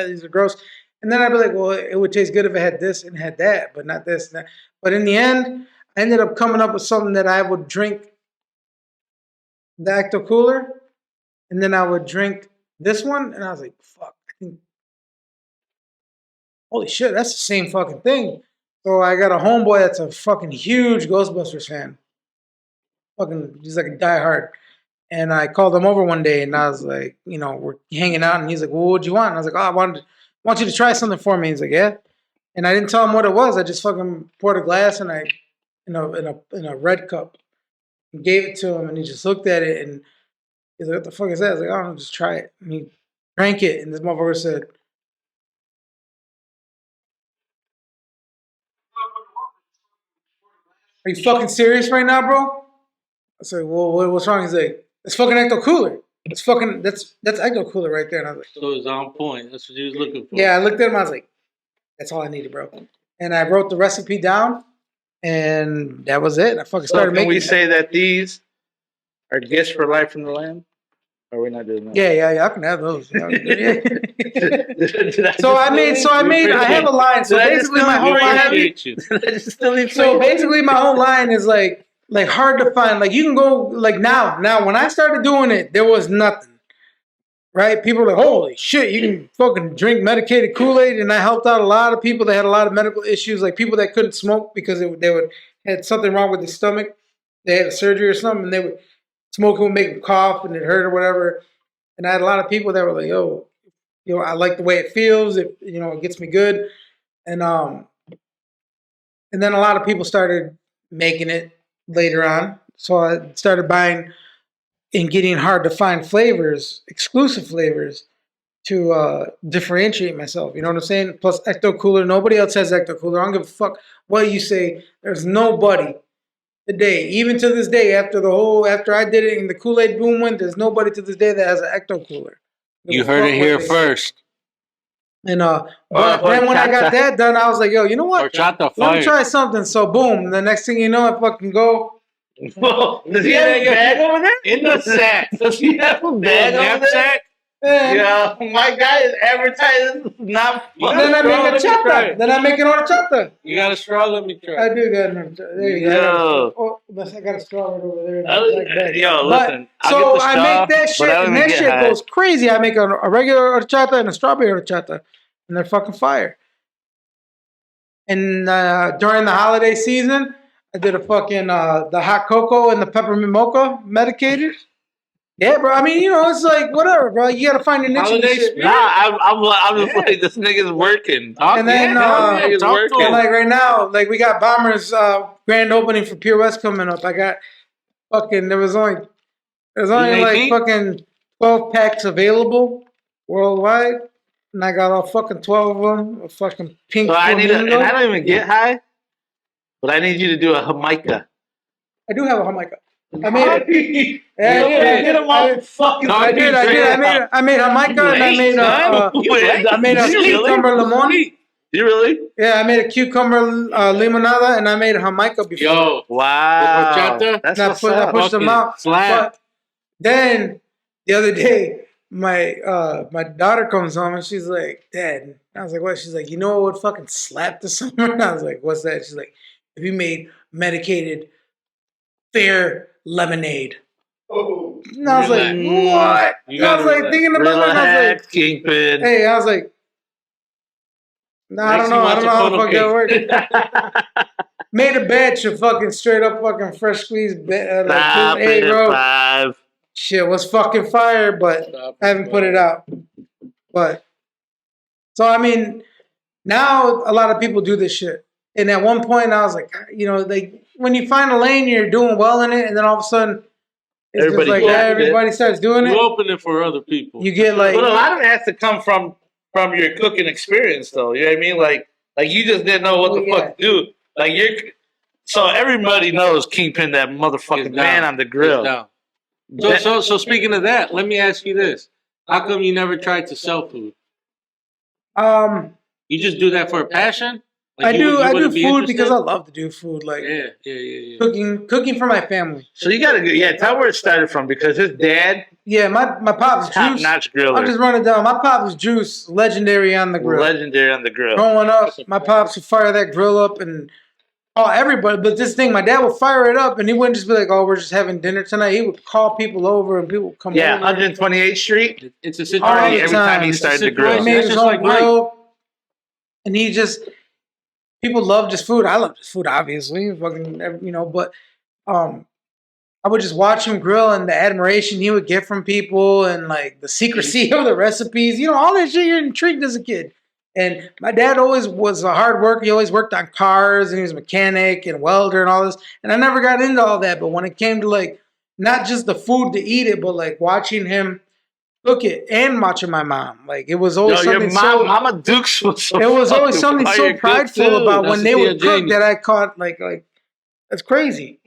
these are gross. And then I'd be like, well, it would taste good if it had this and had that, but not this and that. But in the end, I ended up coming up with something that I would drink the ecto cooler and then I would drink this one and I was like, fuck, I think, holy shit, that's the same fucking thing. So I got a homeboy that's a fucking huge Ghostbusters fan. Fucking, he's like a diehard. And I called him over one day and I was like, we're hanging out and he's like, well, what'd you want? And I was like, I want you to try something for me. He's like, yeah. And I didn't tell him what it was. I just fucking poured a glass and in a red cup and gave it to him and he just looked at it and he's like, what the fuck is that? I was like, oh, just try it. And he drank it and this motherfucker said, are you fucking serious right now, bro? I said, well, what's wrong? He's like, it's fucking ecto cooler. It's fucking, that's ecto cooler right there. And I was like, so it's on point. That's what you was looking for. Yeah, I looked at him. I was like, that's all I needed, bro. And I wrote the recipe down, and that was it. I fucking started making. Can we say that these are gifts for life from the land? Or are we not doing that? Yeah. I can have those. So I have a line. So basically, my whole line. So basically, my whole line is like hard to find. Like you can go like now. When I started doing it, there was nothing. Right? People were like, holy shit, you can fucking drink medicated Kool-Aid. And I helped out a lot of people that had a lot of medical issues, like people that couldn't smoke because they had something wrong with their stomach. They had a surgery or something, and they would smoking would make them cough and it hurt or whatever. And I had a lot of people that were like, yo, I like the way it feels. It gets me good. And then a lot of people started making it later on. So I started buying and getting hard to find flavors, exclusive flavors, to differentiate myself. You know what I'm saying? Plus ecto cooler. Nobody else has ecto cooler. I don't give a fuck what you say. There's nobody today, even to this day, after I did it and the Kool-Aid boom went, there's nobody to this day that has an ecto cooler. You heard it here first. And but then when I got that done, I was like, yo, you know what? Let me try something. So boom, the next thing you know, I fucking go. Whoa, does he have a bag over there? In the sack. Does he have a bag over there? Sack? Yeah, my guy is advertising. Not. Then I make a chata. Then I make an horchata. You got a straw? Let me try. I do got an. There you go. Oh, I got a straw right over there. Listen. So I make that shit, and that shit goes crazy. I make a regular horchata and a strawberry horchata, and they're fucking fire. And during the holiday season, I did a fucking the hot cocoa and the peppermint mocha medicated. Yeah, bro. I mean, it's like whatever, bro. You gotta find your niche. I'm just like this nigga's working. And then and like right now, like we got Bombers grand opening for Pure West coming up. I got fucking there's only like fucking 12 packs available worldwide, and I got all fucking 12 of them. A fucking pink. So I don't even get high, but I need you to do a Jamaica. I do have a Jamaica. I made it. I made Jamaica and I made a cucumber lemon. You really? Yeah, I made a cucumber limonada and I made a Jamaica before. Yo, wow. I pushed them out. But then the other day, my daughter comes home and she's like, Dad. I was like, what? She's like, you know what would fucking slap this summer? And I was like, what's that? She's like, if you made medicated fair lemonade. Oh, and I was like, what? I was like thinking about it. I was like, Kingpin. Hey, I was like, No, I don't know. I don't know how the fuck that works. Made a batch of fucking straight up fucking fresh squeezed Kool-Aid, bro. 5. Shit was fucking fire, but I haven't put it out. But so I mean, now a lot of people do this shit. And at one point, I was like, you know, like when you find a lane, you're doing well in it, and then all of a sudden, it's everybody, just like everybody starts doing it. You open it for other people. You get like, but a lot of it has to come from your cooking experience, though. You know what I mean? Like you just didn't know what the fuck to do. Like so everybody knows Kingpin, that motherfucking man on the grill. So speaking of that, let me ask you this: how come you never tried to sell food? You just do that for a passion? Like I do food because I love to do food. Like yeah. Cooking for my family. So you gotta tell where it started from, because his dad. Yeah, my pop's Juice. Top-notch griller. I'll just run it down. My pop's Juice, legendary on the grill. Growing up, my pops would fire that grill up and everybody. But this thing, my dad would fire it up and he wouldn't just be like, "Oh, we're just having dinner tonight." He would call people over and people would come over. Yeah, 128th Street. It's a situation. Every time he started the grill, he made his own grill, and he just. People love just food. I love just food, obviously, fucking, you know. But I would just watch him grill and the admiration he would get from people and like the secrecy of the recipes. You know, all that shit. You're intrigued as a kid. And my dad always was a hard worker. He always worked on cars and he was a mechanic and welder and all this. And I never got into all that. But when it came to like not just the food to eat it, but like watching him cook it and watching my mom, like it was always something. Mama Dukes was so. It was always something so prideful about when they would cook that I caught like that's crazy.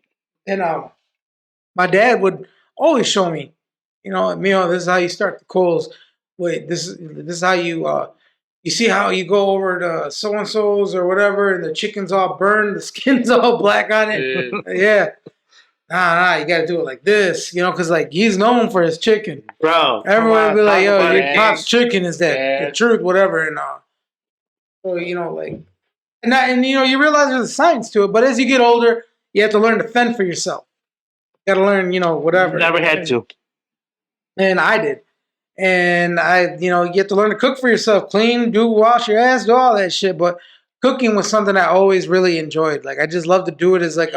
And my dad would always show me, you know, this is how you start the coals. Wait, this is how you see how you go over to so and so's or whatever, and the chicken's all burned, the skin's all black on it. Yeah. Nah, you gotta do it like this, you know, because like he's known for his chicken, bro. Everyone would be like, "Yo, your pop's chicken is that the truth, whatever." And so you know, like, and you know, you realize there's a science to it. But as you get older, you have to learn to fend for yourself. You got to learn, you know, whatever. Never had to, and I did. And you have to learn to cook for yourself, clean, wash your ass, do all that shit. But cooking was something I always really enjoyed. Like I just love to do it as like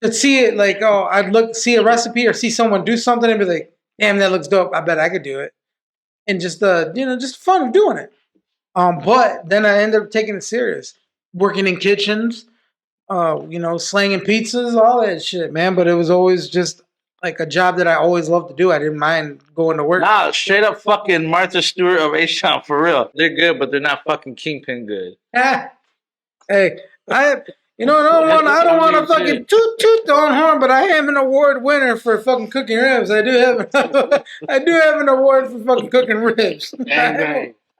to see it like, I'd see a recipe or see someone do something and be like, damn, that looks dope. I bet I could do it. And just just fun of doing it. But then I ended up taking it serious, working in kitchens, slanging pizzas, all that shit, man. But it was always just like a job that I always loved to do. I didn't mind going to work. Nah, straight up fucking Martha Stewart of H-Town, for real. They're good, but they're not fucking Kingpin good. Hey, I don't want to fucking toot the own horn, but I am an award winner for fucking cooking ribs. I do have an award for fucking cooking ribs.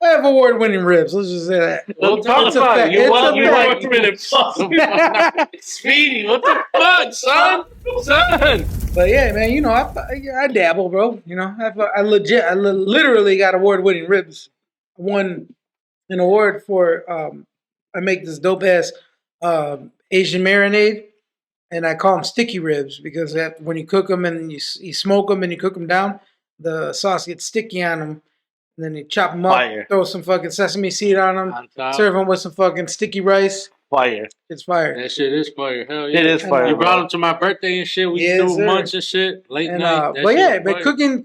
I have award-winning ribs. Let's just say that. Well, talk about it. You Speedy, what the fuck, son? But yeah, man, I dabble, bro. You know, I literally got award-winning ribs. I won an award for I make this dope ass Asian marinade, and I call them sticky ribs because when you cook them and you smoke them and you cook them down, the sauce gets sticky on them. And then you chop them up, throw some fucking sesame seed on them, serve them with some fucking sticky rice. Fire. It's fire. That shit is fire. Hell yeah. It is fire. You brought them to my birthday and shit. We do munch and shit. Late night. But cooking,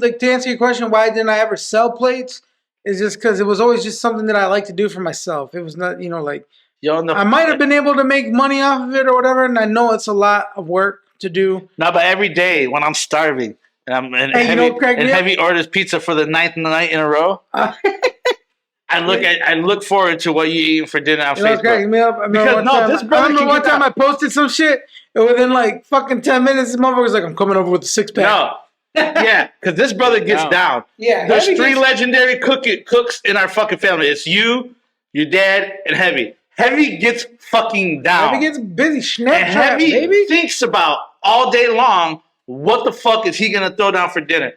like to answer your question, why didn't I ever sell plates? Is just because it was always just something that I like to do for myself. It was not, I might have been able to make money off of it or whatever, and I know it's a lot of work to do. No, but every day when I'm starving and Heavy orders pizza for the 9th night in a row, I look forward to what you eating for dinner on Facebook. Cracking me up. I remember one time I posted some shit, and within like fucking 10 minutes, this motherfucker was like, "I'm coming over with a 6-pack." No. Yeah, because this brother gets down. Yeah, there's 3 legendary cooks in our fucking family. It's you, your dad, and Heavy. Heavy gets fucking down. Heavy gets busy. Heavy baby thinks about all day long, what the fuck is he gonna throw down for dinner?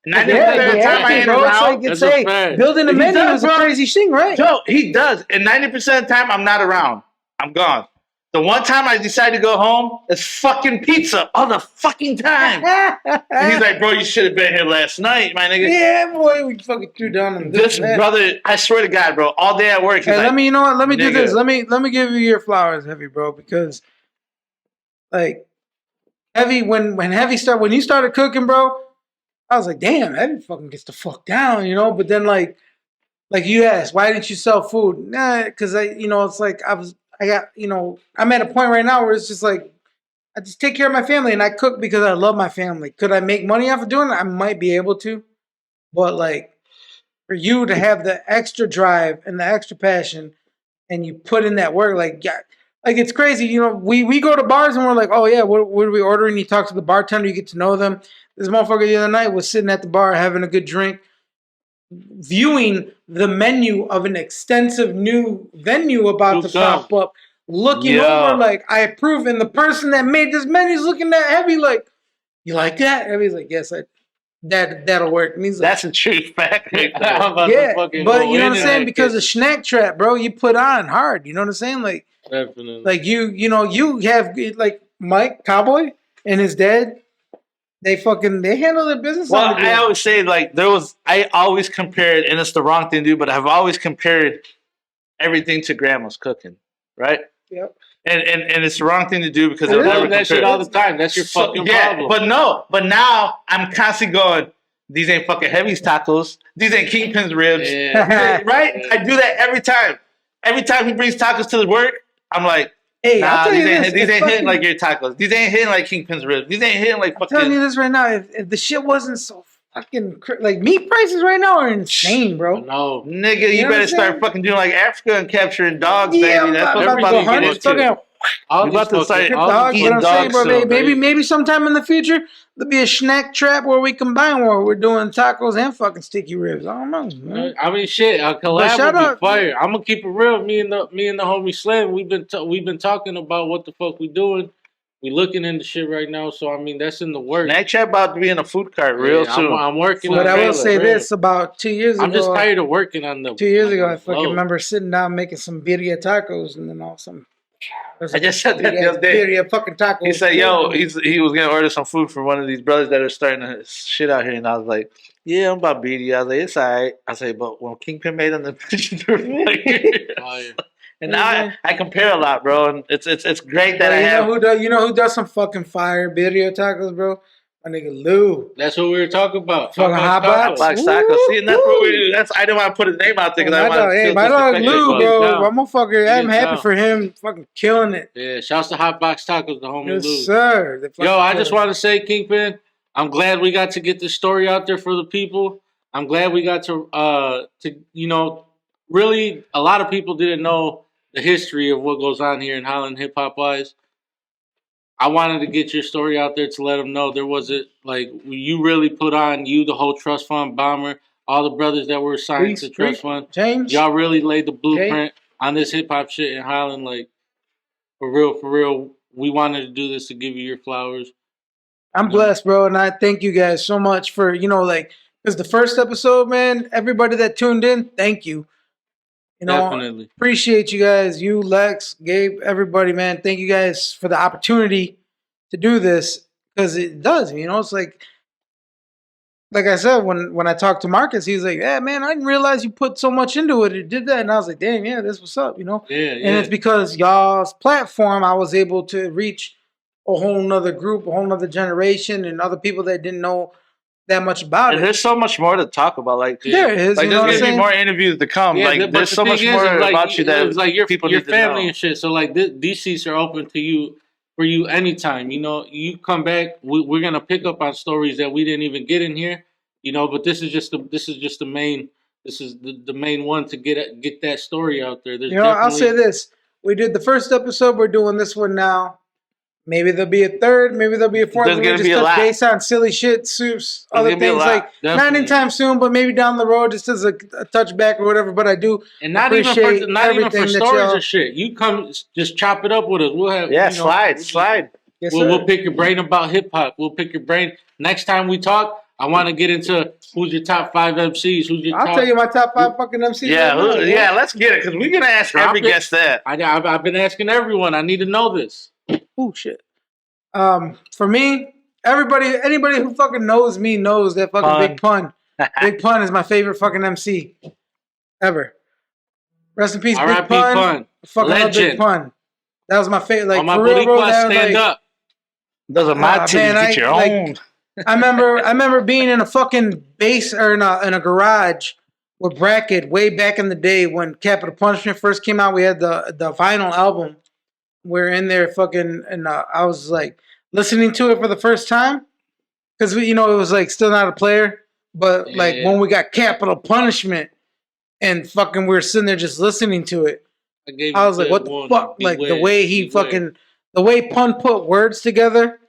90% of the time I ain't around. Building a menu is a crazy thing, right? Joe, he does. And 90% of the time I'm not around. I'm gone. The one time I decided to go home, it's fucking pizza all the fucking time. And he's like, bro, you should have been here last night, my nigga. Yeah, boy, we fucking threw down on This brother, I swear to God, bro, all day at work. He's like, let me, you know what? Let me do nigga. this. Let me give you your flowers, Heavy, bro, because like Heavy, when you started cooking, bro, I was like, damn, Heavy fucking gets the fuck down, you know. But then like you asked, why didn't you sell food? Nah, because it's like I'm at a point right now where it's just like I just take care of my family and I cook because I love my family. Could I make money off of doing it? I might be able to, but like for you to have the extra drive and the extra passion, and you put in that work, like it's crazy. You know, we go to bars and we're like, oh yeah, what are we ordering? You talk to the bartender, you get to know them. This motherfucker the other night was sitting at the bar having a good drink, viewing the menu of an extensive new venue about to pop up, looking over like, I approve. And the person that made this menu is looking at Heavy like, you like that? Heavy's like, yes, that'll work. And he's like, that's a true fact. yeah, but you know what I'm saying? Because of Snack Trap, bro, you put on hard. You know what I'm saying? Like, definitely. Like you have like Mike Cowboy and his dad. They handle their business. Well, I always say like I always compared, and it's the wrong thing to do, but I've always compared everything to grandma's cooking, right? Yep. And it's the wrong thing to do because they'll never that shit all the time. That's your fucking problem. But now I'm constantly going, these ain't fucking Heavy's tacos. These ain't Kingpin's ribs. Yeah. Right? Yeah. I do that every time. Every time he brings tacos to the work, I'm like, hey, nah, these ain't hitting like your tacos. These ain't hitting like Kingpin's ribs. These ain't hitting like fucking. I'm telling you this right now. If the shit wasn't so fucking like meat prices right now are insane, bro. No, nigga, you better start fucking doing like Africa and capturing dogs, yeah, baby. That's what I'm about to get into. I'm about to start dogs. You know what I'm saying, bro? Soon, maybe sometime in the future there'll be a Snack Trap where we combine where we're doing tacos and fucking sticky ribs. I don't know, man. I mean, shit, a collab would be fire. I'm gonna keep it real. Me and the homie Slim, we've been talking about what the fuck we doing. We looking into shit right now, so I mean that's in the works. Snack Trap about to be in a food cart real soon. I'm working. But I will say this: about 2 years ago, I'm just tired of working on them. 2 years ago, I fucking remember sitting down making some birria tacos, and then all some. I just said that the other day. Birria fucking tacos. He said, "Yo, he was gonna order some food from one of these brothers that are starting to shit out here," and I was like, "Yeah, I'm about birria." I was like, "It's alright." I said, "But when Kingpin made them, and now I compare a lot, bro, and it's great that I have. You know who does some fucking fire birria tacos, bro? My nigga Lou. That's what we were talking about. Fucking hot box tacos. See, and that's what we do. I didn't want to put his name out there because I want to. Hey, my dog Lou, bro. My motherfucker. I'm happy for him. Fucking killing it. Yeah, shouts to Hot Box Tacos, the homie Lou. Yes, sir. Yo, I just want to say, Kingpin, I'm glad we got to get this story out there for the people. I'm glad we got to really, a lot of people didn't know the history of what goes on here in Holland hip hop wise. I wanted to get your story out there to let them know there wasn't like you really put on the whole trust fund bomber, all the brothers that were assigned to trust fund. James, y'all really laid the blueprint on this hip hop shit in Holland. Like for real. We wanted to do this to give you your flowers. I'm blessed, bro, and I thank you guys so much for because the first episode, man, everybody that tuned in, thank you. Definitely. Appreciate you guys. You, Lex, Gabe, everybody, man. Thank you guys for the opportunity to do this because it does. It's like I said, when I talked to Marcus, he was like, yeah, man, I didn't realize you put so much into it. It did that. And I was like, damn, yeah, that's what's up, Yeah. And it's because y'all's platform, I was able to reach a whole nother group, a whole nother generation, and other people that didn't know that much about it. There's so much more to talk about. Like there is. Like there's gonna be more interviews to come. Yeah, like there's so much more about you that like your people need family to know. And shit. So like these seats are open to you for you anytime. You come back. We're gonna pick up on stories that we didn't even get in here. But this is just the main. This is the main one to get that story out there. I'll say this: we did the first episode. We're doing this one now. Maybe there'll be a third. Maybe there'll be a fourth. There's just touch base on silly shit, soups, other things like not anytime soon, but maybe down the road, just as a touchback or whatever. But I do and not even for stories or shit. You come, just chop it up with us. We'll have slide. Yes, we'll pick your brain about hip hop. We'll pick your brain next time we talk. I want to get into who's your top 5 MCs. Who's your I'll top? tell you my top 5 fucking MCs. Yeah, right now, yeah, let's get it because we're gonna ask Drop every it. guest that. I've been asking everyone. I need to know this. Oh shit. For me, anybody who fucking knows me knows that fucking Big Pun. Big Pun is my favorite fucking MC ever. Rest in peace, Big Pun. Fucking love Big Pun. That was my favorite. Like, all my for real, bro. That was stand like, up. Those are my titties. man, Get your own. I remember being in a fucking base or in a garage with Bracket way back in the day when Capital Punishment first came out. We had the vinyl album. We're in there fucking, and I was like listening to it for the first time because it was like still not a player, but like when we got Capital Punishment and fucking we were sitting there just listening to it, I was like, what the fuck? Like the way the way Pun put words together.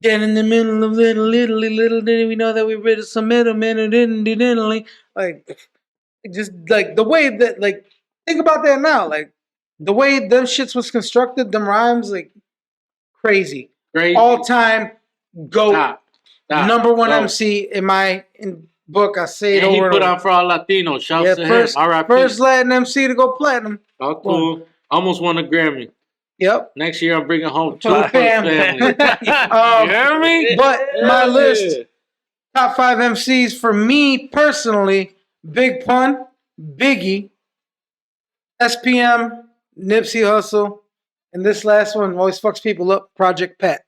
Then in the middle of little did we know that we read some middlemen and didn't like just like the way that like think about that now, like the way them shits was constructed, them rhymes, like crazy. All time GOAT. Number one MC in my book. I say it over. He put on for all Latinos. Shouts to him. R.I.P. First Latin MC to go platinum. Oh, cool. Almost won a Grammy. Yep. Next year I'm bringing home 2 family. You hear me? But my list, top 5 MCs for me personally: Big Pun, Biggie, SPM, Nipsey Hussle, and this last one always fucks people up: Project Pat.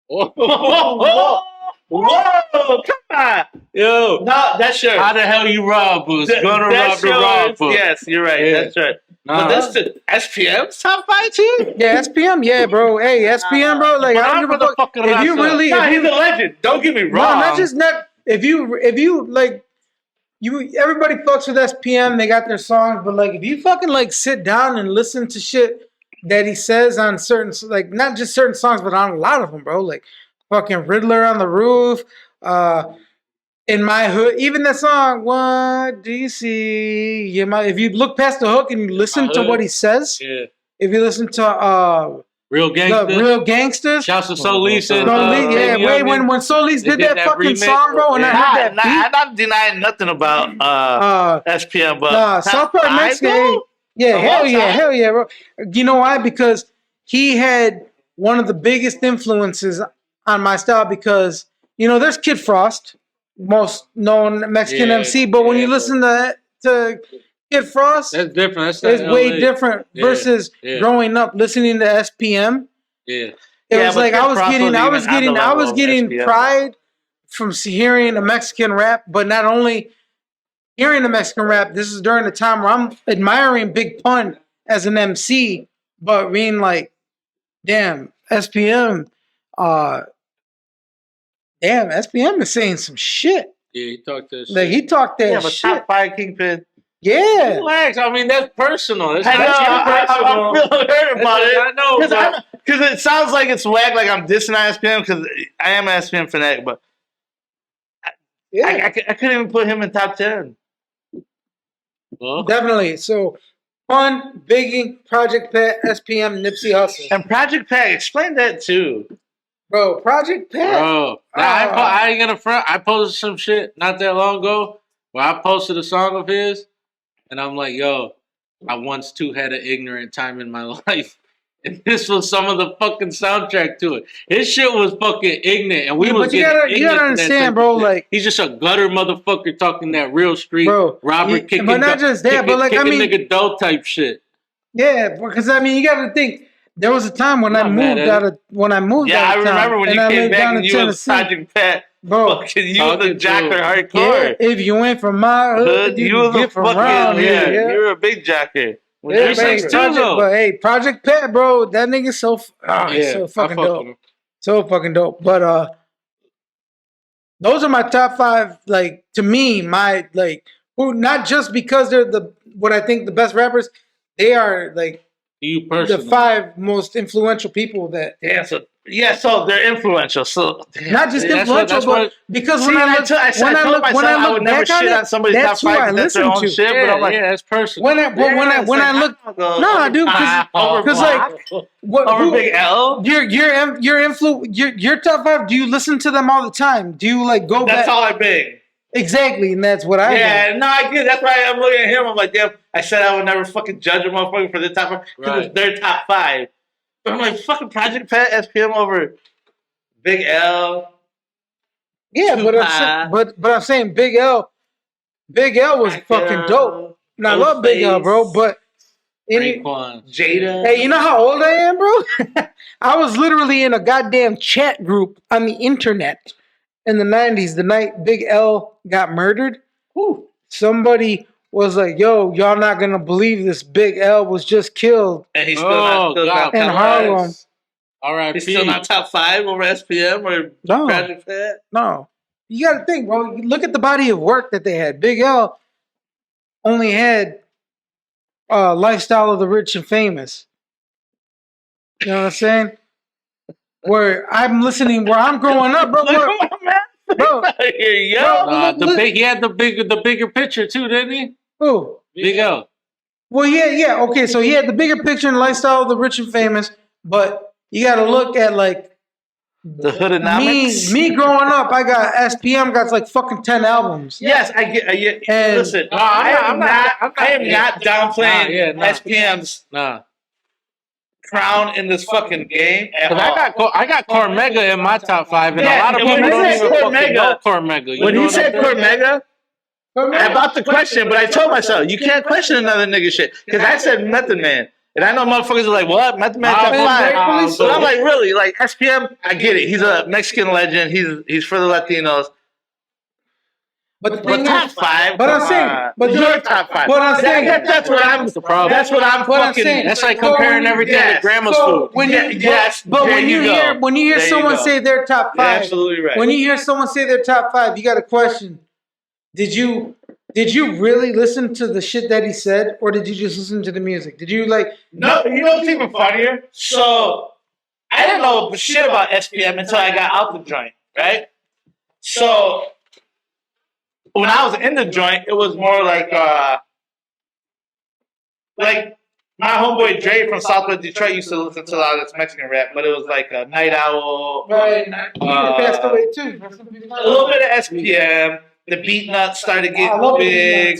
Whoa, come on. Yo. No, that's sure. How the hell you rob us? Gonna rob the rob us. Yes, you're right. Yeah. That's right. But that's the SPM's top 5 too? Yeah, SPM, yeah, bro. Hey, SPM, bro. Like, I don't give a fuck. If you really, he's a legend. Don't get me wrong. No, if you like, everybody fucks with SPM. They got their songs, but like, if you fucking like sit down and listen to shit that he says on certain, like, not just certain songs, but on a lot of them, bro. Like, fucking Riddler on the Roof, In My Hood, even that song, What Do You See? If you look past the hook and you listen to what he says, if you listen to Real Gangsters, Shouts to Solis and when Solis did that fucking remix, song, bro, and I heard that beat. I'm not denying nothing about SPM, but South Park Mexican, hell yeah, bro. You know why? Because he had one of the biggest influences on my style because, there's Kid Frost, most known Mexican MC, but when you listen to Kid Frost, that's different. It's way different versus growing up listening to SPM. Yeah. It was like I was getting pride from hearing a Mexican rap, but not only hearing the Mexican rap, this is during the time where I'm admiring Big Pun as an MC, but being like, damn, SPM, SPM is saying some shit. Yeah, he talked that shit. Like, he talked that shit. Yeah, but top 5 Kingpin. Yeah. Relax. I mean, that's personal. I feel hurt about it. I know. Because it sounds like it's whack, like I'm dissing SPM, because I am an SPM fanatic, but I couldn't even put him in top 10. Well, definitely. So, Pun, Biggie, Project Pat, SPM, Nipsey Hussle. And Project Pat, explain that too. Bro, Project Pat. Bro, I ain't gonna front. I posted some shit not that long ago where I posted a song of his, and I'm like, yo, I once too had an ignorant time in my life. And this was some of the fucking soundtrack to it. His shit was fucking ignorant, and we was getting you gotta understand, bro. Like, he's just a gutter motherfucker talking that real street Robert kicking, but not just that, but like nigga dough type shit. Yeah, because you gotta think. There was a time when I moved out of I remember when you came back and you was Project Pat. Bro, you was the jacker hardcore. Yeah, if you went from my hood, you was get from around here. Yeah. You were a big jacker. Yeah, but hey, Project Pat, bro, that nigga's so fucking dope. So fucking dope. But those are my top 5. Like, to me, who not just because they're what I think the best rappers, they are like you personally. the 5 most influential people that. So they're influential. So not just influential, but because when I look back on it, somebody's that's who I listen to. Shit, but I'm like, that's personal. When I look, no, dude, because like over Big L, your top 5. Do you listen to them all the time? Do you like go back? That's all I big. Exactly, and that's what I. Yeah, no, I get. That's why I'm looking at him. I'm like, damn. I said I would never fucking judge a motherfucker for their top 5 because it's their top 5. But I'm like, fucking Project Pat, SPM over Big L. Yeah, but I'm saying Big L was fucking dope. And I love Big L, bro. But Jada. Hey, you know how old I am, bro? I was literally in a goddamn chat group on the internet in the 90s, the night Big L got murdered. Whew. Somebody was like, yo, y'all not gonna believe this. Big L was just killed. And he's still not in Harlem. All right, he's still not top 5 over SPM or Project Pat? No. You gotta think, bro. Look at the body of work that they had. Big L only had Lifestyle of the Rich and Famous. You know what I'm saying? Where I'm listening, where I'm growing up, bro. He had the bigger picture too, didn't he? Who? Big L. Well, yeah. Okay, so he had the bigger picture and Lifestyle of the Rich and Famous, but you got to look at like the Hoodonomics. Me growing up, I got SPM got like fucking 10 albums. Yes, I get. And listen, I am not downplaying SPM's crown in this fucking game. I got Cormega in my top 5, and a lot of people don't even fucking know Cormega. When he said Cormega, about the question, but I told myself you can't question another nigga shit because I said Method Man. And I know motherfuckers are like, what? Method Man top 5. But I'm like, really? Like, SPM, I get it. He's a Mexican legend. He's for the Latinos. But top 5. But I'm saying, but your top 5. But I'm saying, that's what I'm. The problem. That's what I'm fucking. That's like comparing everything to grandma's food. When you hear someone say their top 5, absolutely right. When you hear someone say their top 5, you got to question: Did you really listen to the shit that he said, or did you just listen to the music? Did you like? No, you know what's even funnier? So I didn't know shit about SPM until I got out the joint, right? So when I was in the joint, it was more like my homeboy Dre from Southwest Detroit used to listen to a lot of this Mexican rap, but it was like a Night Owl. Right, he passed away too. A little bit of SPM. The beat nuts started getting big.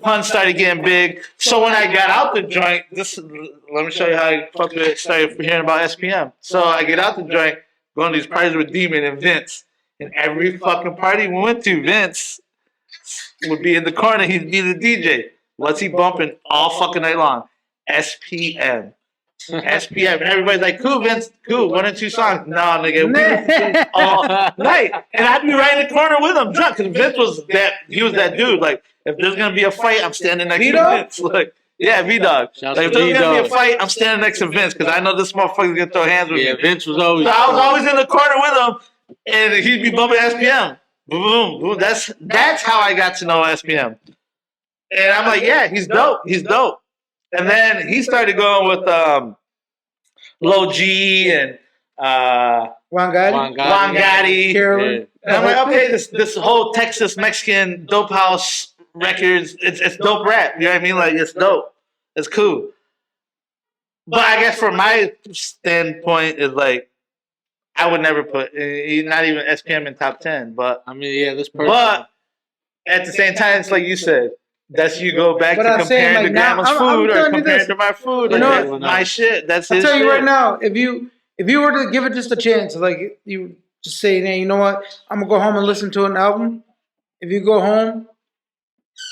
Pun started getting big. So when I got out the joint, let me show you how I fucking started hearing about SPM. So I get out the joint, going to these parties with Demon and Vince. And every fucking party we went to, Vince would be in the corner. He'd be the DJ. What's he bumping all fucking night long? SPM. SPM. And everybody's like, cool, Vince. Cool. 1 or 2 songs. No, nigga. We listen all night. And I'd be right in the corner with him, drunk. Because Vince was that dude. Like, if there's going to be a fight, I'm standing next to Vince. Like, yeah, V-Dog. Like, if there's going to be a fight, I'm standing next to Vince. Because I know this motherfucker's going to throw hands with me. Yeah, Vince was always. So I was always in the corner with him. And he'd be bumping SPM. Boom, boom. That's how I got to know SPM. And I'm like, yeah, he's dope. He's dope. And then he started going with Low G and Wangati. Carolyn. And I'm like, okay, this whole Texas Mexican dope house records, it's dope rap. You know what I mean? Like, it's dope. It's cool. But I guess from my standpoint, is like, I would never put, not even SPM in top 10. But I mean, yeah, this person. But at the same time, it's like you said. That's you go back to comparing to grandma's food or comparing to my food. You know, my shit. That's his shit. I'll tell you right now, if you were to give it just a chance, like you just say, hey, you know what, I'm gonna go home and listen to an album. If you go home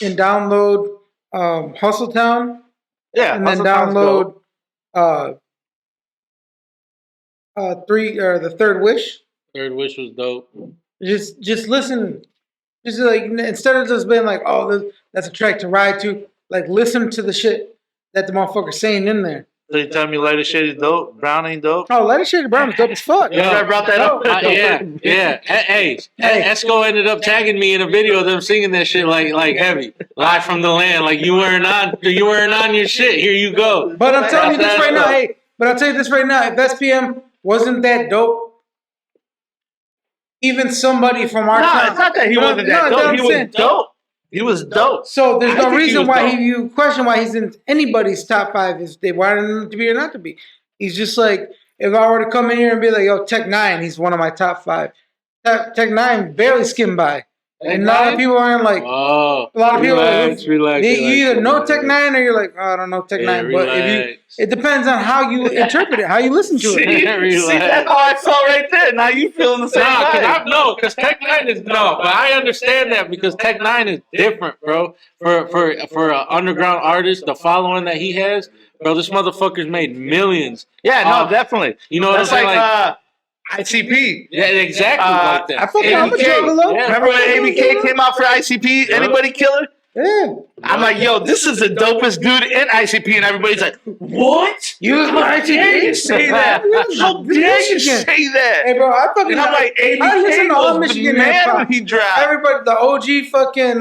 and download Hustle Town, and then download the Third Wish. Third Wish was dope. Just listen. Just like, instead of just being like, oh, that's a track to ride to, like, listen to the shit that the motherfucker's saying in there. So you tell me lighter shade is dope, brown ain't dope? Oh, Lighter Shade of Brown is dope as fuck. You I brought that up. Yeah. Hey, Esco ended up tagging me in a video of them singing that shit like heavy, live from the land. Like you weren't on your shit. Here you go. But I'm telling you this right now, hey. But I'll tell you this right now. If SPM wasn't that dope, even somebody from our time. It's not that he wasn't that dope. He was dope. He was dope. So there's no reason why you question why he's in anybody's top 5 if they wanted him to be or not to be. He's just like, if I were to come in here and be like, yo, Tech-9, he's one of my top 5. Tech-9 barely skimmed by. And a lot of people aren't like, a lot of people relax, you either know Tech-9 or you're like, oh, I don't know Tech-9. But it depends on how you interpret it, how you listen to it. See, that's how I felt right there. Now you feeling the same way. Because Tech-9 is but I understand that because Tech-9 is different, bro. For an underground artist, the following that he has, bro, this motherfucker's made millions. Yeah, no, definitely. You know what I'm saying? Like ICP. Yeah, exactly like that. I fucking I'm a juggalo. Yeah. Remember when ABK came out for ICP? Yeah. Anybody killer? Yeah. I'm like, yo, this is the dopest dude in ICP, and everybody's like, what? You was my ICP? You say that? How dare you say that? Hey, bro, I fucking. And I'm like, I listen to all Michigan hip hop. He dropped. Everybody, the OG fucking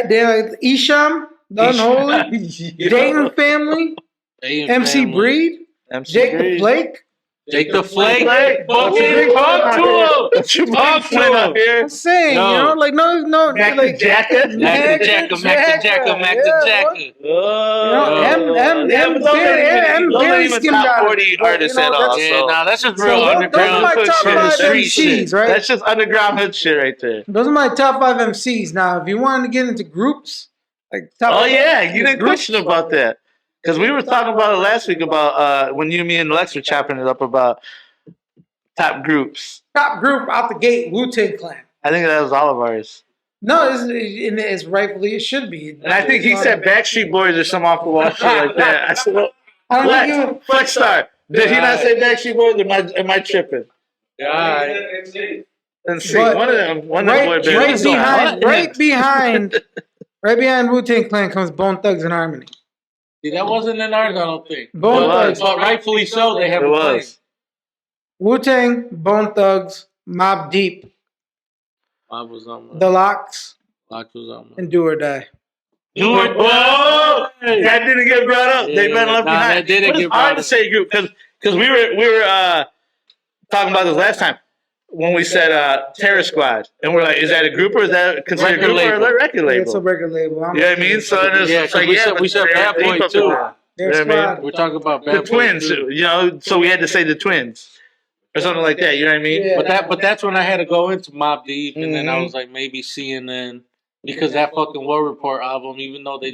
they're like Isham, the Unholy, Dayton Family, MC Breed, Jake the Flake. Jake the Flake. Fucking talk to him. Talk to him. I'm saying, you know, like no, Mac like the Jacker. Mac the Jacker. Barely skimmed out. 40 artists at all. Yeah, nah, that's just real underground. Those are my top 5 MCs, right? That's just underground hood shit right there. Those are my top 5 MCs. Now, if you wanted to get into groups, like top you didn't question about that. Because we were talking about it last week about when you, me, and Lex were chopping it up about top groups. Top group out the gate, Wu-Tang Clan. I think that was all of ours. No, it's rightfully it should be. And I think he said Backstreet Boys or some off the wall shit like that. I said, well, Flex Star. Did he not say Backstreet Boys? Am I tripping? Yeah. And see, one of them boy bands. Right behind Wu-Tang Clan comes Bone Thugs and Harmony. See, that wasn't in ours, I don't think. Bone Thugs. But rightfully so, they have a claim. Wu-Tang, Bone Thugs, Mobb Deep, Mob was on The Locks, and Do or Die. Do or Die. That didn't get brought up. They've been left behind. That didn't get brought up. Hard to say group because we were talking about this last time when we said Terror Squad, and we're like, is that a group or is that considered a group or a record label? It's a record label. You know what I mean? So we said Bad Boy too. You know what I mean? We're talking about Bad Boy. The Twins, you know, so we had to say the Twins. Or something like that, you know what I mean? Yeah. But that's when I had to go into Mobb Deep, and then I was like, maybe CNN, because that fucking War Report album, even though they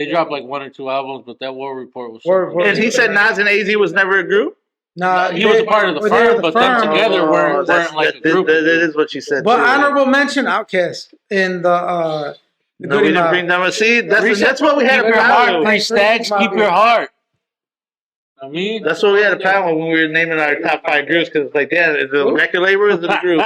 dropped like 1 or 2 albums, but that War Report was. And he said Nas and AZ was never a group. Nah, he was a part of the Firm, but them together weren't like a group. That is what you said. But honorable mention, Outkast in the. No, we didn't bring them. See, that's what we had a problem with. Stacks, keep your heart. I mean, that's what we had a problem when we were naming our top 5 groups because it's like, yeah, is it a record label or is it a group?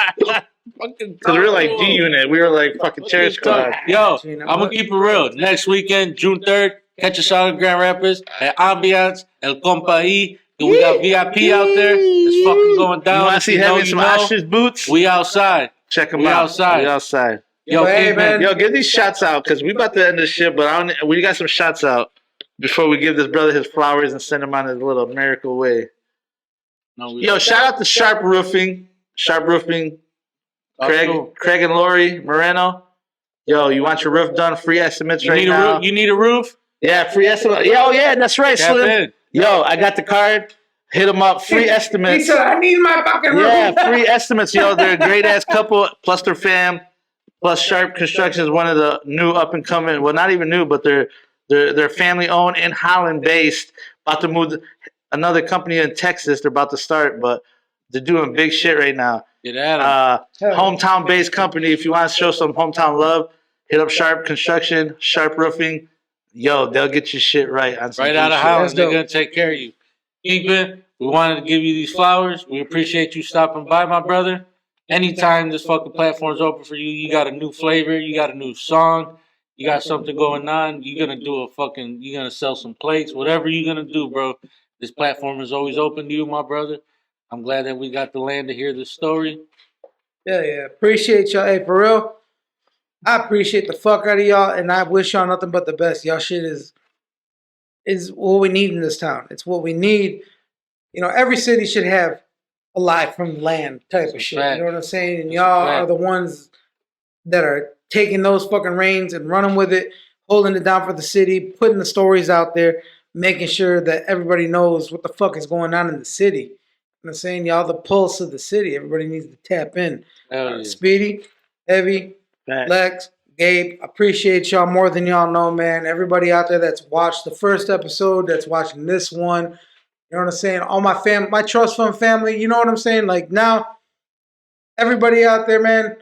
Because we were like G Unit, we were like fucking Terror Squad. Yo, I'm gonna keep it real. Next weekend, June 3rd, catch us out in Grand Rapids at Ambiance, El Compa E. We got VIP out there. It's fucking going down. You want to see having some ostrich boots? We outside. Check them out. We outside. Yo, hey, man. Yo, get these shots out because we about to end this shit, but we got some shots out before we give this brother his flowers and send him on his little miracle way. Yo, shout out to Sharp Roofing. Craig and Lori Moreno. Yo, you want your roof done? Free estimates now. You need a roof? Yeah, free estimate. Yo, yeah, that's right, Slim. Yo, I got the card. Hit them up. Free estimates. He said, I need my fucking roof. Yeah, free estimates, yo. They're a great-ass couple, plus their fam. Plus Sharp Construction is one of the new up-and-coming, well, not even new, but they're family-owned and Holland-based. About to move another company in Texas. They're about to start, but they're doing big shit right now. Get at them. Hometown-based company. If you want to show some hometown love, hit up Sharp Construction, Sharp Roofing. Yo, they'll get your shit right. On some right out of Holland. They're going to take care of you. Kingpin, we wanted to give you these flowers. We appreciate you stopping by, my brother. Anytime this fucking platform's open for you, you got a new flavor, you got a new song, You got something going on. You're gonna you're gonna sell some plates, whatever you're gonna do, bro. This platform is always open to you, my brother. I'm glad that we got the land to hear this story. Yeah. Appreciate y'all. Hey, for real, I appreciate the fuck out of y'all, and I wish y'all nothing but the best. Y'all shit is what we need in this town. It's what we need. You know, every city should have a live from the land type of shit. You know what I'm saying? And y'all are the ones that are taking those fucking reins and running with it, holding it down for the city, putting the stories out there, making sure that everybody knows what the fuck is going on in the city. You know what I'm saying? Y'all the pulse of the city. Everybody needs to tap in. Speedy, Heavy, Lex, Gabe, appreciate y'all more than y'all know, man. Everybody out there that's watched the first episode, that's watching this one, you know what I'm saying? All my trust fund family, you know what I'm saying? Like now, everybody out there, man,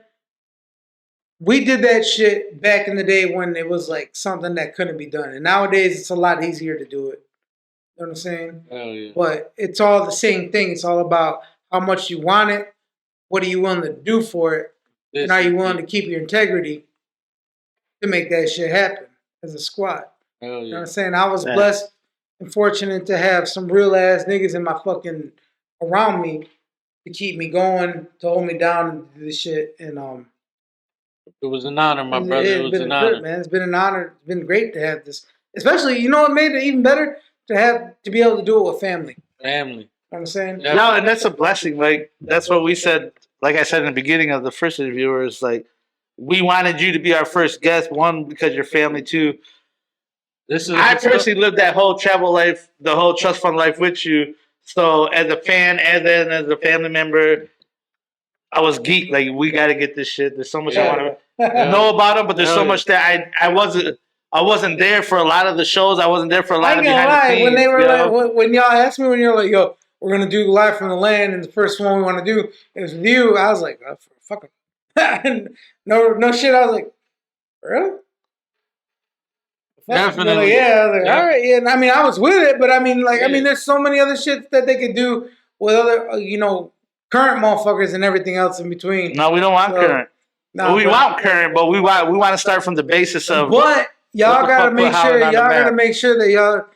we did that shit back in the day when it was like something that couldn't be done. And nowadays it's a lot easier to do it. You know what I'm saying? Hell yeah. But it's all the same thing. It's all about how much you want it, what are you willing to do for it, and are you willing to keep your integrity to make that shit happen as a squad. Hell yeah. You know what I'm saying? I was blessed and fortunate to have some real ass niggas in my fucking around me to keep me going, to hold me down and do this shit. And it was an honor, my brother. It was an honor, man. It's been an honor. It's been great to have this. Especially, you know what made it even better? To be able to do it with family. Family. You know what I'm saying? No, and that's a blessing. Like that's what we said. Like I said in the beginning of the first interview, is like we wanted you to be our first guest. One, because you're family. Two, I personally lived that whole travel life, the whole trust fund life with you. So as a fan, and then as a family member, I was geeked. Like we got to get this shit. There's so much I want to know about them, but there's so much that I wasn't there for a lot of the shows. I wasn't there for a lot of behind the scenes. When they were like, when y'all asked me, when you're like, yo, we're gonna do live from the land, and the first one we want to do is with you, I was like, oh, fuck it. no shit. I was like, really? Definitely. Like, yeah. I was like, all right. Yeah. And I mean, I was with it, but I mean, like, there's so many other shit that they could do with other, current motherfuckers and everything else in between. No, we don't want current. No, we want current, but we want to start from the basis of. But y'all gotta make sure. Y'all gotta make sure that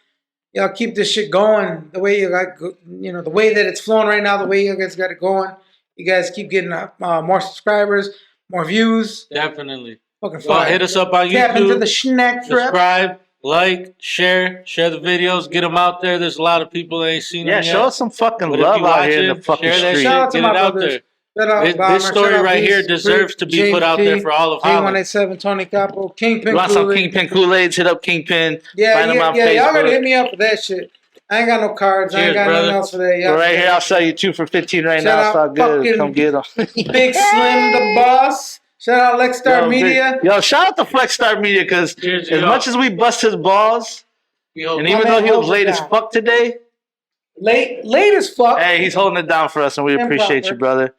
y'all keep this shit going the way you got. The way that it's flowing right now. The way you guys got it going. You guys keep getting more subscribers, more views. Definitely. Fucking fire. Hit us up on YouTube. Tap into the snack trap. Subscribe, like, share the videos, get them out there. There's a lot of people that ain't seen them yet. Yeah, show us some fucking love out here in the fucking street. Shout out to my brothers. This story right here deserves to be put out there for all of Holland. K187, Tony Capo, Kingpin. You want some Kingpin Kool-Aid? Hit up Kingpin. Yeah, y'all gotta hit me up for that shit. I ain't got no cards. I ain't got nothing else for that. Well, right here, I'll sell you 2 for $15 right now. It's all good. Come get them. Big Slim, the boss. Shout out Lexstar Media. Shout out to Flexstar Media, because as much as we bust his balls, and even though he was late as fuck today. Late as fuck. Hey, he's holding it down for us, and we appreciate you, brother.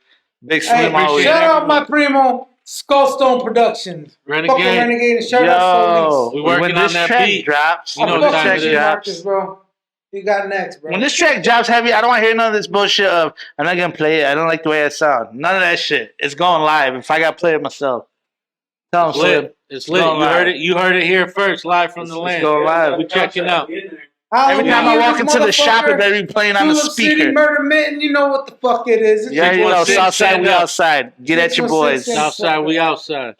Big Slim always. Shout out my primo, Skullstone Productions. Renegade and shout out we working on that beat. Drops. You know what time it is. Bro. You got next, bro. When this track drops heavy, I don't want to hear none of this bullshit of I'm not gonna play it. I don't like the way it sounds. None of that shit. It's going live. If I gotta play it myself, tell him Slim. It's lit. You heard it here first, live from the land. It's going live. We checking out. Every time I walk into the shop, it better be playing on the speaker. City Murder Mitten, you know what the fuck it is. Southside, we outside. Get at your boys. Southside, we outside.